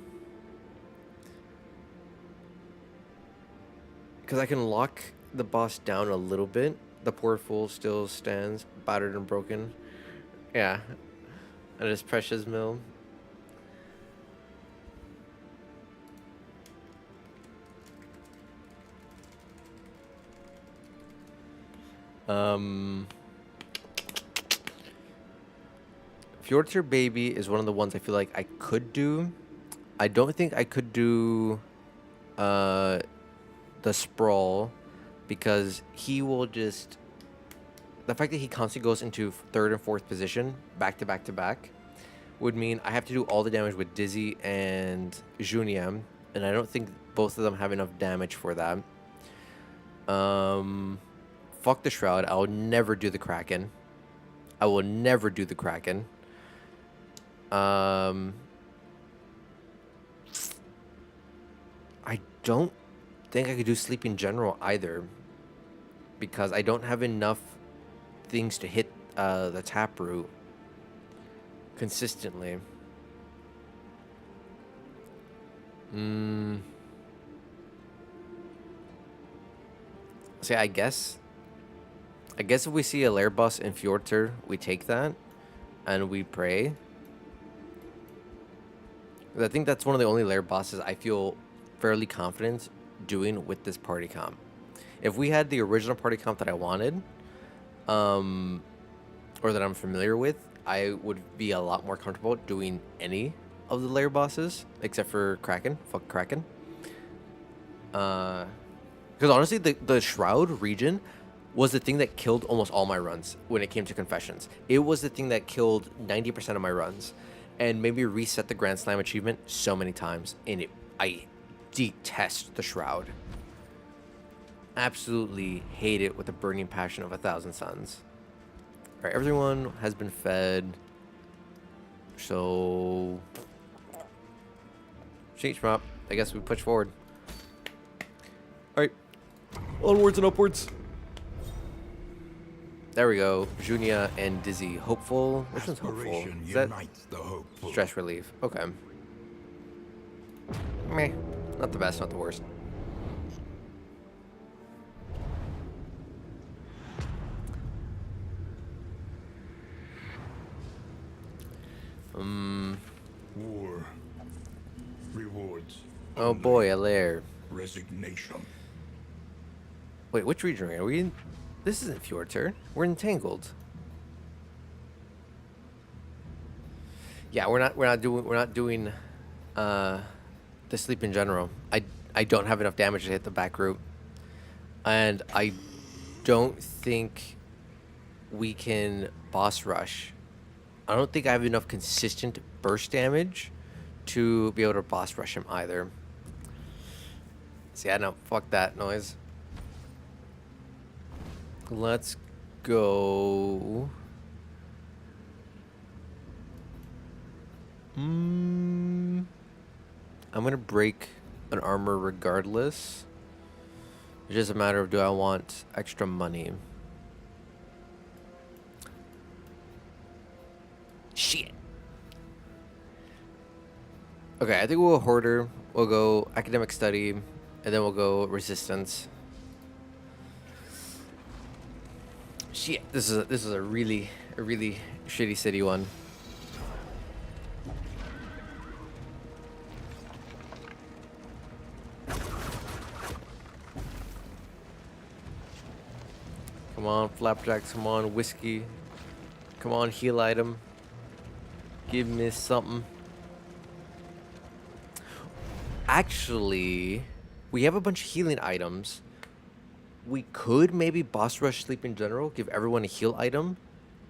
S1: Because I can lock the boss down a little bit. The poor fool still stands, battered and broken. Yeah, at his precious mill. Fjordter Baby is one of the ones I feel like I could do. I don't think I could do the Sprawl because he will just... The fact that he constantly goes into third and fourth position, back to back to back, would mean I have to do all the damage with Dizzy and Juniam, and I don't think both of them have enough damage for that. Fuck the Shroud. I'll never do the Kraken. I will never do the Kraken. I don't think I could do Sleeping General either, because I don't have enough things to hit the Taproot consistently. See, I guess if we see a lair boss in Fjordter, we take that and we pray. I think that's one of the only lair bosses I feel fairly confident doing with this party comp. If we had the original party comp that I wanted, or that I'm familiar with, I would be a lot more comfortable doing any of the lair bosses except for Kraken. Fuck Kraken. Because honestly, the Shroud region was the thing that killed almost all my runs when it came to Confessions. It was the thing that killed 90% of my runs, and maybe reset the Grand Slam achievement so many times. And I detest the Shroud. Absolutely hate it with the burning passion of 1,000 suns. All right, everyone has been fed. So, change map. I guess we push forward. All right, onwards and upwards. There we go. Junia and Dizzy. Hopeful. Which one's hopeful?
S3: Aspiration
S1: Is that
S3: unites the hopeful.
S1: stress relief? Okay. Meh. Not the best, not the worst.
S3: War. Rewards.
S1: Oh boy, a lair.
S3: Resignation.
S1: Wait, which region are we in? This isn't Fjordter. We're entangled. Yeah, we're not doing the sleep in general. I don't have enough damage to hit the back route. And I don't think we can boss rush. I don't think I have enough consistent burst damage to be able to boss rush him either. See, I know. Fuck that noise. Let's go. I'm gonna break an armor regardless. It's just a matter of, do I want extra money? Shit. Okay, I think we'll go Hoarder, we'll go Academic Study, and then we'll go Resistance. Shit, this is a really shitty city one. Come on, Flapjacks, come on, Whiskey. Come on, heal item. Give me something. Actually, we have a bunch of healing items. We could maybe boss rush sleep in general, give everyone a heal item,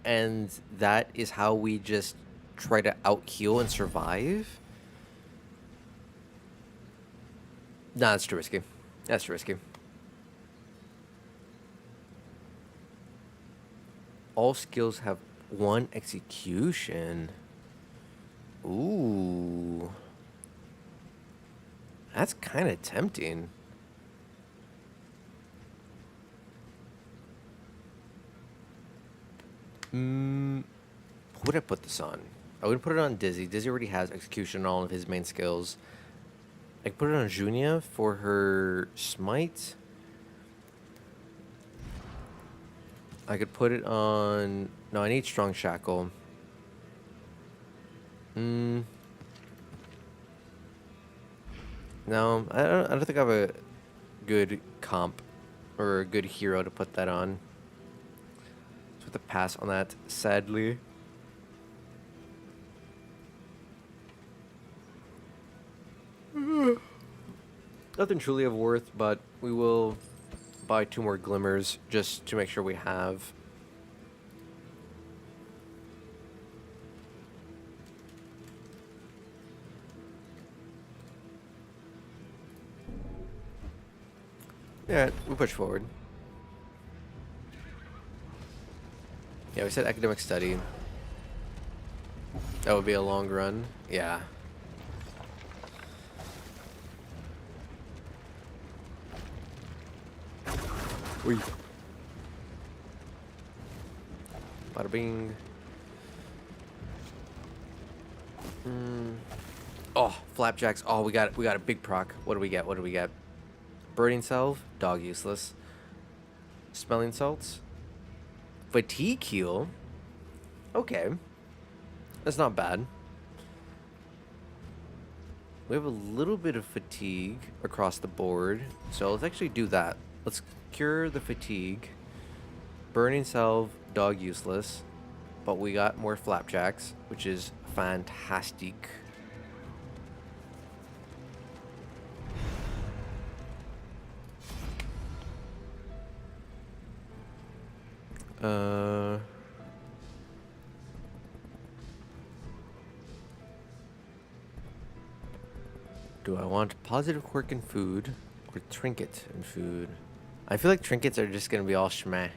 S1: and that is how we just try to out heal and survive. Nah, that's too risky. That's too risky. All skills have one execution. Ooh. That's kind of tempting. Who would I put this on? I would put it on Dizzy. Dizzy already has execution on all of his main skills. I could put it on Junia for her smite. I could put it on... No, I need strong shackle. No, I don't think I have a good comp or a good hero to put that on. So I have to pass on that, sadly. Nothing truly of worth, but we will buy 2 more glimmers just to make sure we have. Yeah, we push forward. Yeah, we said academic study. That would be a long run. Yeah. Wee. Bada bing. Oh, flapjacks. Oh, we got a big proc. What do we get? What do we get? Burning salve, dog useless. Smelling salts. Fatigue heal. Okay. That's not bad. We have a little bit of fatigue across the board. So let's actually do that. Let's cure the fatigue. Burning salve, dog useless. But we got more flapjacks, which is fantastic. Do I want positive quirk in food or trinket in food? I feel like trinkets are just gonna be all schmeh.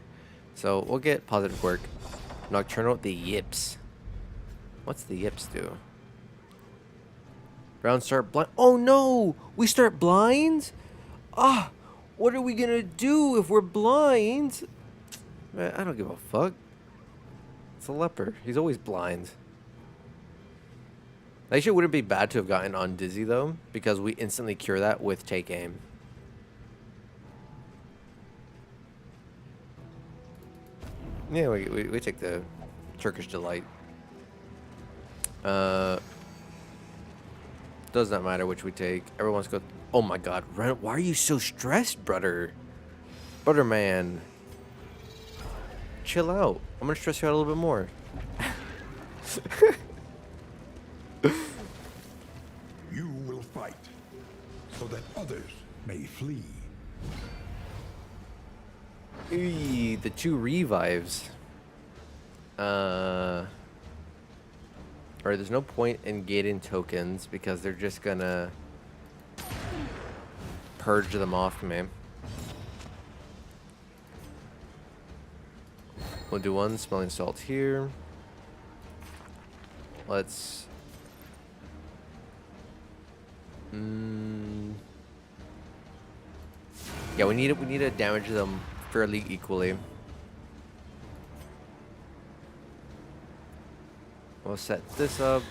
S1: So we'll get positive quirk. Nocturnal, the yips. What's the yips do? Round start blind. Oh no! We start blind? Ah! What are we gonna do if we're blind? Man, I don't give a fuck. It's a leper. He's always blind. Actually, it wouldn't be bad to have gotten on Dizzy, though, because we instantly cure that with Take Aim. Yeah, we take the Turkish Delight. Does not matter which we take. Everyone's go... Oh my god, why are you so stressed, brother? Brother man. Chill out. I'm gonna stress you out a little bit more.
S3: You will fight, so that others may flee.
S1: Eee, the 2 revives. Or there's no point in getting tokens because they're just gonna purge them off me. We'll do 1 smelling salt here. Let's... Yeah, we need to damage them fairly equally. We'll set this up.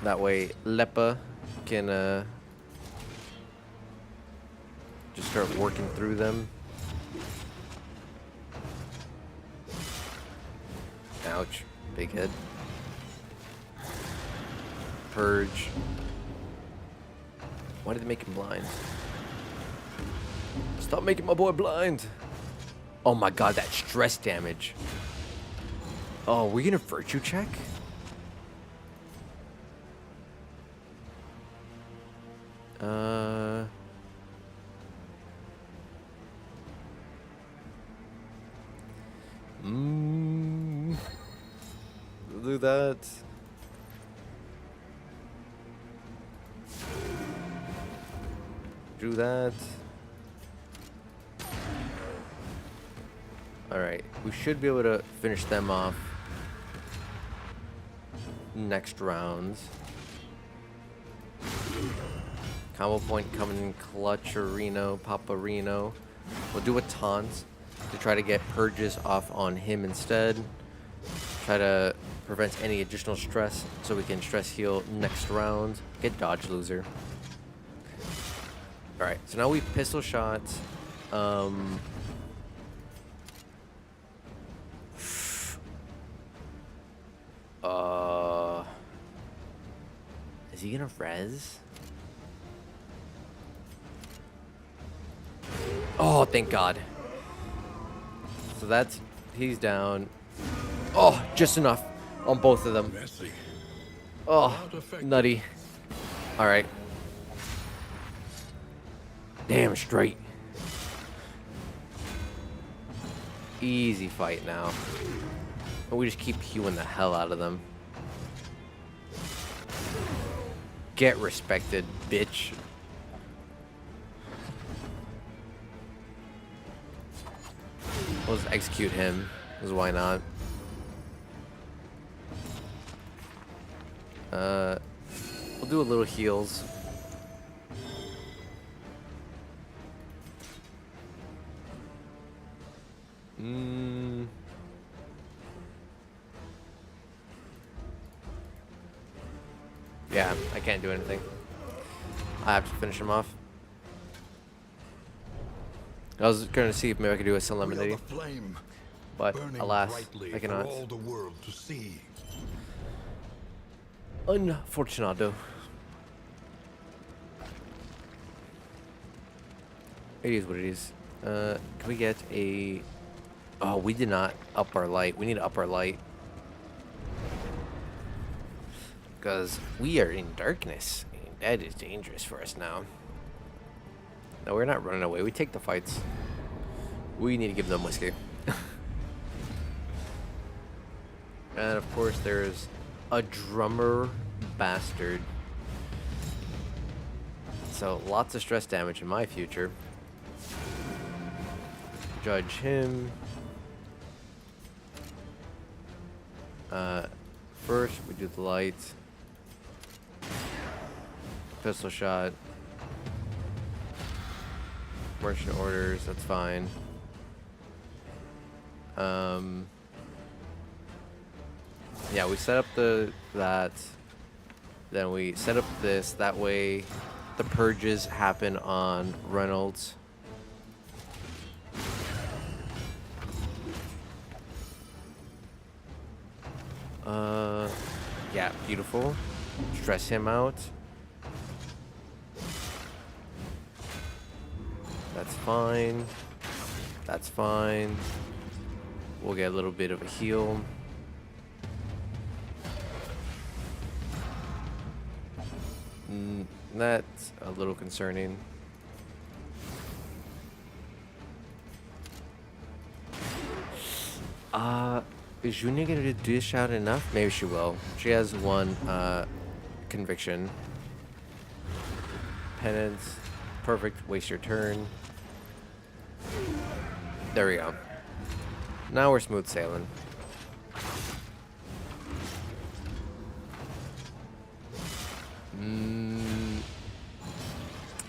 S1: That way Lepa can just start working through them. Ouch. Big head. Purge. Why did they make him blind? Stop making my boy blind. Oh my god, that stress damage. Oh, we're gonna virtue check? Do that. Do that. Alright, we should be able to finish them off next round. Combo point coming in Clutcherino, Paparino. We'll do a taunt to try to get purges off on him instead. Try to prevent any additional stress so we can stress heal next round. Get dodge loser. Alright, so now we pistol shot Um. Is he gonna res? Oh, thank God. So that's he's down. Oh, just enough on both of them.
S3: Messy.
S1: Oh,
S3: Not effective.
S1: nutty. All right. Damn straight. Easy fight now. And we just keep hewing the hell out of them. Get respected, bitch. We'll just execute him, because why not? We'll do a little heals. Yeah, I can't do anything. I have to finish him off. I was going to see if maybe I could do a
S3: We are
S1: solemnity,
S3: the flame,
S1: but
S3: burning
S1: alas,
S3: brightly
S1: I cannot.
S3: for all the world to see.
S1: Unfortunado. It is what it is. Can we get a... Oh, we did not up our light. We need to up our light. Because we are in darkness. And that is dangerous for us now. No, we're not running away. We take the fights. We need to give them whiskey. And of course there's a drummer bastard. So lots of stress damage in my future. Judge him. First we do the lights. Pistol shot. Merchant orders, that's fine. Yeah, we set up that. Then we set up this. That way, the purges happen on Reynolds. Yeah, beautiful. Stress him out. That's fine. That's fine. We'll get a little bit of a heal. That's a little concerning. Is Junia gonna dish out enough? Maybe she will. She has one conviction. Penance. Perfect. Waste your turn. There we go. Now we're smooth sailing.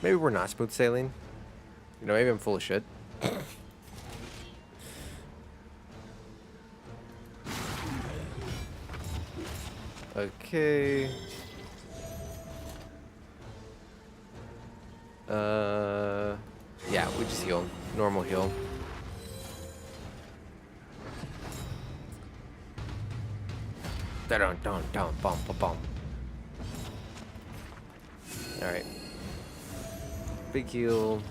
S1: Maybe we're not smooth sailing. You know, maybe I'm full of shit. Okay. Yeah, we just heal. Normal heal. Down, bum, bum, bum. Alright. Big heal.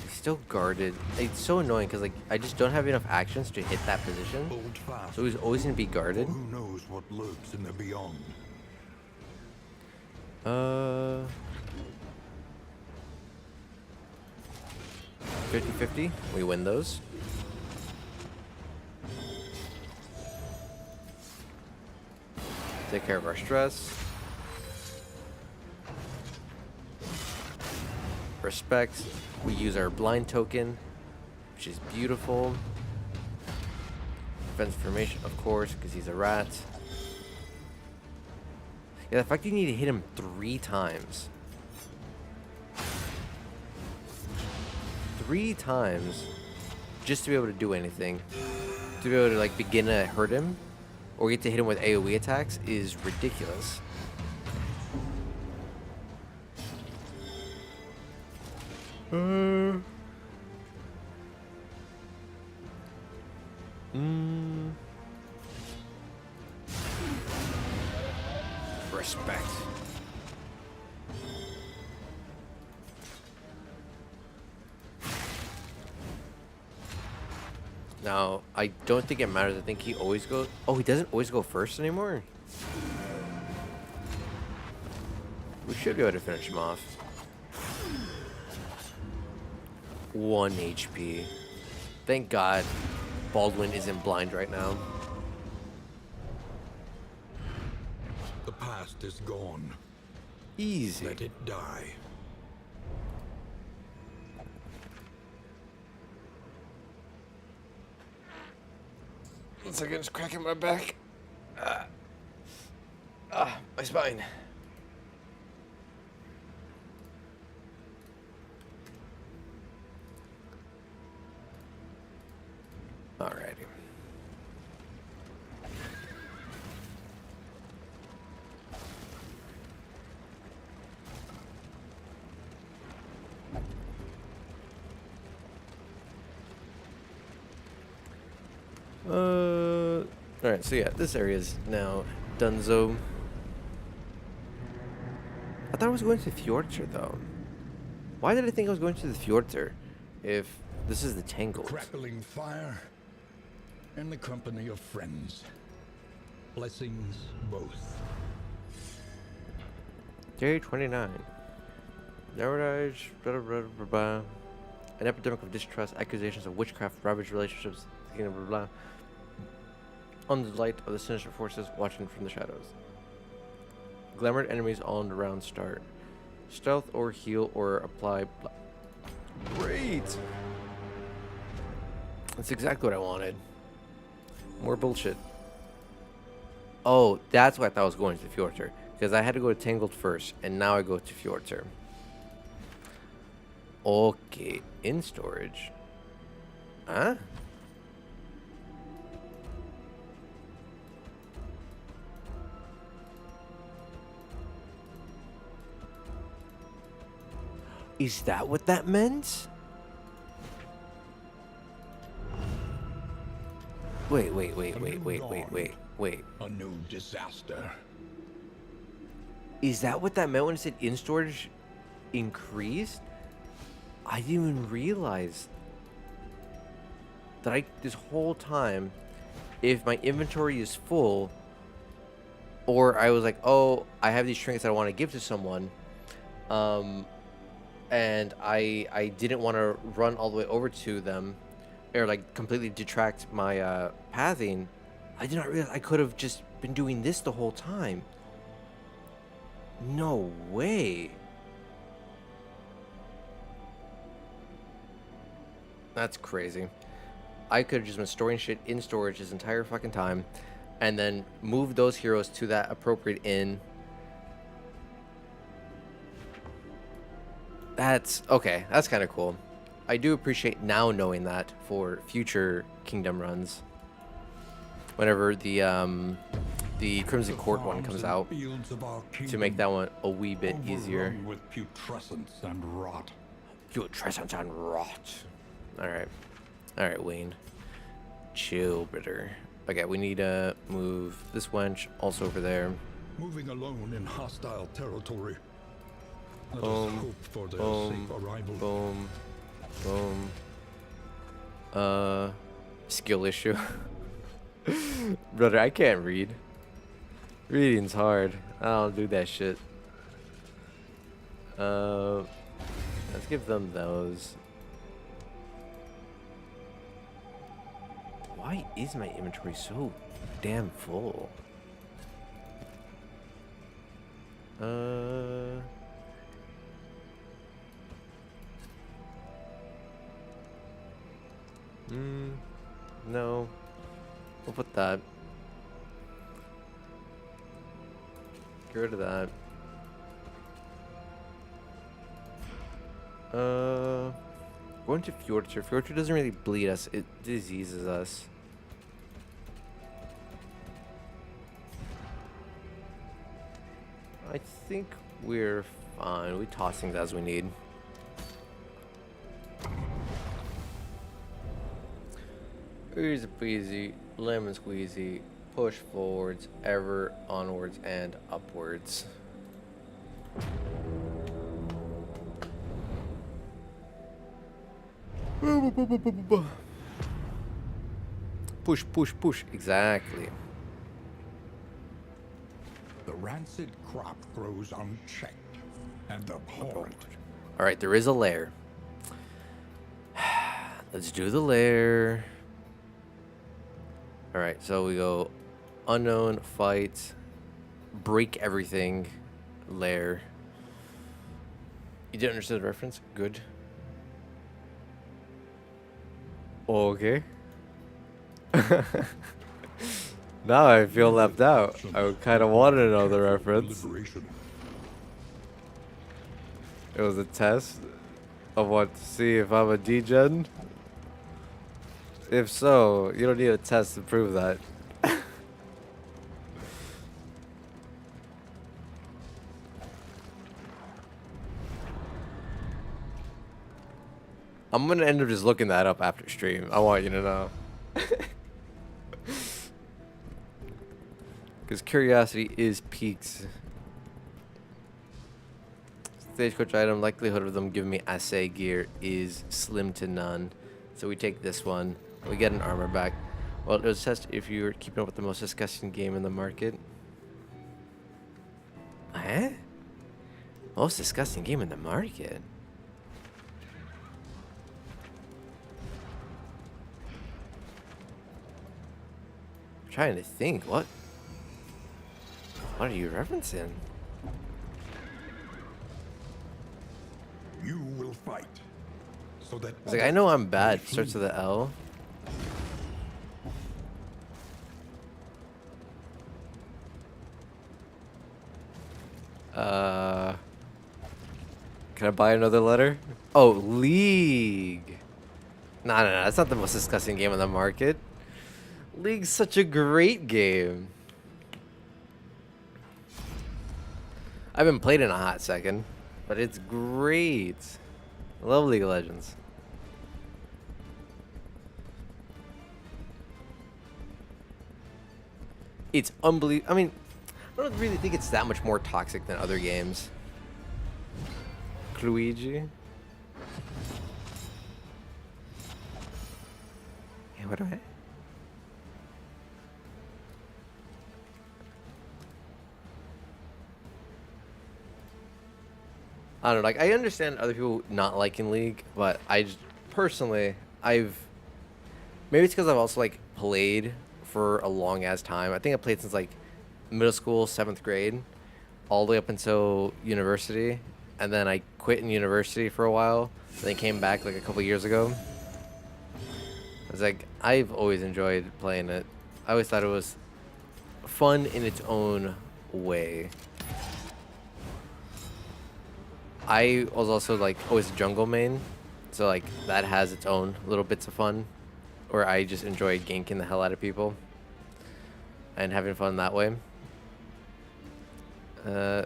S1: He's still guarded. It's so annoying because, like, I just don't have enough actions to hit that position.
S3: Hold fast.
S1: So he's always going to be guarded.
S3: Who knows what lurks in the beyond?
S1: 50-50. We win those. Take care of our stress. Respect. We use our blind token, which is beautiful. Defense formation, of course, because he's a rat. Yeah, the fact you need to hit him 3 times. 3 times just to be able to do anything. To be able to, like, begin to hurt him or get to hit him with AoE attacks is ridiculous. Uh, mm, respect. Now, I don't think it matters. I think he always goes... Oh, he doesn't always go first anymore? We should be able to finish him off. 1 HP. Thank God Baldwin isn't blind right now.
S3: The past is gone.
S1: Easy.
S3: Let it die.
S1: One second, just cracking my back. My spine. Alrighty. Alright, so yeah, this area is now Dunzo. I thought I was going to Fjordter though. Why did I think I was going to the Fjordter if this is the Tangled?
S3: Crackling fire and the company of friends. Blessings both.
S1: Day 29. Nowadays, blah, blah, blah, blah. An epidemic of distrust, accusations of witchcraft, ravaged relationships, blah, blah, blah. On the light of the sinister forces watching from the shadows. Glamored enemies all around start. Stealth or heal or apply. Great! That's exactly what I wanted. More bullshit. Oh, that's why I thought I was going to Fjordter. Because I had to go to Tangled first, and now I go to Fjordter. Okay, in storage. Huh? Is that what that meant? Wait.
S3: A new disaster.
S1: Is that what that meant when it said in storage increased? I didn't even realize that this whole time, if my inventory is full, or I was like, oh, I have these trinkets that I want to give to someone, and I didn't want to run all the way over to them, or like completely detract my pathing, I did not realize I could have just been doing this the whole time. No way. That's crazy. I could have just been storing shit in storage this entire fucking time, and then moved those heroes to that appropriate inn. That's okay. That's kind of cool. I do appreciate now knowing that for future Kingdom runs. Whenever the Crimson Court one comes out, to make that one a wee bit easier.
S3: With putrescence and rot.
S1: Putrescence and rot. All right, Wayne. Chill, brother. Okay, we need to move this wench also over there.
S3: Moving alone in hostile territory. Let us hope for their safe arrival.
S1: Boom. Skill issue. Brother, I can't read. Reading's hard. I don't do that shit. Let's give them those. Why is my inventory so damn full? No. We'll put that. Get rid of that. Going to Fjordter. Fjordter doesn't really bleed us. It diseases us. I think we're fine. We toss things as we need. Easy peasy, lemon squeezy, push forwards, ever onwards and upwards. Push, push, push. Exactly.
S3: The rancid crop grows unchecked and abhorrent.
S1: All right, there is a lair. Let's do the lair. All right, so we go unknown, fight, break everything, lair. You didn't understand the reference? Good. Okay. Now I feel left out. I kind of wanted to know the reference.
S3: Liberation.
S1: It was a test of what to see if I'm a degen. If so, you don't need a test to prove that. I'm gonna end up just looking that up after stream. I want you to know. Because curiosity is piqued. Stagecoach item, likelihood of them giving me assay gear is slim to none. So we take this one. We get an armor back. Well, it was test if you're keeping up with the most disgusting game in the market. Huh? Most disgusting game in the market? I'm trying to think. What are you referencing?
S3: You will fight. So that
S1: It's like, I know I'm bad. Starts with the L. Can I buy another letter? Oh, League. No, that's not the most disgusting game on the market. League's such a great game. I haven't played in a hot second, but it's great. I love League of Legends. It's unbelievable. I mean, I don't really think it's that much more toxic than other games. Luigi. Yeah, what do I don't know, like, I understand other people not liking League, but I just, personally, maybe it's because I've also, like, played for a long-ass time. I think I played since, like, middle school, 7th grade, all the way up until university, and then I quit in university for a while, and then came back, like, a couple years ago. I was like, I've always enjoyed playing it. I always thought it was fun in its own way. I was also, like, always a jungle main, so, like, that has its own little bits of fun, where I just enjoy ganking the hell out of people and having fun that way. Yeah.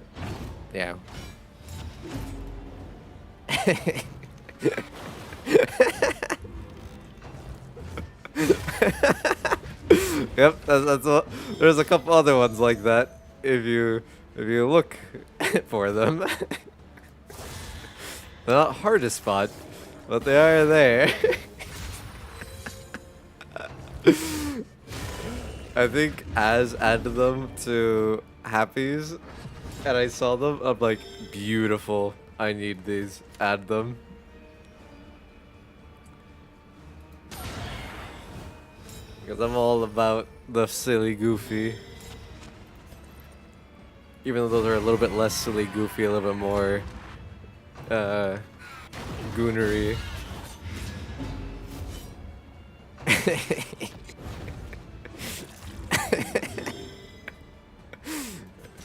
S1: Yep, that's what, there's a couple other ones like that if you look for them. They're not hard to spot, but they are there. I think Az added them to Happy's, and I saw them. I'm like, beautiful. I need these. Add them. Because I'm all about the silly goofy. Even though those are a little bit less silly goofy, a little bit more goonery.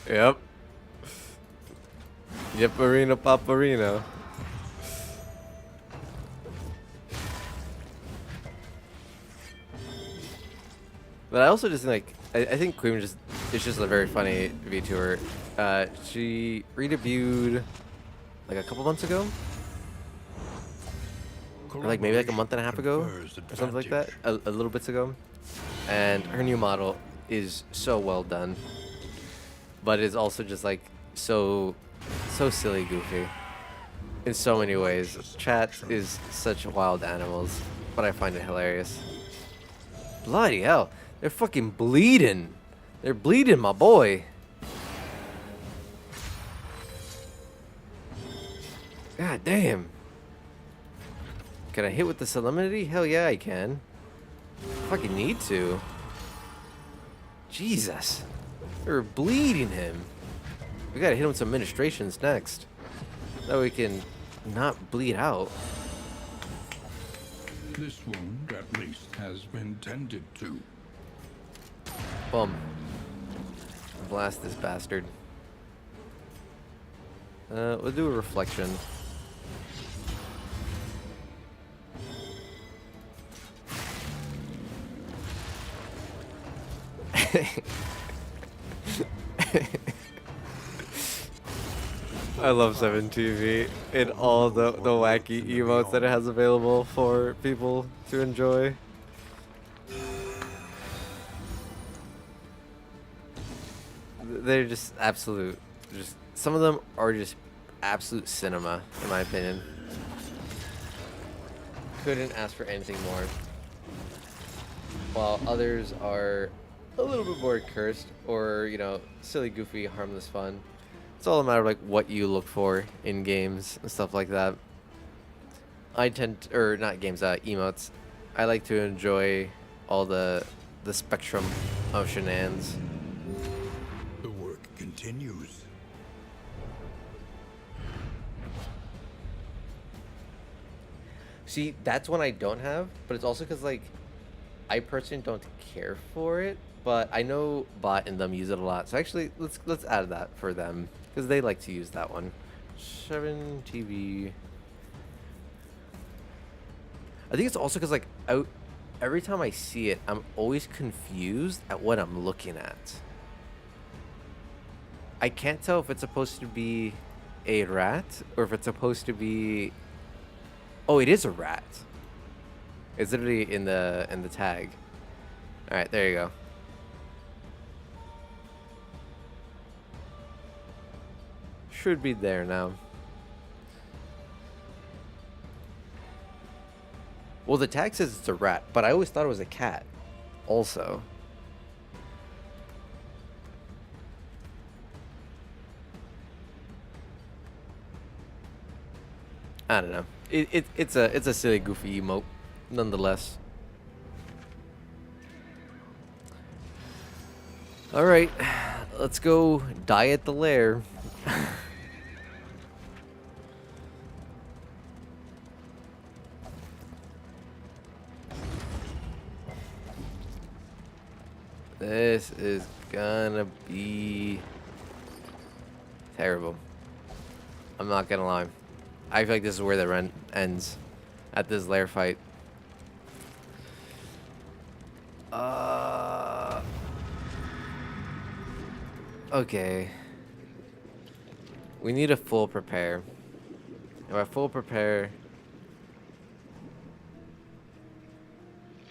S1: Yep. Yep, Arena Paparino. But I also just think, like, I think Queen is just a very funny VTuber. She redebuted like a couple months ago. or like maybe like a month and a half ago,
S3: confers
S1: or something like that,
S3: advantage.
S1: a little bits ago. And her new model is so well done, but it's also just like so silly goofy in so many ways. Chat is such wild animals, but I find it hilarious. Bloody hell, they're fucking bleeding. They're bleeding, my boy. God damn. Can I hit with the solemnity? Hell yeah, I can. Fucking need to. Jesus. We're bleeding him. We gotta hit him with some ministrations next. That way we can not bleed out.
S3: This wound, at least, has been tended to.
S1: Boom. Blast this bastard. We'll do a reflection. I love 7TV and all the wacky emotes that it has available for people to enjoy. They're just absolute. Just some of them are just absolute cinema, in my opinion. Couldn't ask for anything more. While others are a little bit more cursed, or you know, silly, goofy, harmless fun. It's all a matter of like what you look for in games and stuff like that. I tend, or not games, emotes. I like to enjoy all the spectrum of shenanigans.
S3: The work continues.
S1: See, that's one I don't have, but it's also because like I personally don't care for it, but I know Bot and them use it a lot. So actually, let's add that for them because they like to use that one. 7TV. I think it's also because like every time I see it, I'm always confused at what I'm looking at. I can't tell if it's supposed to be a rat or if it's supposed to be. Oh, it is a rat. It's literally in the tag. All right, there you go. Should be there now. Well, the tag says it's a rat, but I always thought it was a cat. Also. I don't know. It's a silly, goofy emote, nonetheless. All right, let's go die at the lair. This is gonna be terrible. I'm not gonna lie. I feel like this is where the run ends at this lair fight. Okay. We need a full prepare. If I full prepare,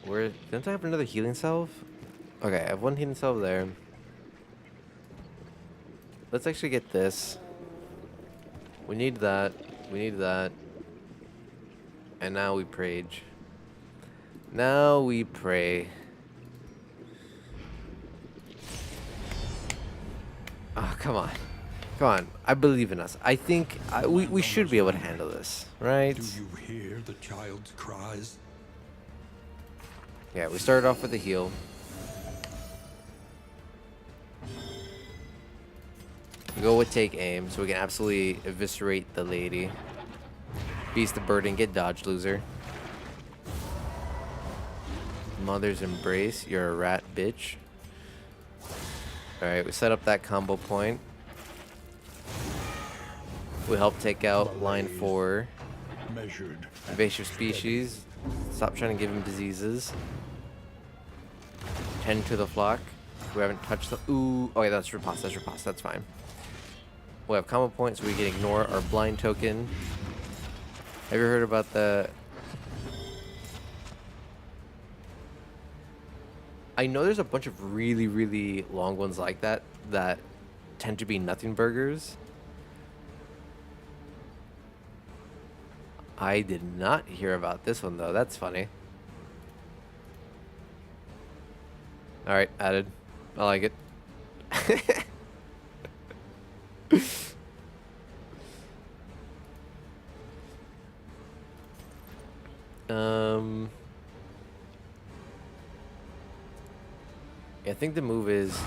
S1: where didn't I have another healing salve? Okay, I have one healing salve there. Let's actually get this. We need that. We need that. And now we prage. Now we pray. Oh, come on. Come on. I believe in us. I think we should be able to handle this, right?
S3: Do you hear the child's cries?
S1: Yeah, we started off with a heal. We go with take aim, so we can absolutely eviscerate the lady. Beast the burden, get dodge, loser. Mother's embrace, you're a rat, bitch. Alright, we set up that combo point. We help take out line 4.
S3: Measured.
S1: Invasive species. Stop trying to give him diseases. Tend to the flock. We haven't touched the. Ooh. Oh, yeah, that's riposte. That's riposte. That's fine. We have combo points so we can ignore our blind token. Have you heard about the I know there's a bunch of really, really long ones like that that tend to be nothing burgers. I did not hear about this one though. That's funny. All right, added. I like it. I think the move is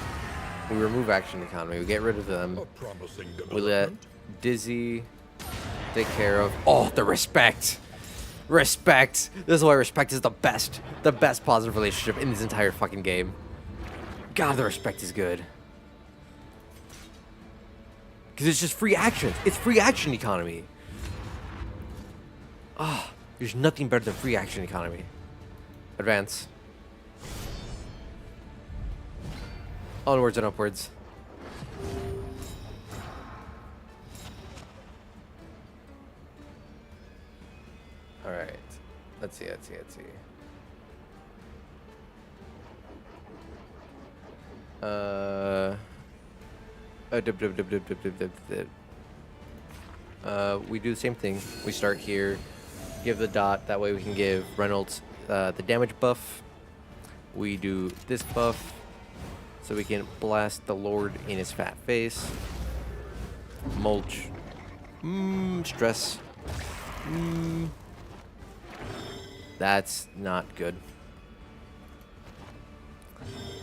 S1: we remove action economy. We get rid of them.
S3: A promising
S1: We let
S3: development.
S1: Dizzy take care of. Oh, the respect. Respect. This is why respect is the best positive relationship in this entire fucking game. God, the respect is good. Because it's just free action. It's free action economy. Ah, there's nothing better than free action economy. Advance. Onwards and upwards. Alright. Let's see. We do the same thing. We start here, give the dot, that way we can give Reynolds the damage buff. We do this buff, so we can blast the Lord in his fat face. Mulch. Stress. That's not good.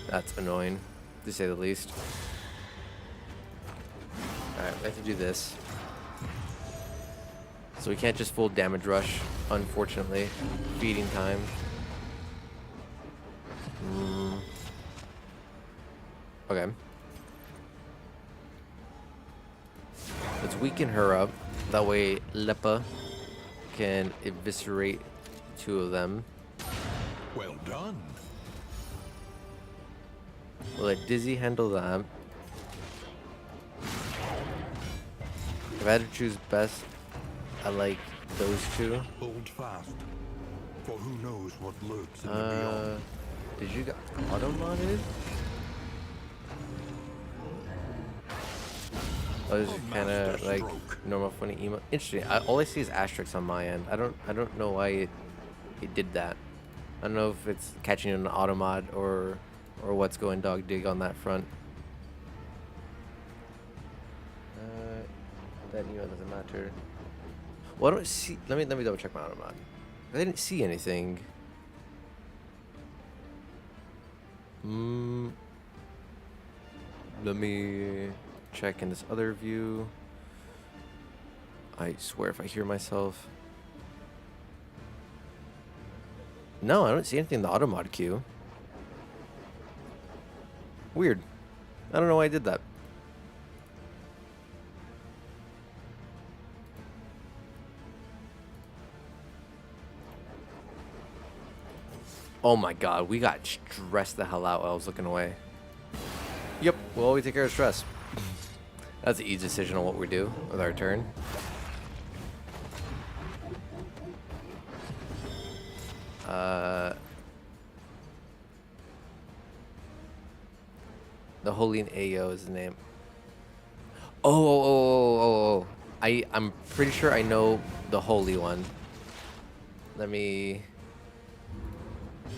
S1: That's annoying, to say the least. Alright, we have to do this. So we can't just full damage rush, unfortunately. Feeding time. Okay. Let's weaken her up. That way Lepa can eviscerate two of them.
S3: Well done.
S1: We'll let Dizzy handle that. If I had to choose best, I like those two.
S3: Hold fast, for who knows what lurks in the beyond.
S1: Did you get auto-modded? Oh, this is kind of like normal funny emo. Interesting. All I see is asterisks on my end. I don't know why it did that. I don't know if it's catching an auto mod or what's going dog dig on that front. That email doesn't matter. Well, I don't see. Let me double check my auto mod. I didn't see anything. Let me check in this other view. I swear if I hear myself. No, I don't see anything in the auto mod queue. Weird. I don't know why I did that. Oh my god, we got stressed the hell out while I was looking away. Yep, we'll always take care of stress. That's an easy decision on what we do with our turn. The Holy and Ayo is the name. Oh. I'm pretty sure I know the Holy one. Let me...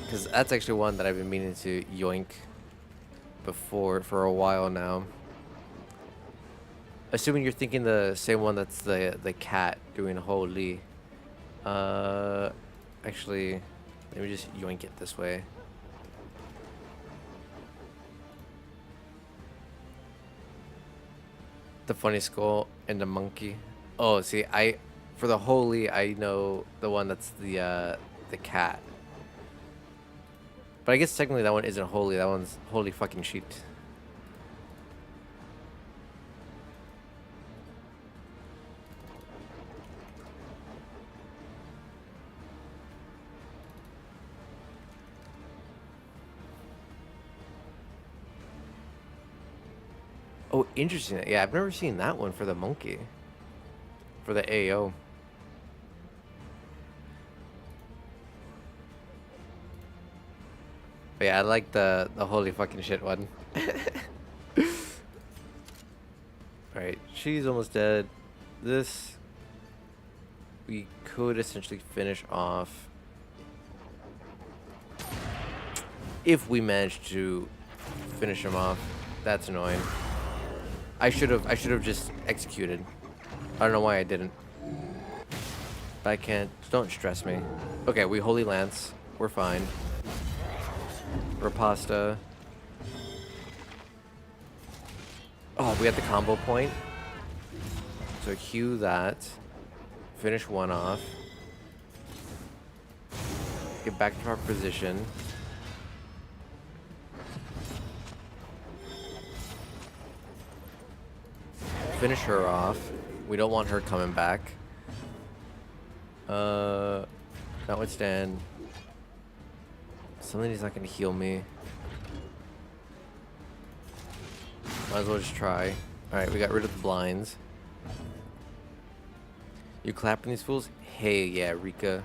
S1: Because that's actually one that I've been meaning to yoink before for a while now. Assuming you're thinking the same one that's the cat doing Holy. Actually, let me just yoink it this way. The funny skull and the monkey. Oh, see, for the Holy, I know the one that's the cat. But I guess technically that one isn't Holy. That one's Holy fucking shit. Oh, interesting. Yeah, I've never seen that one for the monkey. For the AO. But yeah, I like the holy fucking shit one. Alright, she's almost dead. This we could essentially finish off if we manage to finish him off. That's annoying. I should have just executed. I don't know why I didn't. But I can't. Don't stress me. Okay, we Holy Lance. We're fine. Rapasta. Oh, we had the combo point. So cue that. Finish one off. Get back to our position. Finish her off. We don't want her coming back. Notwithstand. Somebody's not gonna heal me. Might as well just try. Alright, we got rid of the blinds. You clapping these fools? Hey, yeah, Rika.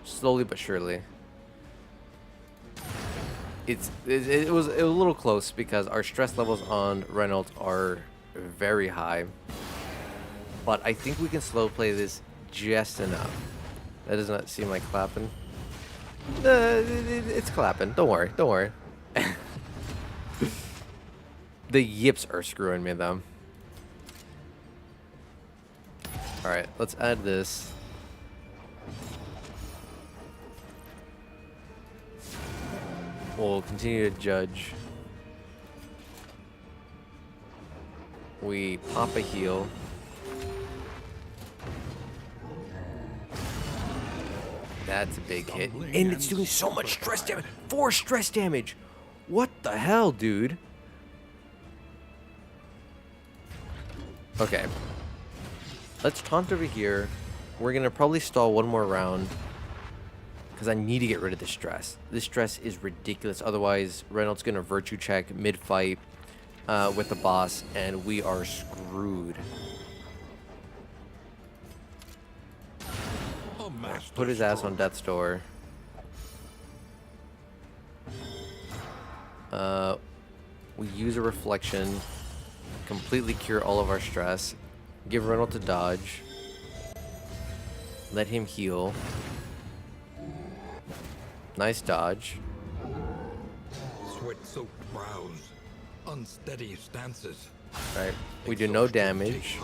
S1: Slowly but surely. It was a little close because our stress levels on Reynolds are very high. But I think we can slow play this just enough. That does not seem like clapping. It's clapping. Don't worry. Don't worry. The yips are screwing me though. Alright, let's add this. We'll continue to judge. We pop a heal. That's a big hit. And it's doing so much stress damage. 4 stress damage. What the hell, dude? Okay. Let's taunt over here. We're going to probably stall one more round. Because I need to get rid of the stress. This stress is ridiculous. Otherwise, Reynolds going to virtue check mid-fight with the boss. And we are screwed. Put his ass on death's door. We use a reflection. Completely cure all of our stress. Give Reynolds a dodge. Let him heal. Nice dodge.
S3: Sweat-soaked brows, unsteady stances.
S1: Right. We do no damage.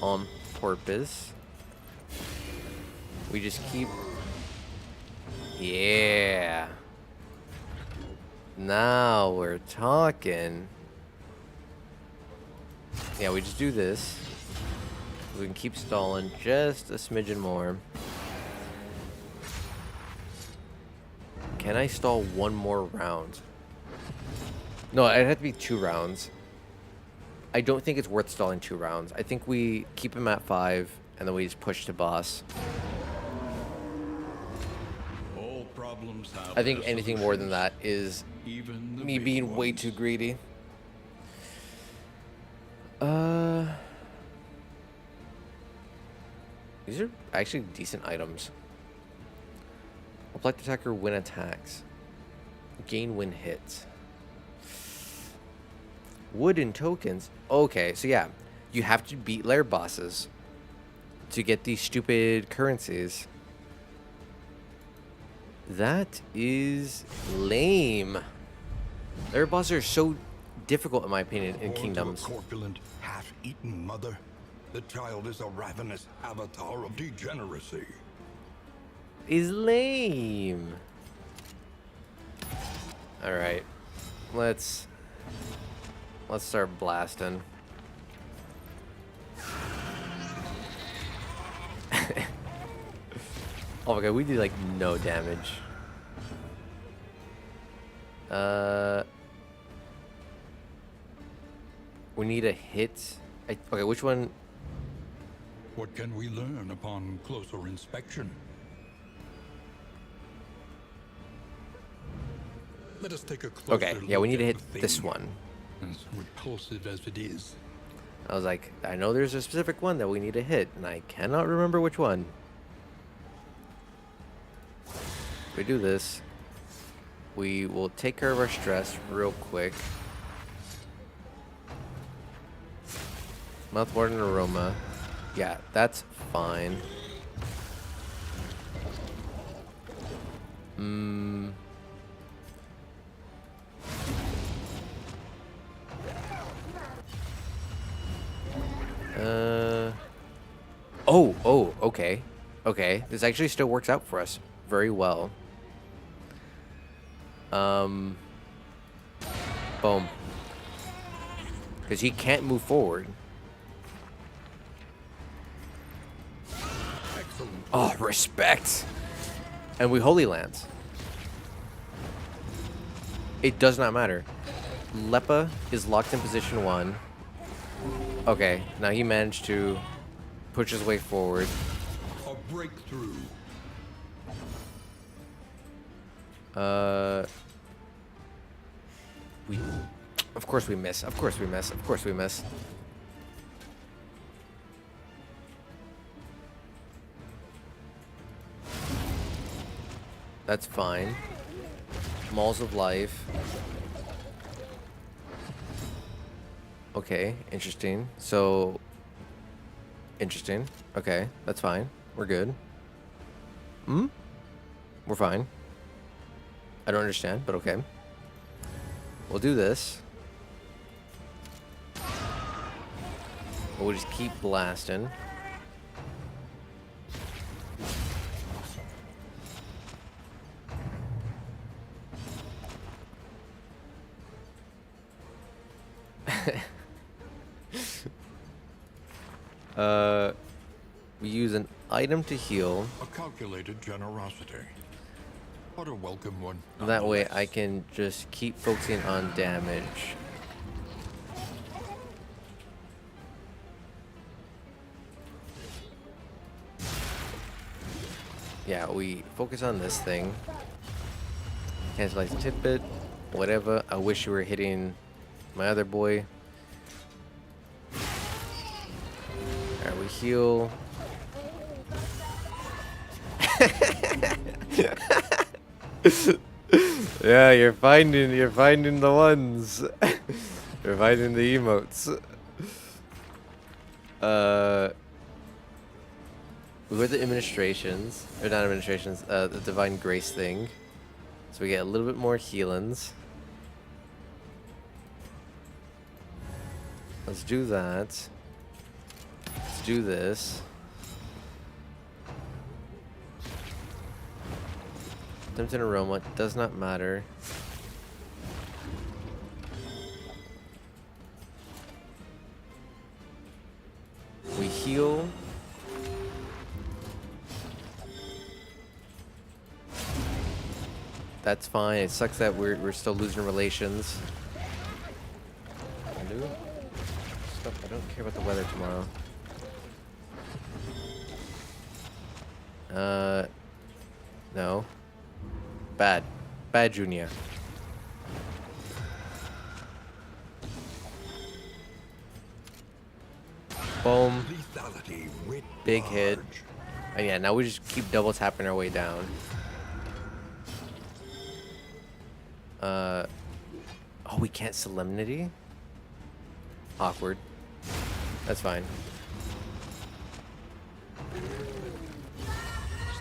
S1: On purpose. We just keep... Yeah. Now we're talking. Yeah, we just do this. We can keep stalling just a smidgen more. Can I stall one more round? No, it'd have to be 2 rounds. I don't think it's worth stalling 2 rounds. I think we keep him at 5, and then we just push to boss.
S2: All problems have
S1: I think
S2: their
S1: anything more than that is
S2: even the
S1: me
S2: big
S1: being way
S2: ones.
S1: too greedy. These are actually decent items. Apply to attacker win attacks. Gain win hits. Wooden tokens. Okay, so yeah. You have to beat lair bosses to get these stupid currencies. That is lame. Lair bosses are so difficult in my opinion in
S3: Born to a
S1: Kingdoms.
S3: corpulent, half-eaten mother, the child is a ravenous avatar of degeneracy.
S1: Is lame. Alright. Let's start blasting. Oh my god, we did like no damage. We need a hit. Okay, which one?
S3: What can we learn upon closer inspection? Let us take a closer
S1: Okay, yeah, we
S3: look
S1: need to
S3: at
S1: hit
S3: the
S1: this
S3: thing,
S1: one.
S3: as repulsive as it is.
S1: I was like, I know there's a specific one that we need to hit, and I cannot remember which one. we do this, we will take care of our stress real quick. Mouthwatering aroma. Yeah, that's fine. Oh, okay. Okay, this actually still works out for us very well. Boom. Because he can't move forward.
S3: Excellent.
S1: Oh, respect. And we Holy Lands. It does not matter. Lepa is locked in position 1. Okay, now he managed to push his way forward.
S3: A breakthrough.
S1: We... Of course we miss. Of course we miss. Of course we miss. That's fine. Malls of Life. Okay, interesting. So... Interesting. Okay, that's fine. We're good. We're fine. I don't understand, but okay. We'll do this. We'll just keep blasting. We use an item to heal.
S3: A calculated generosity. What a welcome one.
S1: That way I can just keep focusing on damage. Yeah, we focus on this thing. Cancelize tidbit. Whatever. I wish you were hitting my other boy. Alright, we heal. Yeah, you're finding the ones. You're finding the emotes. We were the administrations, or not administrations, the divine grace thing. So we get a little bit more healings. Let's do that. Let's do this. Tempting aroma does not matter. We heal. That's fine. It sucks that we're still losing relations. I do stuff. I don't care about the weather tomorrow. No. Bad. Bad, Junior. Boom.
S3: Lethality writ
S1: Big hit.
S3: large.
S1: And yeah, now we just keep double tapping our way down. Oh, we can't Solemnity? Awkward. That's fine.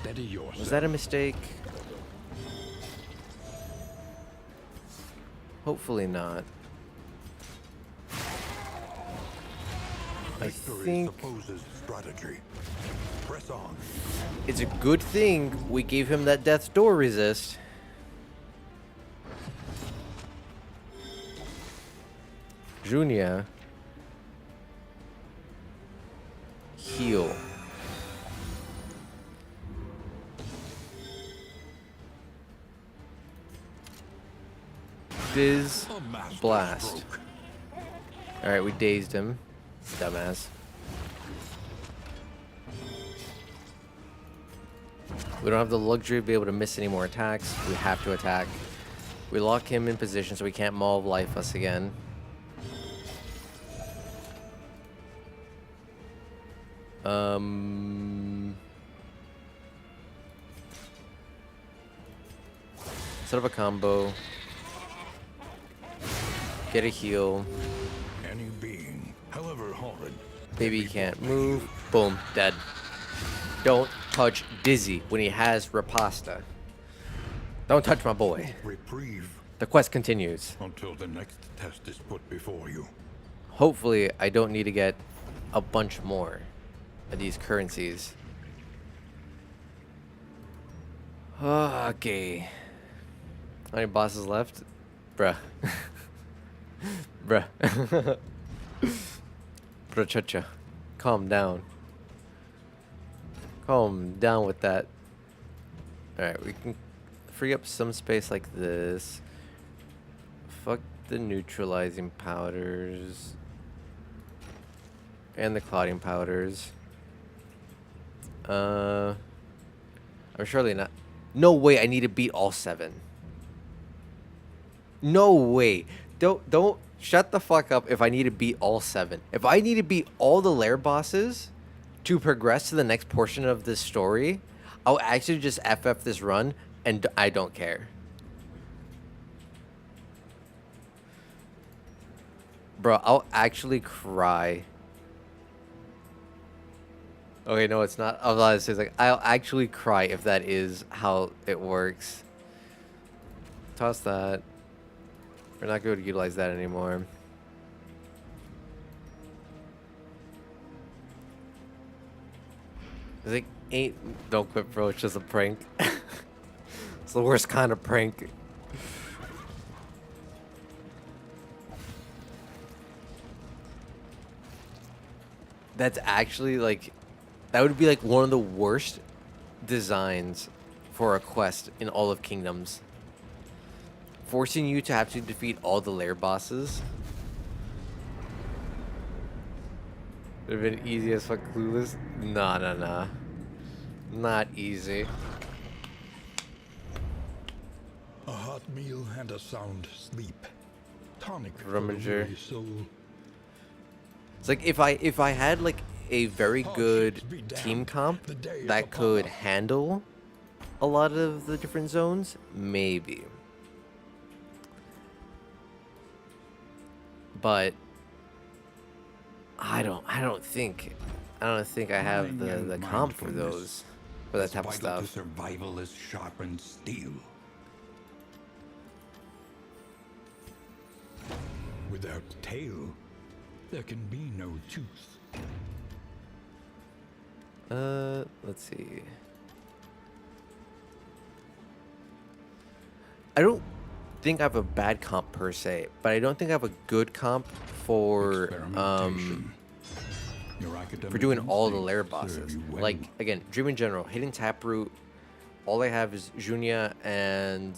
S3: Steady yourself.
S1: Was that a mistake? Hopefully not. I
S3: Victory
S1: think
S3: supposes strategy. Press on.
S1: it's a good thing we gave him that death's door resist. Junia. Heal. Diz.
S3: A master
S1: Blast.
S3: stroke.
S1: Alright, we dazed him. Dumbass. We don't have the luxury of being able to miss any more attacks. We have to attack. We lock him in position so we can't Maul of Life us again. Set up a combo. Get a heal.
S3: Any being, however horrid,
S1: Maybe he can't move. Boom, dead. Don't touch Dizzy when he has Rapasta. Don't touch my boy.
S3: reprieve
S1: The quest continues.
S3: until the next test is put before you.
S1: Hopefully, I don't need to get a bunch more of these currencies. Okay. How many bosses left? Bruh. Bruh. Bruh, cha-cha. Calm down. Calm down with that. Alright, we can free up some space like this. Fuck the neutralizing powders. And the clotting powders. I'm surely not. No way I need to beat all 7. No way. Don't shut the fuck up if I need to beat all 7. If I need to beat all the lair bosses to progress to the next portion of this story, I'll actually just FF this run and I don't care. Bro, I'll actually cry. Okay, no, it's not. I was about to say, like, I'll actually cry if that is how it works. Toss that. We're not going to utilize that anymore. It's like, don't quit, bro. It's just a prank. It's the worst kind of prank. That's actually, like, that would be, like, one of the worst designs for a quest in all of Kingdoms. Forcing you to have to defeat all the lair bosses. Would have been easy as fuck clueless. Nah. Not easy.
S3: A hot meal and a sound sleep. Tonic for the
S1: Rummager.
S3: weary soul.
S1: It's like if I had like a very good team comp that could handle a lot of the different zones, maybe. But I don't think I have the comp for those, for that type of
S3: Vital to
S1: stuff.
S3: survival is sharpened steel. Without tail, there can be no tooth.
S1: Let's see. I don't think I have a bad comp per se, but I don't think I have a good comp for
S3: Your academic
S1: for doing all the
S3: instincts
S1: lair
S3: serve
S1: bosses.
S3: you well.
S1: Like, again, Dream in general, hitting Taproot, all I have is Junia, and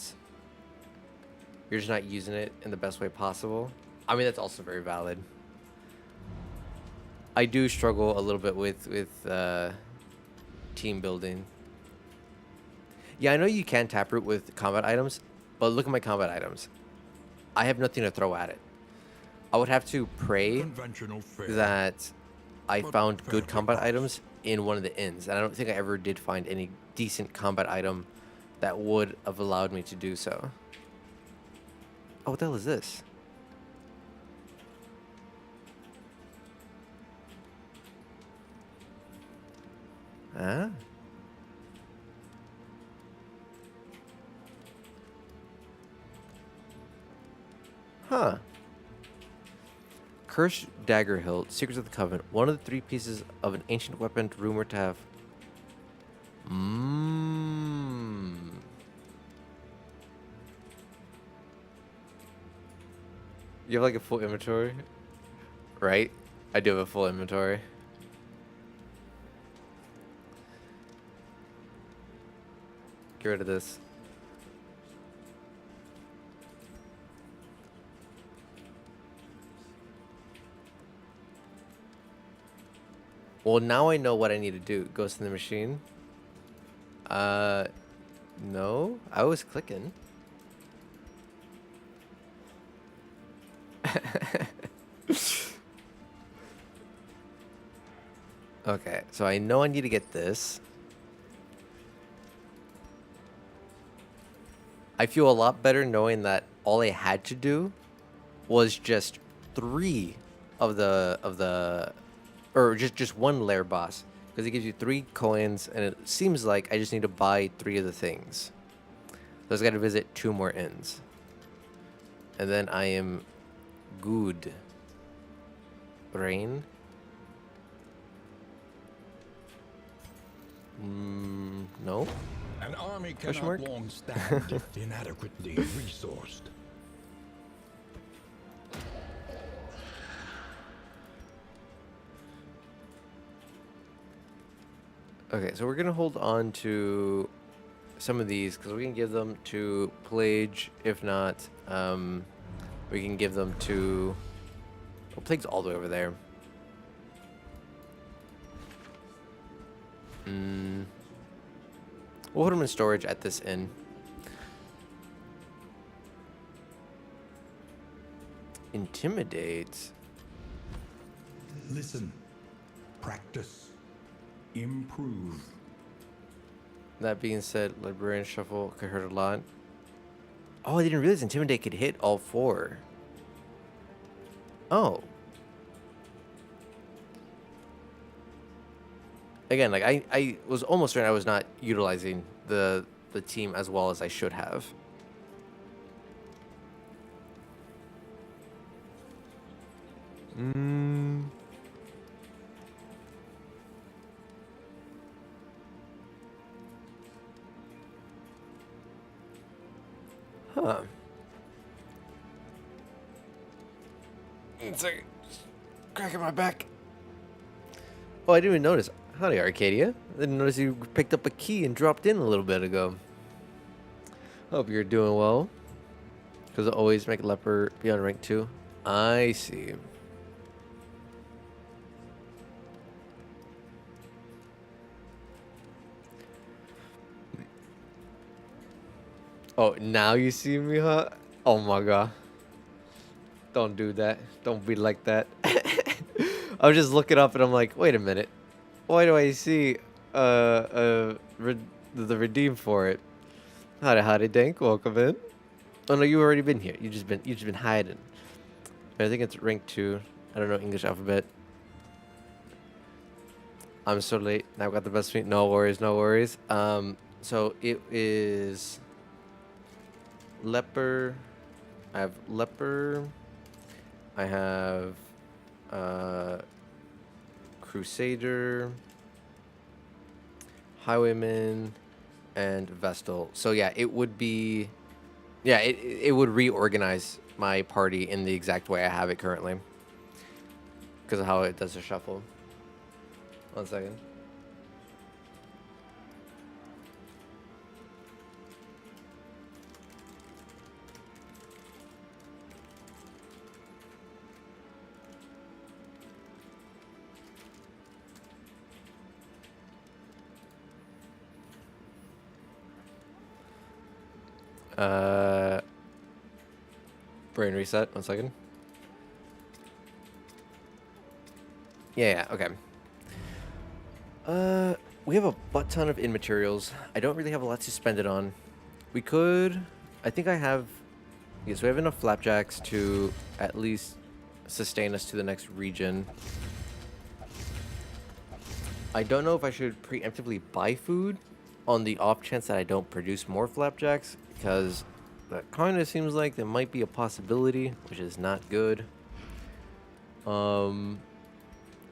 S1: you're just not using it in the best way possible. I mean, that's also very valid. I do struggle a little bit with team building. Yeah, I know you can Taproot with combat items, but look at my combat items. I have nothing to throw at it. I would have to pray
S3: Conventional fare.
S1: that I
S3: But
S1: found
S3: fair
S1: good
S3: to
S1: combat
S3: cost.
S1: items in one of the inns, and I don't think I ever did find any decent combat item that would have allowed me to do so. Oh, what the hell is this? Huh? Huh. Cursed dagger hilt, secrets of the Coven. One of the 3 pieces of an ancient weapon rumored to have. You have like a full inventory, right? I do have a full inventory. Get rid of this. Well, now I know what I need to do. Ghost in the machine. No. I was clicking. Okay, so I know I need to get this. I feel a lot better knowing that all I had to do was just 3 or just one lair boss, because it gives you 3 coins, and it seems like I just need to buy 3 of the things. So I just got to visit 2 more inns, and then I am good. Rain. No.
S3: An army
S1: Question
S3: cannot
S1: mark?
S3: long stand if inadequately resourced.
S1: Okay, so we're gonna hold on to some of these because we can give them to Plage. If not, we can give them to. Well, Plague's all the way over there. We'll put them in storage at this inn. Intimidate.
S3: Listen, practice, improve.
S1: That being said, Librarian Shuffle could hurt a lot. Oh, I didn't realize Intimidate could hit all 4. Oh. Again, like I was almost certain I was not utilizing the team as well as I should have. Huh. It's like cracking my back. Oh, I didn't even notice. Howdy, Arcadia. I didn't notice you picked up a key and dropped in a little bit ago. Hope you're doing well. Because I always make Leper be on rank 2. I see. Oh, now you see me, huh? Oh my god. Don't do that. Don't be like that. I was just looking up and I'm like, wait a minute. Why do I see the redeem for it? Howdy, Dank. Welcome in. Oh no, you already been here. You just been hiding. I think it's rank 2. I don't know English alphabet. I'm so late. Now I've got the best feet. No worries, no worries. So it is Leper. I have Leper. I have Crusader, Highwayman, and Vestal. So yeah, it would be, yeah, it would reorganize my party in the exact way I have it currently, because of how it does a shuffle. 1 second. Brain reset. 1 second. Yeah, okay. We have a butt ton of in materials. I don't really have a lot to spend it on. We could, I think I have, yes, we have enough flapjacks to at least sustain us to the next region. I don't know if I should preemptively buy food on the off chance that I don't produce more flapjacks, because that kind of seems like there might be a possibility, which is not good.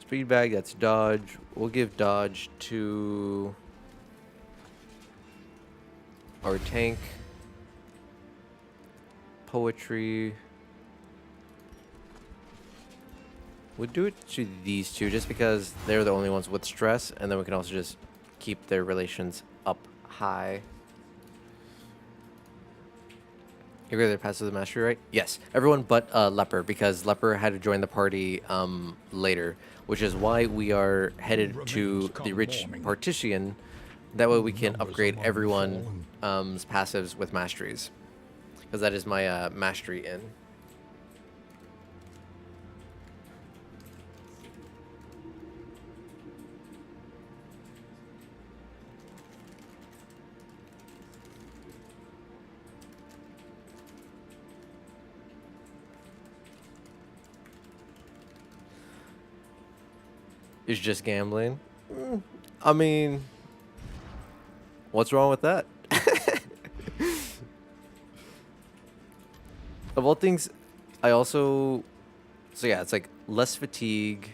S1: Speed bag, that's dodge. We'll give dodge to our tank. Poetry. We'll do it to these two just because they're the only ones with stress, and then we can also just keep their relations up high. You agree they're passive the mastery, right? Yes. Everyone but Leper, because Leper had to join the party later, which is why we are headed to the rich partition. That way we can upgrade everyone's passives with masteries, because that is my mastery in. is just gambling. I mean, what's wrong with that? Of all things, I also, so yeah, it's like less fatigue,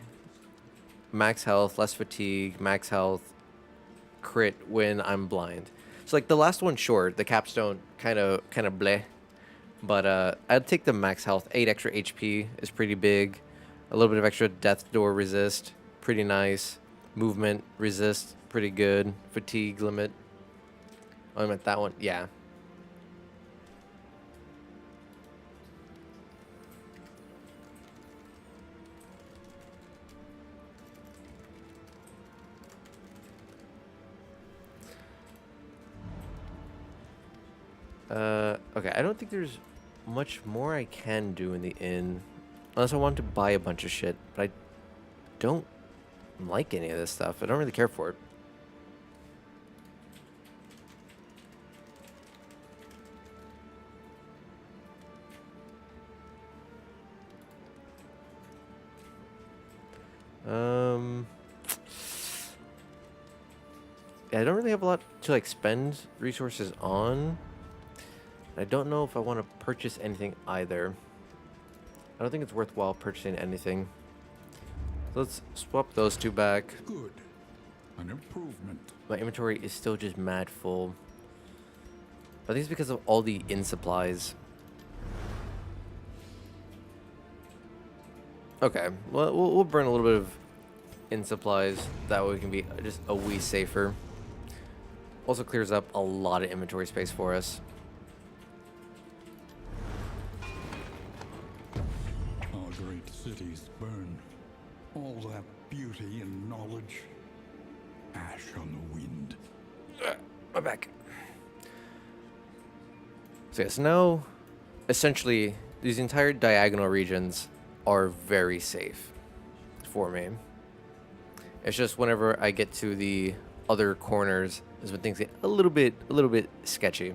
S1: max health, less fatigue, max health, crit when I'm blind. So like the last one, sure, the capstone kind of bleh, but I'd take the max health. 8 extra HP is pretty big. A little bit of extra death door resist, pretty nice. Movement resist, pretty good. Fatigue limit. Oh, I meant that one. Yeah. Okay, I don't think there's much more I can do in the inn. Unless I want to buy a bunch of shit, but I don't like any of this stuff. I don't really care for it. Yeah, I don't really have a lot to like spend resources on. I don't know if I want to purchase anything either. I don't think it's worthwhile purchasing anything. So let's swap those two back.
S3: Good. An improvement.
S1: My inventory is still just mad full. I think it's because of all the inn supplies. Okay, well, we'll burn a little bit of inn supplies. That way we can be just a wee safer. Also clears up a lot of inventory space for us.
S3: Our great cities burn. All that beauty and knowledge. Ash on the wind.
S1: My back. So yes, now, essentially, these entire diagonal regions are very safe for me. It's just whenever I get to the other corners is when things get a little bit sketchy.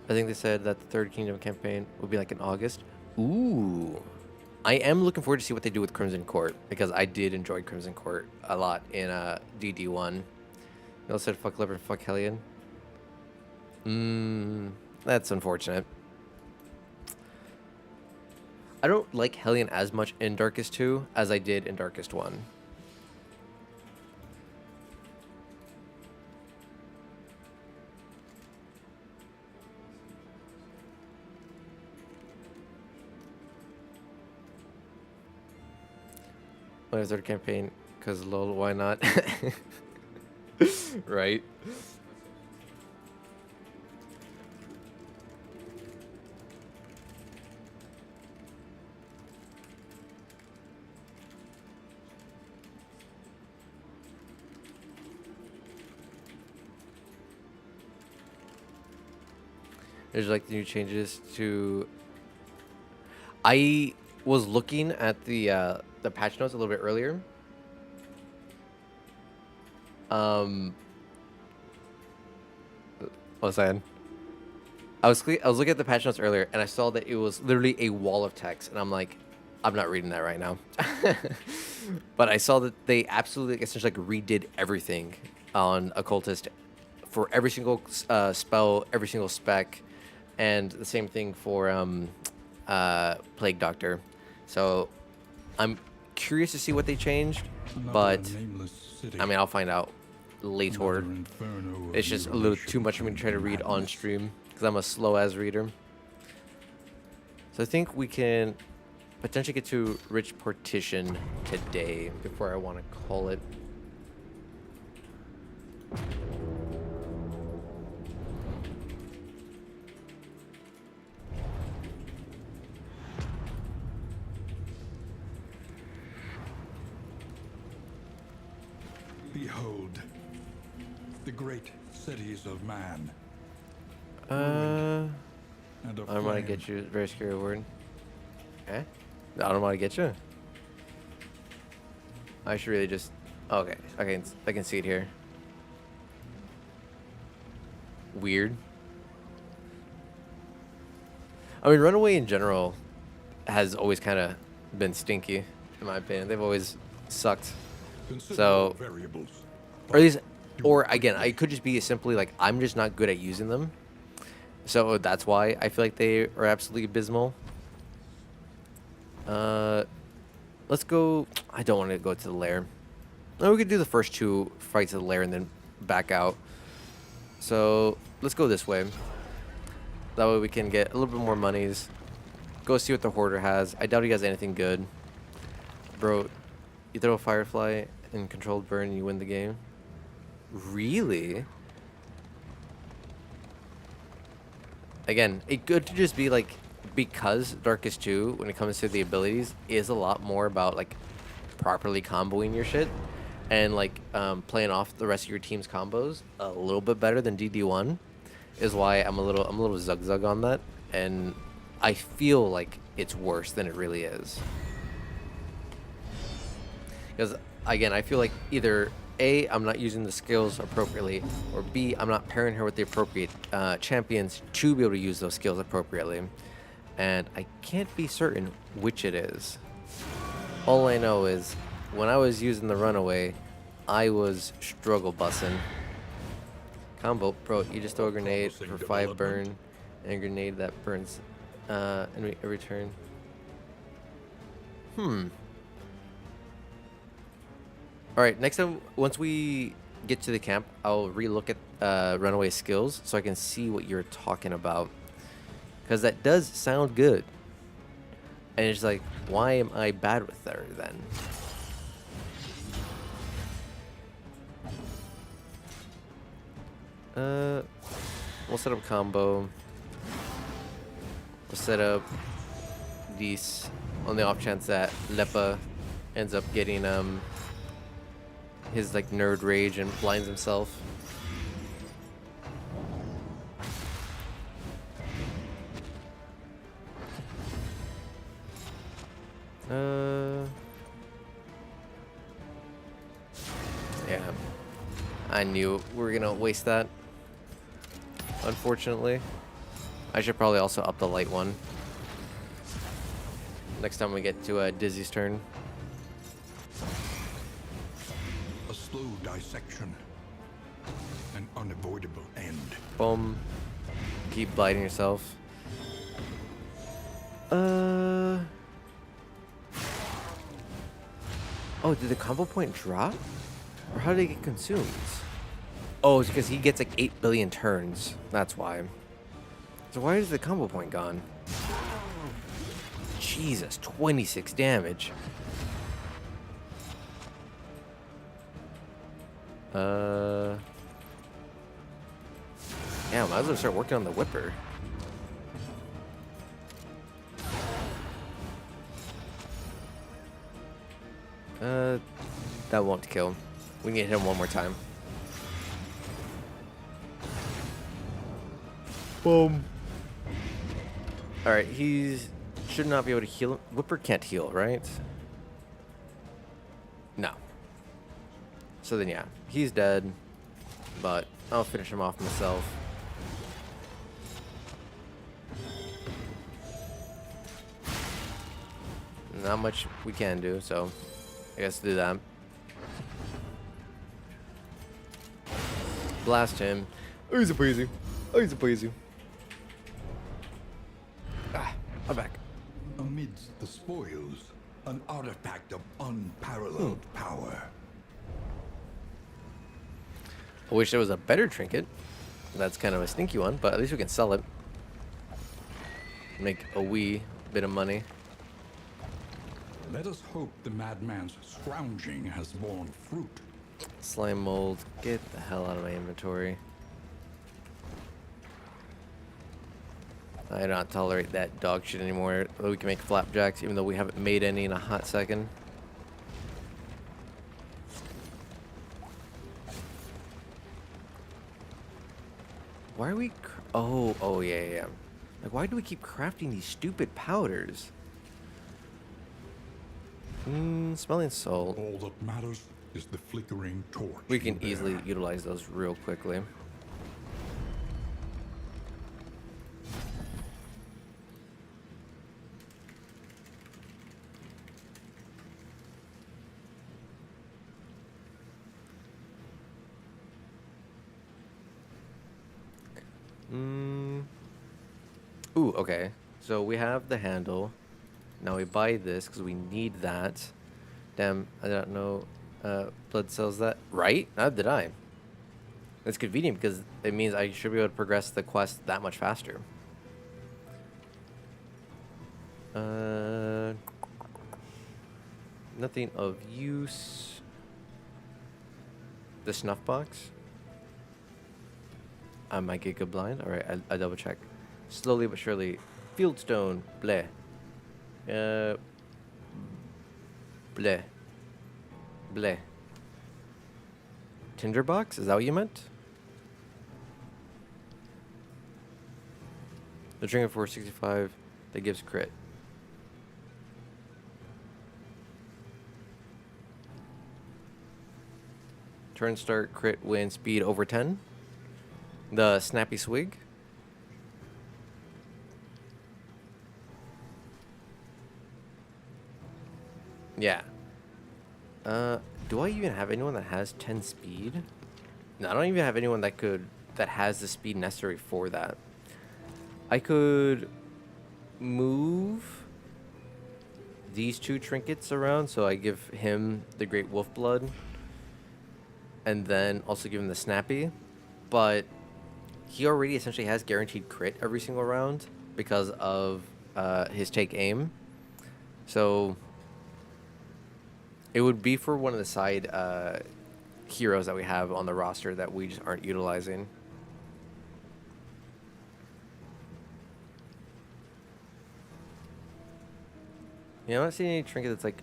S1: I think they said that the Third Kingdom campaign will be like in August. Ooh. I am looking forward to see what they do with Crimson Court, because I did enjoy Crimson Court a lot in DD1. They also said fuck Leopard, fuck Hellion. That's unfortunate. I don't like Hellion as much in Darkest 2 as I did in Darkest 1. What is their campaign? Because lol, why not? Right? There's like new changes to. I was looking at the patch notes a little bit earlier. What was I saying? I was looking at the patch notes earlier, and I saw that it was literally a wall of text, and I'm like, I'm not reading that right now. But I saw that they absolutely essentially like redid everything on Occultist for every single spell, every single spec, and the same thing for Plague Doctor. So I'm curious to see what they changed, but I mean, I'll find out later. It's just a little too much for me to try to read on stream because I'm a slow as reader. So I think we can potentially get to Rich Partition today before I want to call it.
S3: Behold, the great cities of man.
S1: I
S3: And
S1: don't want to
S3: aflame.
S1: get you a very scary word. Eh? I don't want to get you. I should really just. Okay, I can see it here. Weird. I mean, Runaway in general has always kind of been stinky, in my opinion. They've always sucked.
S3: Consider all
S1: So,
S3: variables.
S1: or at least,
S3: Do
S1: or
S3: it
S1: again, I
S3: quickly.
S1: could just be simply like I'm just not good at using them. So that's why I feel like they are absolutely abysmal. Uh, let's go. I don't want to go to the lair. No, we could do the first 2 fights of the lair and then back out. So let's go this way. That way we can get a little bit more monies. Go see what the hoarder has. I doubt he has anything good. Bro, you throw a firefly in controlled burn and you win the game. Really? Again, it could just be like, because Darkest 2, when it comes to the abilities, is a lot more about like properly comboing your shit and like playing off the rest of your team's combos a little bit better than DD1 is why I'm a little zug on that, and I feel like it's worse than it really is. Because again, I feel like either A, I'm not using the skills appropriately, or B, I'm not pairing her with the appropriate champions to be able to use those skills appropriately. And I can't be certain which it is. All I know is when I was using the runaway, I was struggle bussing. Combo, bro, you just throw a grenade for 5 burn, and a grenade that burns in every turn. Alright, next time, once we get to the camp, I'll relook at runaway skills so I can see what you're talking about. Because that does sound good. And it's like, why am I bad with her then? We'll set up combo. We'll set up these on the off chance that Lepa ends up getting his like nerd rage and blinds himself. Yeah. I knew we were gonna waste that. Unfortunately. I should probably also up the light one. Next time we get to Dizzy's turn.
S3: A slow dissection. An unavoidable end.
S1: Boom. Keep blighting yourself. Oh, did the combo point drop? Or how did it get consumed? Oh, it's because he gets like 8 billion turns. That's why. So why is the combo point gone? Jesus, 26 damage. Yeah, might as well start working on the whipper. That won't kill. We need to hit him one more time. Boom. Alright, he's should not be able to heal. Whipper can't heal, right? No. So then yeah, he's dead. But I'll finish him off myself. Not much we can do, so I guess do that. Blast him. Easy peasy. Easy peasy. Ah, I'm back.
S3: Amidst the spoils, an artifact of unparalleled power.
S1: I wish there was a better trinket. That's kind of a stinky one, but at least we can sell it. Make a wee bit of money.
S3: Let us hope the madman's scrounging has borne fruit.
S1: Slime mold. Get the hell out of my inventory. I do not tolerate that dog shit anymore. We can make flapjacks, even though we haven't made any in a hot second. Why are we... Oh, yeah. Like, why do we keep crafting these stupid powders? Smelling salt.
S3: All that matters is the flickering torch.
S1: We can
S3: you
S1: easily
S3: bear.
S1: utilize those real quickly. Ooh, okay. So we have the handle. Now we buy this because we need that. Damn, I don't know. Blood sells that. Right? Neither did I. It's convenient because it means I should be able to progress the quest that much faster. Nothing of use. The snuff box. I might get good blind. Alright, I double check. Slowly but surely. Fieldstone. Bleh. Bleh. Bleh. Tinderbox? Is that what you meant? The Drinking 465 that gives crit. Turn start, crit, win, speed over 10. The Snappy Swig. Yeah. Do I even have anyone that has 10 speed? No, I don't even have anyone that has the speed necessary for that. I could move these two trinkets around, so I give him the Great Wolf Blood, and then also give him the Snappy, but he already essentially has guaranteed crit every single round because of his take aim. So it would be for one of the side heroes that we have on the roster that we just aren't utilizing. Yeah, I'm not seeing any trinket that's like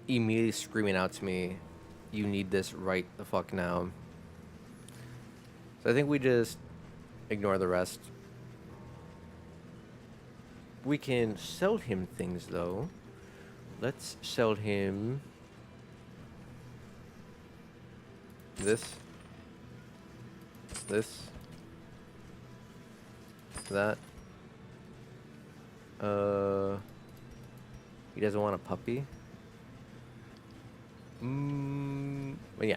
S1: immediately screaming out to me, you need this right the fuck now. So I think we just ignore the rest. We can sell him things though. Let's sell him this, that. He doesn't want a puppy. Well, yeah.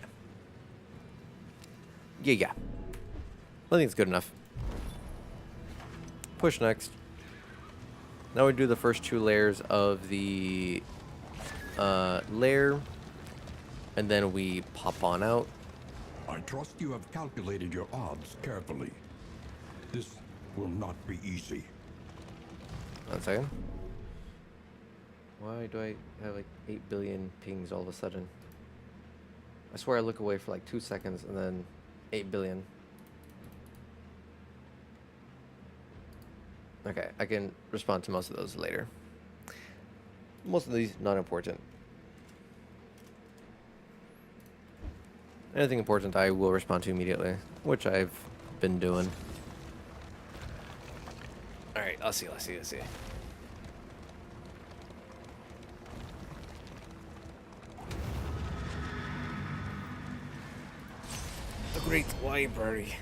S1: Yeah. I think it's good enough. Push next. Now we do the first two layers of the layer, and then we pop on out.
S3: I trust you have calculated your odds carefully. This will not be easy.
S1: 1 second. Why do I have like 8 billion pings all of a sudden? I swear I look away for like 2 seconds and then 8 billion. Okay, I can respond to most of those later. Most of these not important. Anything important I will respond to immediately, which I've been doing. Alright, let's see. The Great Library.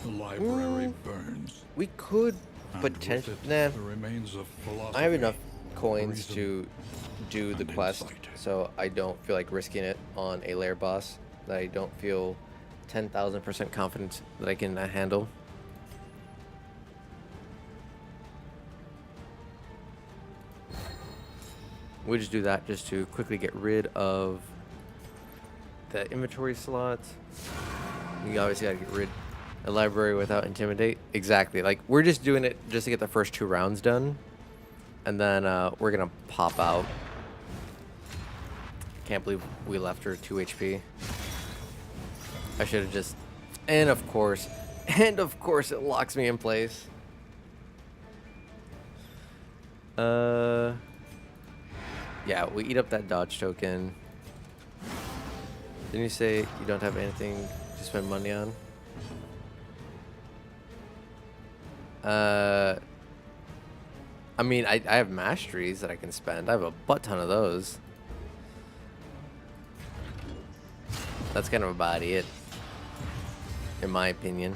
S3: The library burns.
S1: We could
S3: And
S1: potentially...
S3: with it,
S1: Nah,
S3: the remains of philosophy,
S1: I have enough coins
S3: reason,
S1: to do the
S3: and
S1: quest,
S3: insight.
S1: so I don't feel like risking it on a lair boss that I don't feel 10,000% confident that I can handle. We just do that just to quickly get rid of the inventory slot. You obviously gotta get rid of a library without intimidate. Exactly. Like, we're just doing it just to get the first 2 rounds done. And then we're gonna pop out. Can't believe we left her 2 HP. I should have just... And of course it locks me in place. Yeah, we eat up that dodge token. Didn't you say you don't have anything to spend money on? I mean, I have masteries that I can spend. I have a butt ton of those. That's kind of about it, in my opinion.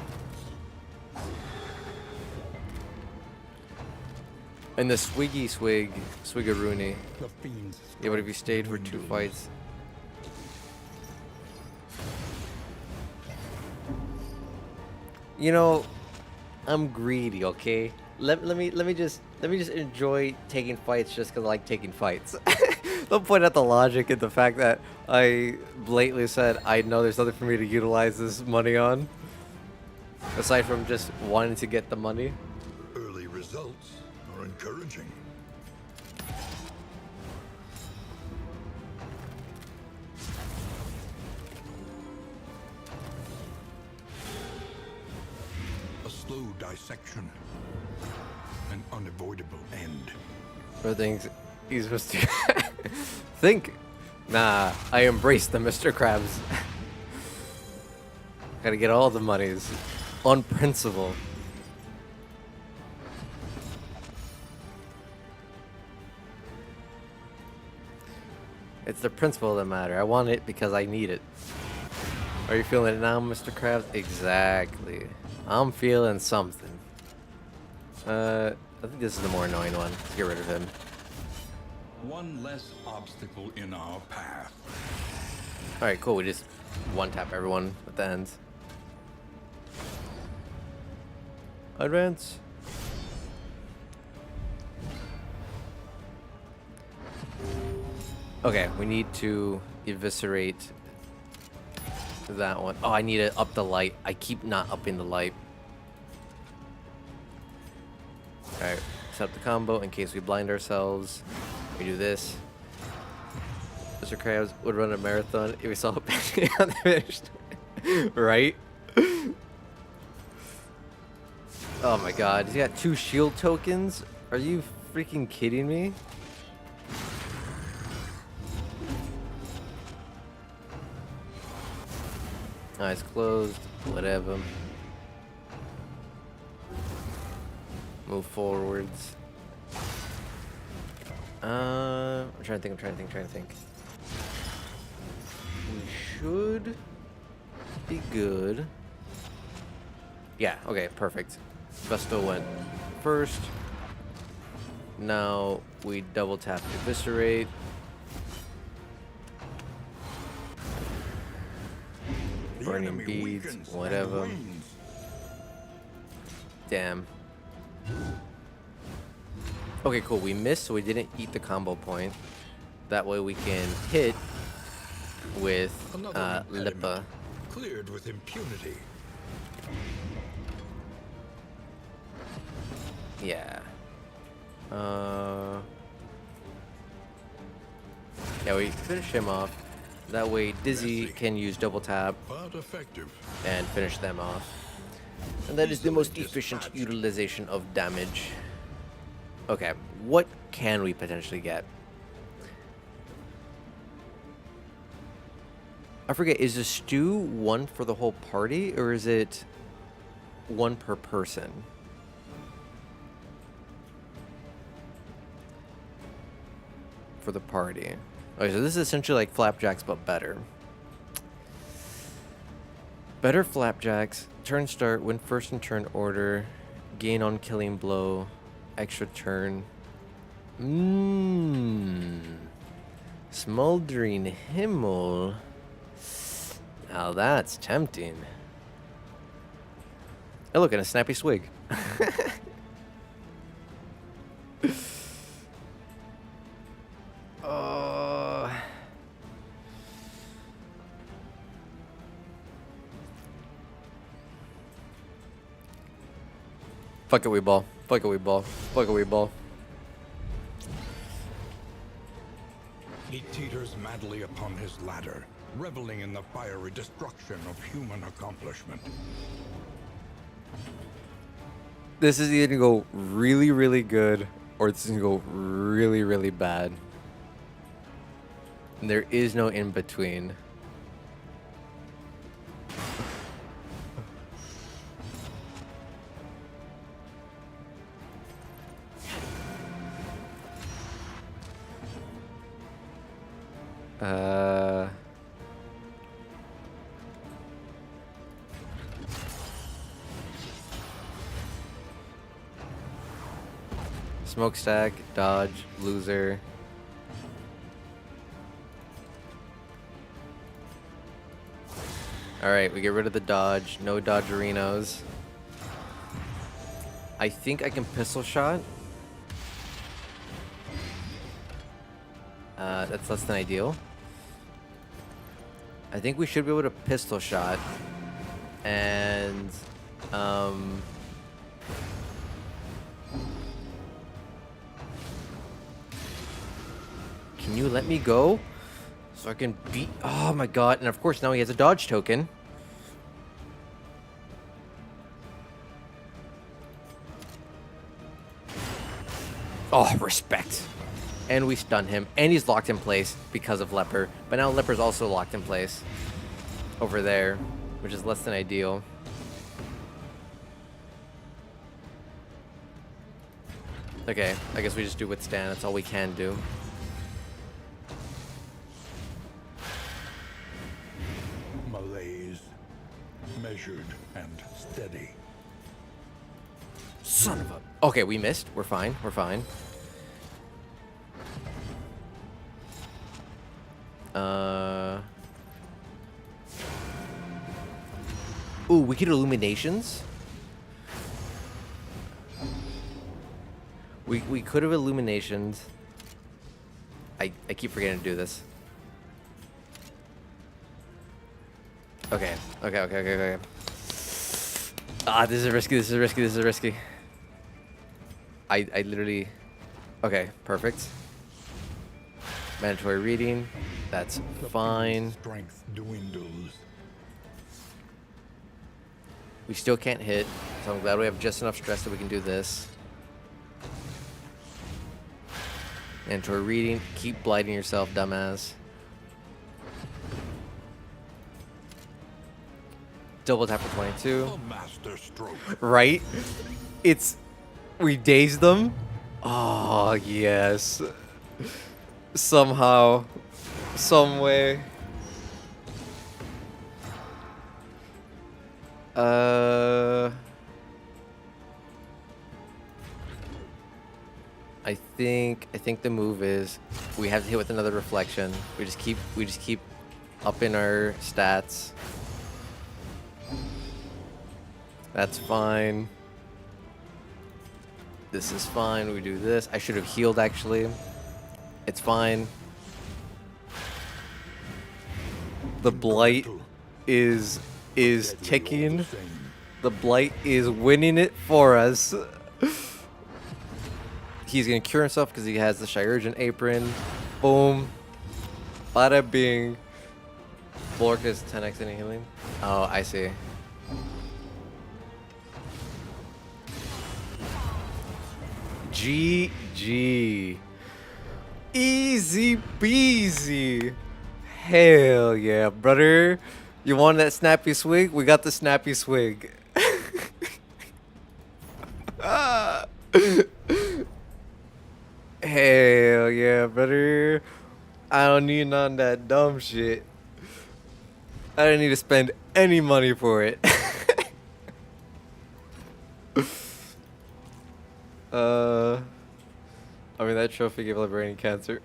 S1: And the Swiggeroony.
S3: The fiends
S1: Yeah, but if you stayed for 2
S3: dwindles.
S1: fights. You know, I'm greedy, okay? Let me just enjoy taking fights just because I like taking fights. Don't point out the logic in the fact that I blatantly said I know there's nothing for me to utilize this money on, aside from just wanting to get the money.
S3: Early results are encouraging. A slow dissection. An unavoidable end.
S1: For things he's supposed to think. Nah, I embrace the Mr. Krabs. Gotta get all the monies on principle. It's the principle that matter. I want it because I need it. Are you feeling it now, Mr. Krabs? Exactly. I'm feeling something. I think this is the more annoying one. Let's get rid of him.
S3: One less obstacle in our path.
S1: Alright, cool. We just one-tap everyone at the end. Advance. Okay, we need to eviscerate that one. Oh, I need to up the light. I keep not upping the light. Alright, set up the combo in case we blind ourselves. We do this. Mr. Krabs would run a marathon if we saw a penny on the finish line. Right? Oh my god, he's got 2 shield tokens? Are you freaking kidding me? Eyes closed, whatever. Move forwards. I'm trying to think. We should be good. Yeah, okay, perfect. Vesto went first. Now we double tap eviscerate. Burning beads, whatever. Damn. Okay, cool. We missed, so we didn't eat the combo point. That way we can hit with Lipa.
S3: Cleared with impunity.
S1: Yeah. Yeah, we finish him off. That way Dizzy can use double tap
S3: But effective.
S1: and finish them off. And that is the most efficient utilization of damage. Okay, what can we potentially get? I forget, is the stew one for the whole party, or is it one per person? For the party. Okay, so this is essentially like flapjacks, but better. Better flapjacks. Turn start, win first in turn order, gain on killing blow, extra turn. Smoldering Himmel. Now that's tempting. Oh, look, and a snappy swig. Fuck it, we ball. Fuck it, we ball. Fuck it, we ball.
S3: He teeters madly upon his ladder, reveling in the fiery destruction of human accomplishment.
S1: This is either gonna go really, really good, or it's gonna go really, really bad. And there is no in between. Smokestack, dodge, loser. Alright, we get rid of the dodge. No dodgerinos. I think I can pistol shot. That's less than ideal. I think we should be able to pistol shot. And, can you let me go? So I can beat... Oh my god. And of course now he has a dodge token. Oh, respect. And we stun him. And he's locked in place because of Leper. But now Leper's also locked in place. Over there. Which is less than ideal. Okay, I guess we just do withstand. That's all we can do.
S3: Malaise, measured and steady.
S1: Son of a... Okay, we missed. We're fine. We're fine. Ooh, we could illuminations. We could have illuminations. I keep forgetting to do this. Okay. Okay. Ah, this is risky. This is risky. This is risky. I literally... Okay, perfect. Mandatory reading. That's fine.
S3: Strength dwindles.
S1: We still can't hit, so I'm glad we have just enough stress that we can do this. Mandatory reading. Keep blighting yourself, dumbass. Double tap for 22.
S3: A master stroke.
S1: Right? It's... We dazed them? Oh, yes. Somehow. Some way. I think the move is we have to hit with another reflection. We just keep upping our stats. That's fine. This is fine. We do this. I should have healed actually. It's fine. The blight is ticking. The blight is winning it for us. He's gonna cure himself because he has the Chirurgeon apron. Boom. Bada bing. Bork is 10x any healing. Oh, I see. GG. Easy peasy. Hell yeah, brother. You want that snappy swig? We got the snappy swig. Hell yeah, brother. I don't need none of that dumb shit. I don't need to spend any money for it. I mean, that trophy gave up brain cancer.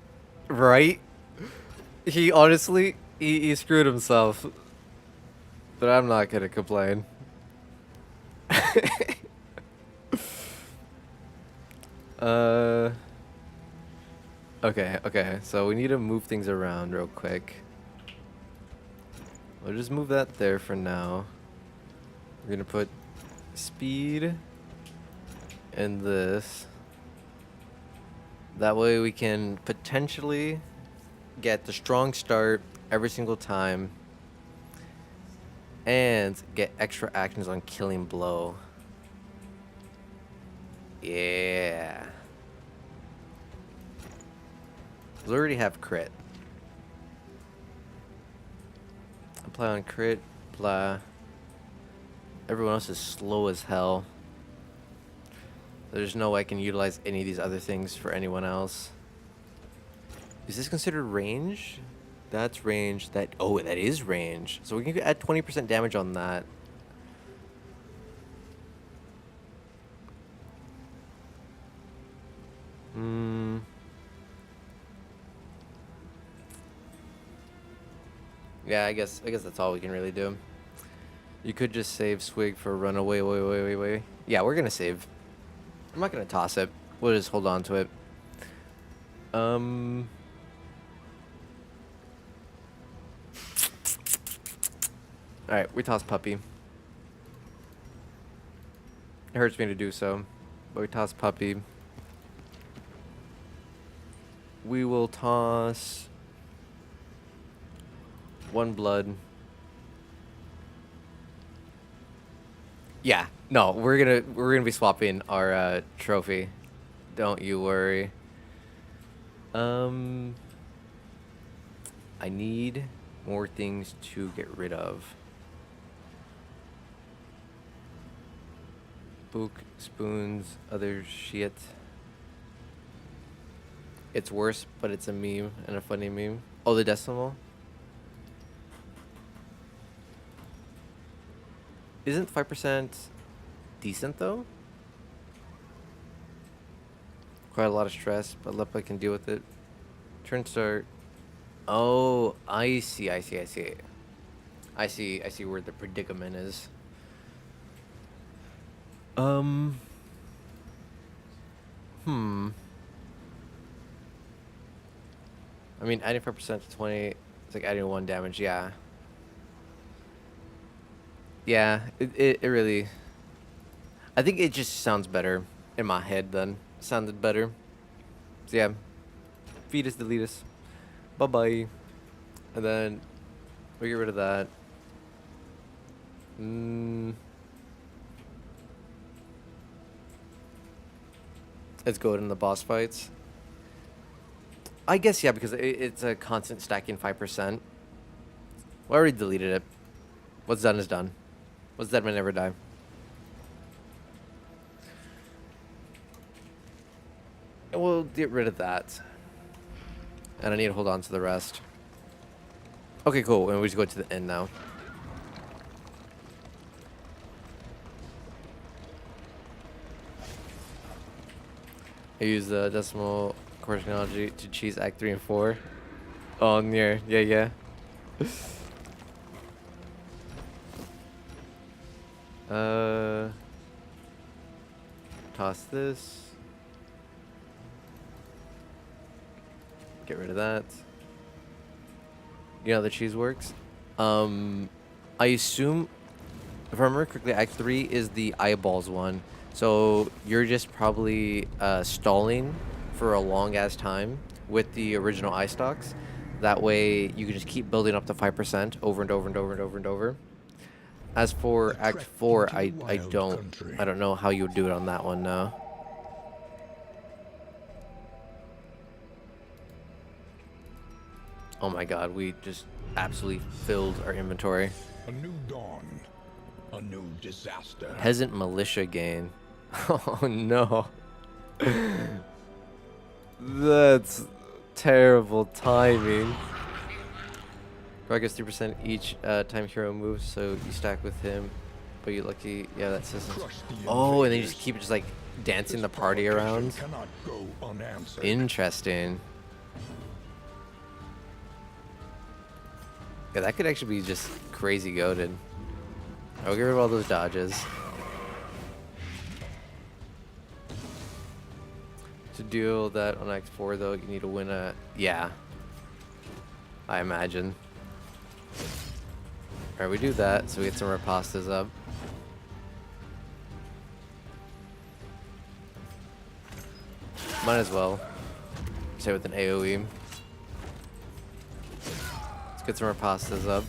S1: Right? He honestly, he screwed himself. But I'm not gonna complain. Okay, so we need to move things around real quick. We'll just move that there for now. We're gonna put speed in this. That way we can potentially get the strong start every single time and get extra actions on killing blow. Yeah. We already have crit. Apply on crit, blah. Everyone else is slow as hell. There's no way I can utilize any of these other things for anyone else. Is this considered range? That's range. Oh, that is range. So we can add 20% damage on that. Yeah, I guess that's all we can really do. You could just save Swig for runaway. Yeah, we're gonna save. I'm not gonna toss it. We'll just hold on to it. Alright, we toss puppy. It hurts me to do so, but we toss puppy. We will toss one blood. Yeah, no, we're gonna be swapping our trophy. Don't you worry. I need more things to get rid of. Book, spoons, other shit. It's worse, but it's a meme and a funny meme. Oh, the decimal? Isn't 5% decent though? Quite a lot of stress, but Lepa can deal with it. Turn start. Oh, I see. I see where the predicament is. I mean, adding 5% to 20, it's like adding 1 damage, yeah. Yeah, it really... I think it just sounds better in my head then. Sounded better. So yeah, feed us, delete us. Bye-bye. And then we get rid of that. Let's go in the boss fights. I guess, yeah, because it's a constant stacking 5%. Well, I already deleted it. What's done is done. What's dead may never die. And we'll get rid of that. And I need to hold on to the rest. Okay, cool. And we just go to the end now. I use the decimal core technology to cheese Act 3 and 4. Oh, near. Yeah. Toss this. Get rid of that. You know how the cheese works? I assume, if I remember correctly, Act 3 is the eyeballs one. So you're just probably stalling for a long ass time with the original eye stocks. That way you can just keep building up to 5% over and over and over and over and over. As for Act 4, I don't know how you would do it on that one now. Oh my god, we just absolutely filled our inventory.
S3: A new dawn. A new disaster.
S1: Peasant militia gain. Oh no. That's terrible timing. Grog gets 3% each time hero moves, so you stack with him. But you're lucky, yeah, that system. Oh, and then you just keep just like dancing the party around. Interesting. Yeah, that could actually be just crazy goated. I'll get rid of all those dodges. To deal that on Act 4, though, you need to win a... Yeah. I imagine. Alright, we do that, so we get some pastas up. Might as well. Say with an AoE. Let's get some pastas up.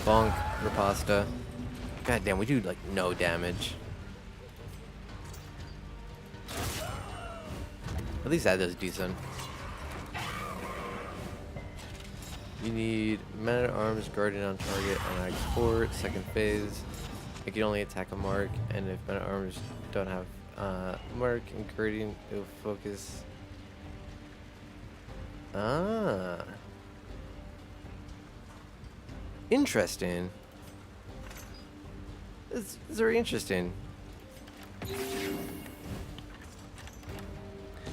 S1: Bonk, riposta. God damn, we do like no damage. At least that does decent. You need Man-at-Arms guarding on target on Act 4, second phase. It can only attack a mark, and if Man-at-Arms don't have mark and guarding, it will focus. Ah. Interesting. It's very interesting.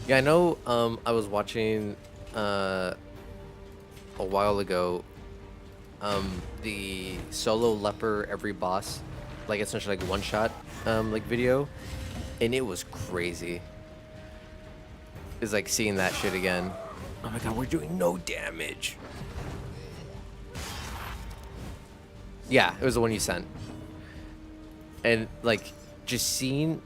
S1: Yeah, I know I was watching a while ago the solo leper every boss like essentially like one shot like video, and it was crazy. It's like seeing that shit again. Oh my god, we're doing no damage. Yeah, it was the one you sent. And like just seeing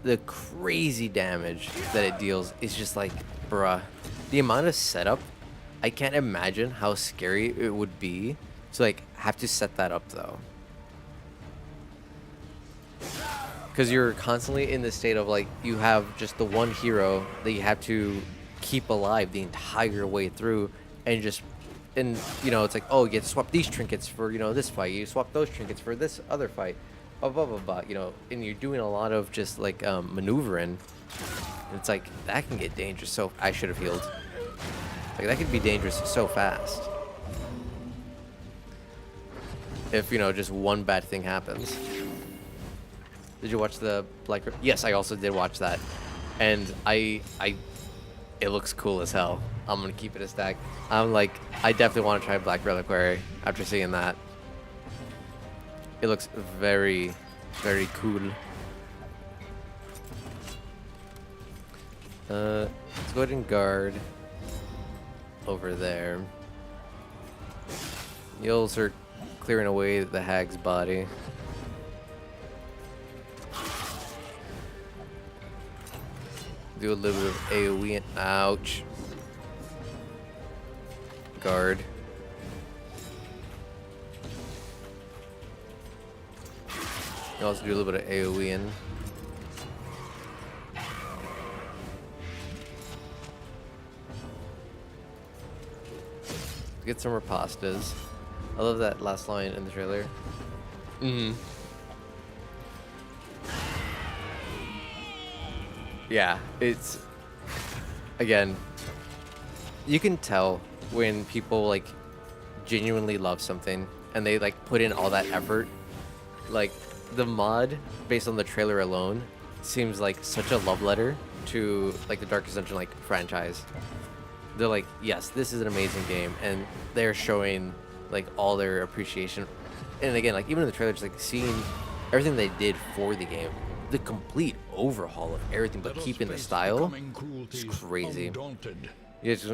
S1: the crazy damage that it deals is just like, bruh. The amount of setup, I can't imagine how scary it would be to like have to set that up though. Because you're constantly in the state of like, you have just the one hero that you have to keep alive the entire way through, and just, and you know, it's like, oh, you get to swap these trinkets for, you know, this fight, you swap those trinkets for this other fight, blah blah blah blah, you know, and you're doing a lot of just like maneuvering. It's like that can get dangerous. So I should have healed. Like that could be dangerous so fast if, you know, just one bad thing happens. Did you watch the Black? Yes, I also did watch that, and it looks cool as hell. I'm gonna keep it a stack. I'm like, I definitely want to try Black Reliquary after seeing that. It looks very, very cool. Let's go ahead and guard over there. You'll start clearing away the hag's body. Do a little bit of AoE and ouch. Guard. You also do a little bit of AoE in. Get some more pastas. I love that last line in the trailer. Yeah, it's, again, you can tell when people like genuinely love something and they like put in all that effort. Like the mod based on the trailer alone seems like such a love letter to like the Darkest Dungeon like franchise. They're like, yes, this is an amazing game, and they're showing like all their appreciation. And again, like even in the trailer, just like seeing everything they did for the game, the complete overhaul of everything, but keeping the style, it's crazy. Yeah, just,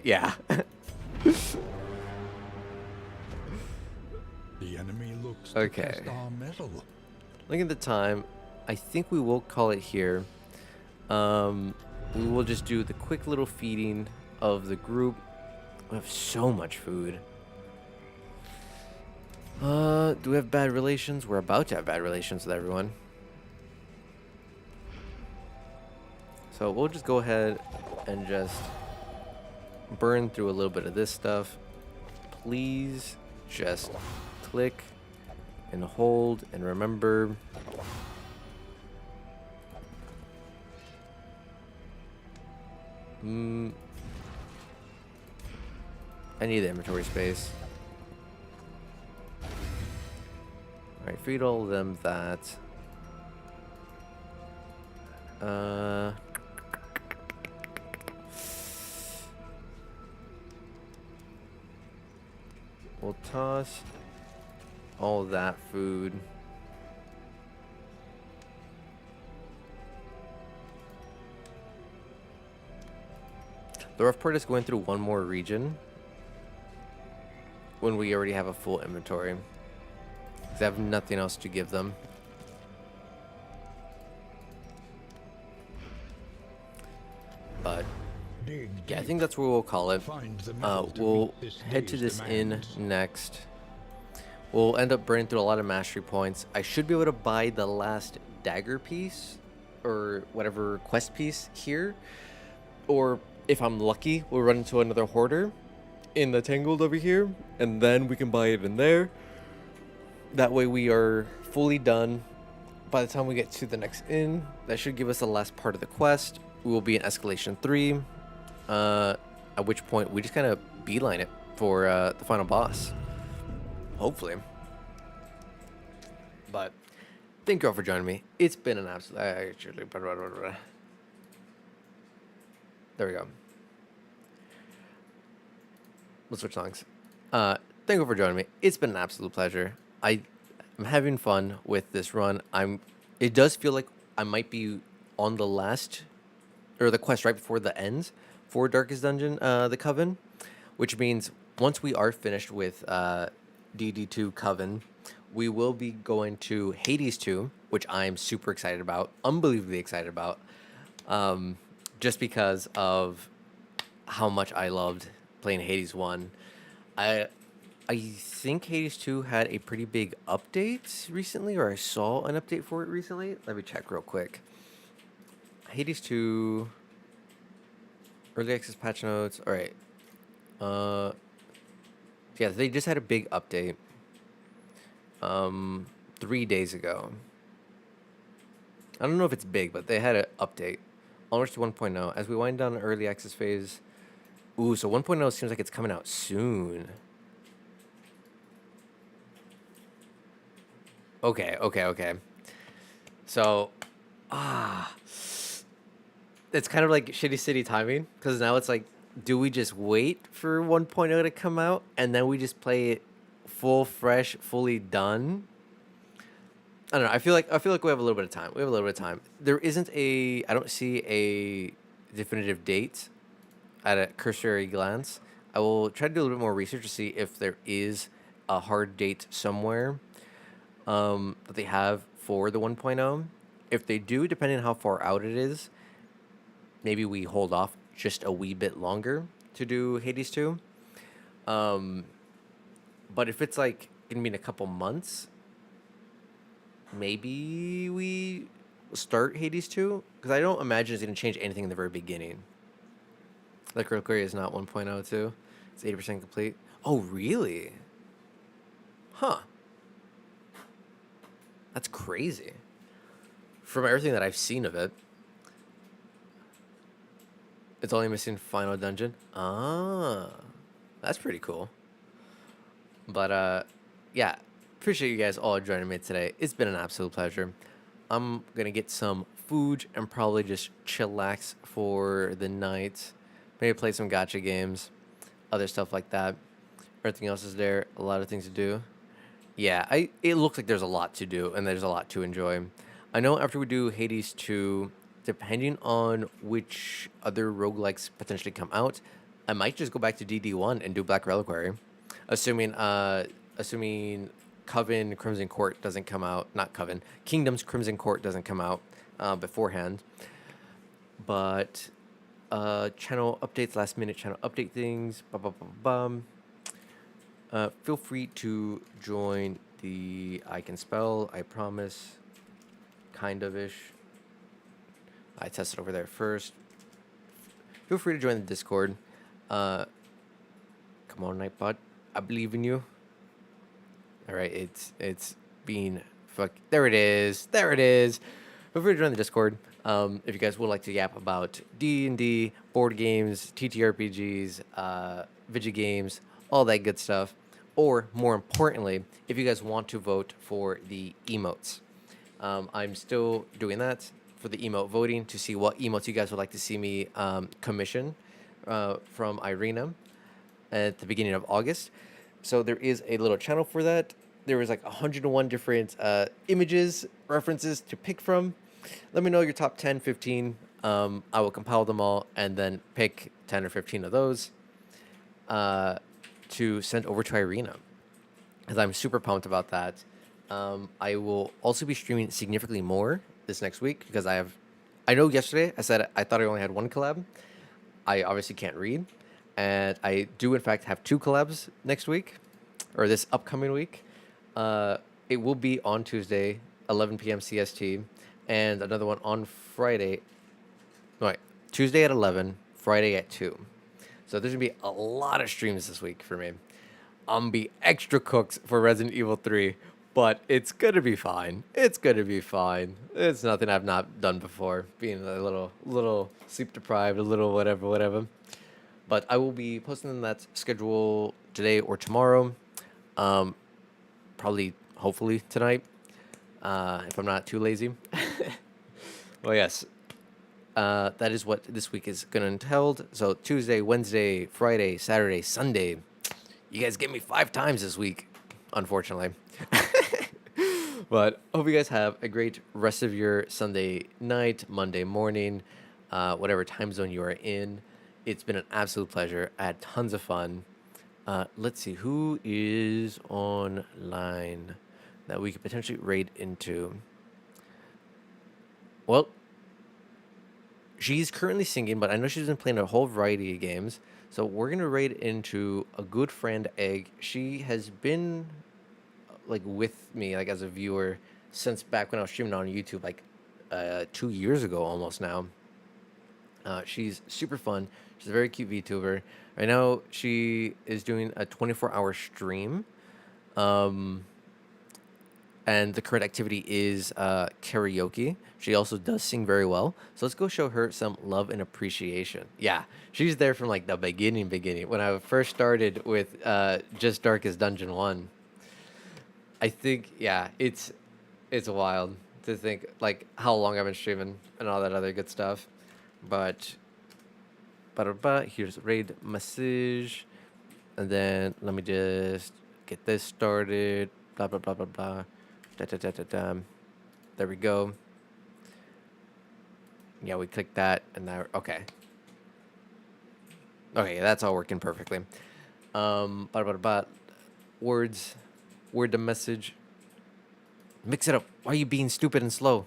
S1: yeah.
S3: The enemy looks
S1: Okay.
S3: to test our metal.
S1: Looking at the time, I think we will call it here. We will just do the quick little feeding of the group. We have so much food. Do we have bad relations? We're about to have bad relations with everyone. So we'll just go ahead and just burn through a little bit of this stuff. Please just click and hold and remember. I need the inventory space. Alright, feed all of them that. We'll toss all that food. The rough part is going through one more region when we already have a full inventory. Because I have nothing else to give them. But yeah, I think that's where we'll call it. We'll head to this inn next. We'll end up burning through a lot of mastery points. I should be able to buy the last dagger piece or whatever quest piece here. Or if I'm lucky, we'll run into another hoarder in the Tangled over here, and then we can buy it in there. That way we are fully done by the time we get to the next inn. That should give us the last part of the quest. We will be in Escalation 3, at which point we just kind of beeline it for the final boss. Hopefully. But thank you all for joining me. It's been an absolute... There we go. We'll switch songs. Thank you for joining me. It's been an absolute pleasure. I'm having fun with this run. It does feel like I might be on the last or the quest right before the ends for Darkest Dungeon, the Coven, which means once we are finished with DD2 Coven, we will be going to Hades 2, which I'm super excited about, unbelievably excited about, just because of how much I loved playing Hades 1. I I think Hades 2 had a pretty big update recently, or I saw an update for it recently. Let me check real quick. Hades 2 early access patch notes. All right. Uh yeah, they just had a big update 3 days ago. I don't know if it's big, but they had an update. Onwards to 1.0. As we wind down the early access phase. Ooh, so 1.0 seems like it's coming out soon. Okay. So, it's kind of like Shitty City timing because now it's like, do we just wait for 1.0 to come out and then we just play it full, fresh, fully done? I don't know. I feel like we have a little bit of time. We have a little bit of time. There isn't a. I don't see a definitive date at a cursory glance. I will try to do a little bit more research to see if there is a hard date somewhere that they have for the 1.0. If they do, depending on how far out it is, maybe we hold off just a wee bit longer to do Hades 2. But if it's like gonna be in a couple months, maybe we start Hades 2 because I don't imagine it's gonna change anything in the very beginning. Like Reliquary is not 1.0 too. It's 80% complete. Oh, really? Huh. That's crazy. From everything that I've seen of it, it's only missing final dungeon. Ah, that's pretty cool. But yeah, appreciate you guys all joining me today. It's been an absolute pleasure. I'm gonna get some food and probably just chillax for the night. Maybe play some gacha games, other stuff like that. Everything else is there. A lot of things to do. Yeah, it looks like there's a lot to do and there's a lot to enjoy. I know after we do Hades 2, depending on which other roguelikes potentially come out, I might just go back to DD1 and do Black Reliquary. Assuming Coven Crimson Court doesn't come out, not Coven, Kingdom's Crimson Court doesn't come out beforehand. But channel updates, last minute channel update things. Feel free to join the I Can Spell, I Promise, kind of ish. I tested over there first. Feel free to join the Discord. Come on, Nightbot. I believe in you. All right, it's being fuck. There it is. There it is. Feel free to join the Discord. If you guys would like to yap about D&D, board games, TTRPGs, video games, all that good stuff. Or, more importantly, if you guys want to vote for the emotes. I'm still doing that for the emote voting to see what emotes you guys would like to see me commission from Irina at the beginning of August. So there is a little channel for that. There was like 101 different images, references to pick from. Let me know your top 10, 15. I will compile them all and then pick 10 or 15 of those to send over to Irina. Because I'm super pumped about that. I will also be streaming significantly more this next week because I know yesterday I said I thought I only had one collab. I obviously can't read. And I do, in fact, have 2 collabs next week, or this upcoming week. It will be on Tuesday, 11 p.m. CST, and another one on Friday. No, wait, Tuesday at 11, Friday at 2. So there's going to be a lot of streams this week for me. I'm going to be extra cooked for Resident Evil 3, but it's going to be fine. It's going to be fine. It's nothing I've not done before, being a little sleep deprived, a little whatever. But I will be posting that schedule today or tomorrow. Probably, hopefully, tonight. If I'm not too lazy. Well, yes. That is what this week is going to entail. So Tuesday, Wednesday, Friday, Saturday, Sunday. You guys get me 5 times this week, unfortunately. But hope you guys have a great rest of your Sunday night, Monday morning, whatever time zone you are in. It's been an absolute pleasure. I had tons of fun. Let's see who is online that we could potentially raid into. Well, she's currently singing, but I know she's been playing a whole variety of games. So we're gonna raid into a good friend, Egg. She has been like with me, like as a viewer, since back when I was streaming on YouTube, like 2 years ago almost now. She's super fun. She's a very cute VTuber. Right now, she is doing a 24-hour stream. Um, and the current activity is karaoke. She also does sing very well. So let's go show her some love and appreciation. Yeah, she's there from like the beginning. When I first started with Just Darkest Dungeon 1. I think, yeah, it's wild to think like how long I've been streaming and all that other good stuff. But here's raid message, and then let me just get this started. Blah blah blah blah blah. Da, da, da, da, da. There we go. Yeah, we click that, and now okay. Okay, that's all working perfectly. Words, word to message. Mix it up. Why are you being stupid and slow?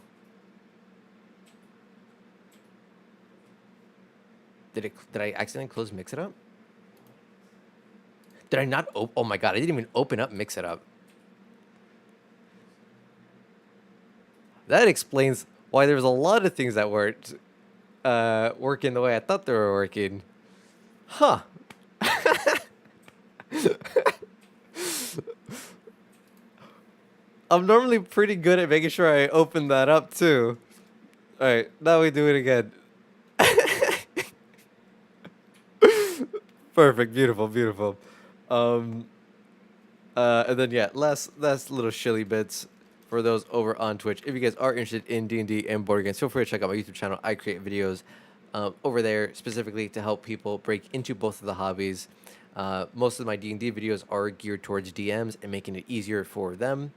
S1: Did I accidentally close Mix It Up? Did I not oh my god, I didn't even open up Mix It Up. That explains why there was a lot of things that weren't working the way I thought they were working. Huh. I'm normally pretty good at making sure I open that up too. Alright, now we do it again. Perfect, beautiful. And then yeah, last little shilly bits for those over on Twitch. If you guys are interested in D&D and board games, feel free to check out my YouTube channel. I create videos over there specifically to help people break into both of the hobbies. Most of my D&D videos are geared towards DMs and making it easier for them.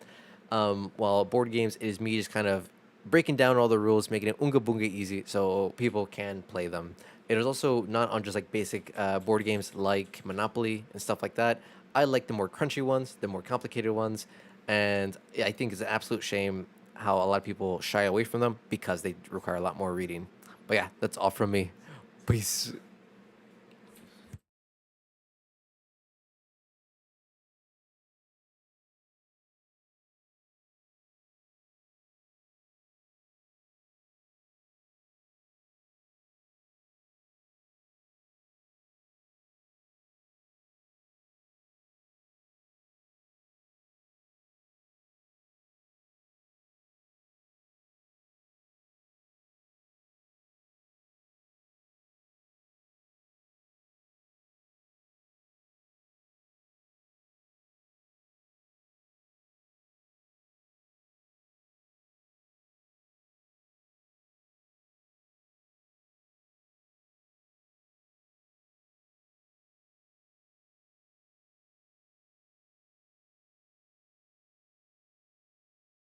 S1: While board games is me just kind of breaking down all the rules, making it unga bunga easy so people can play them. It is also not on just like basic board games like Monopoly and stuff like that. I like the more crunchy ones, the more complicated ones, and I think it's an absolute shame how a lot of people shy away from them because they require a lot more reading. But yeah, that's all from me. Peace.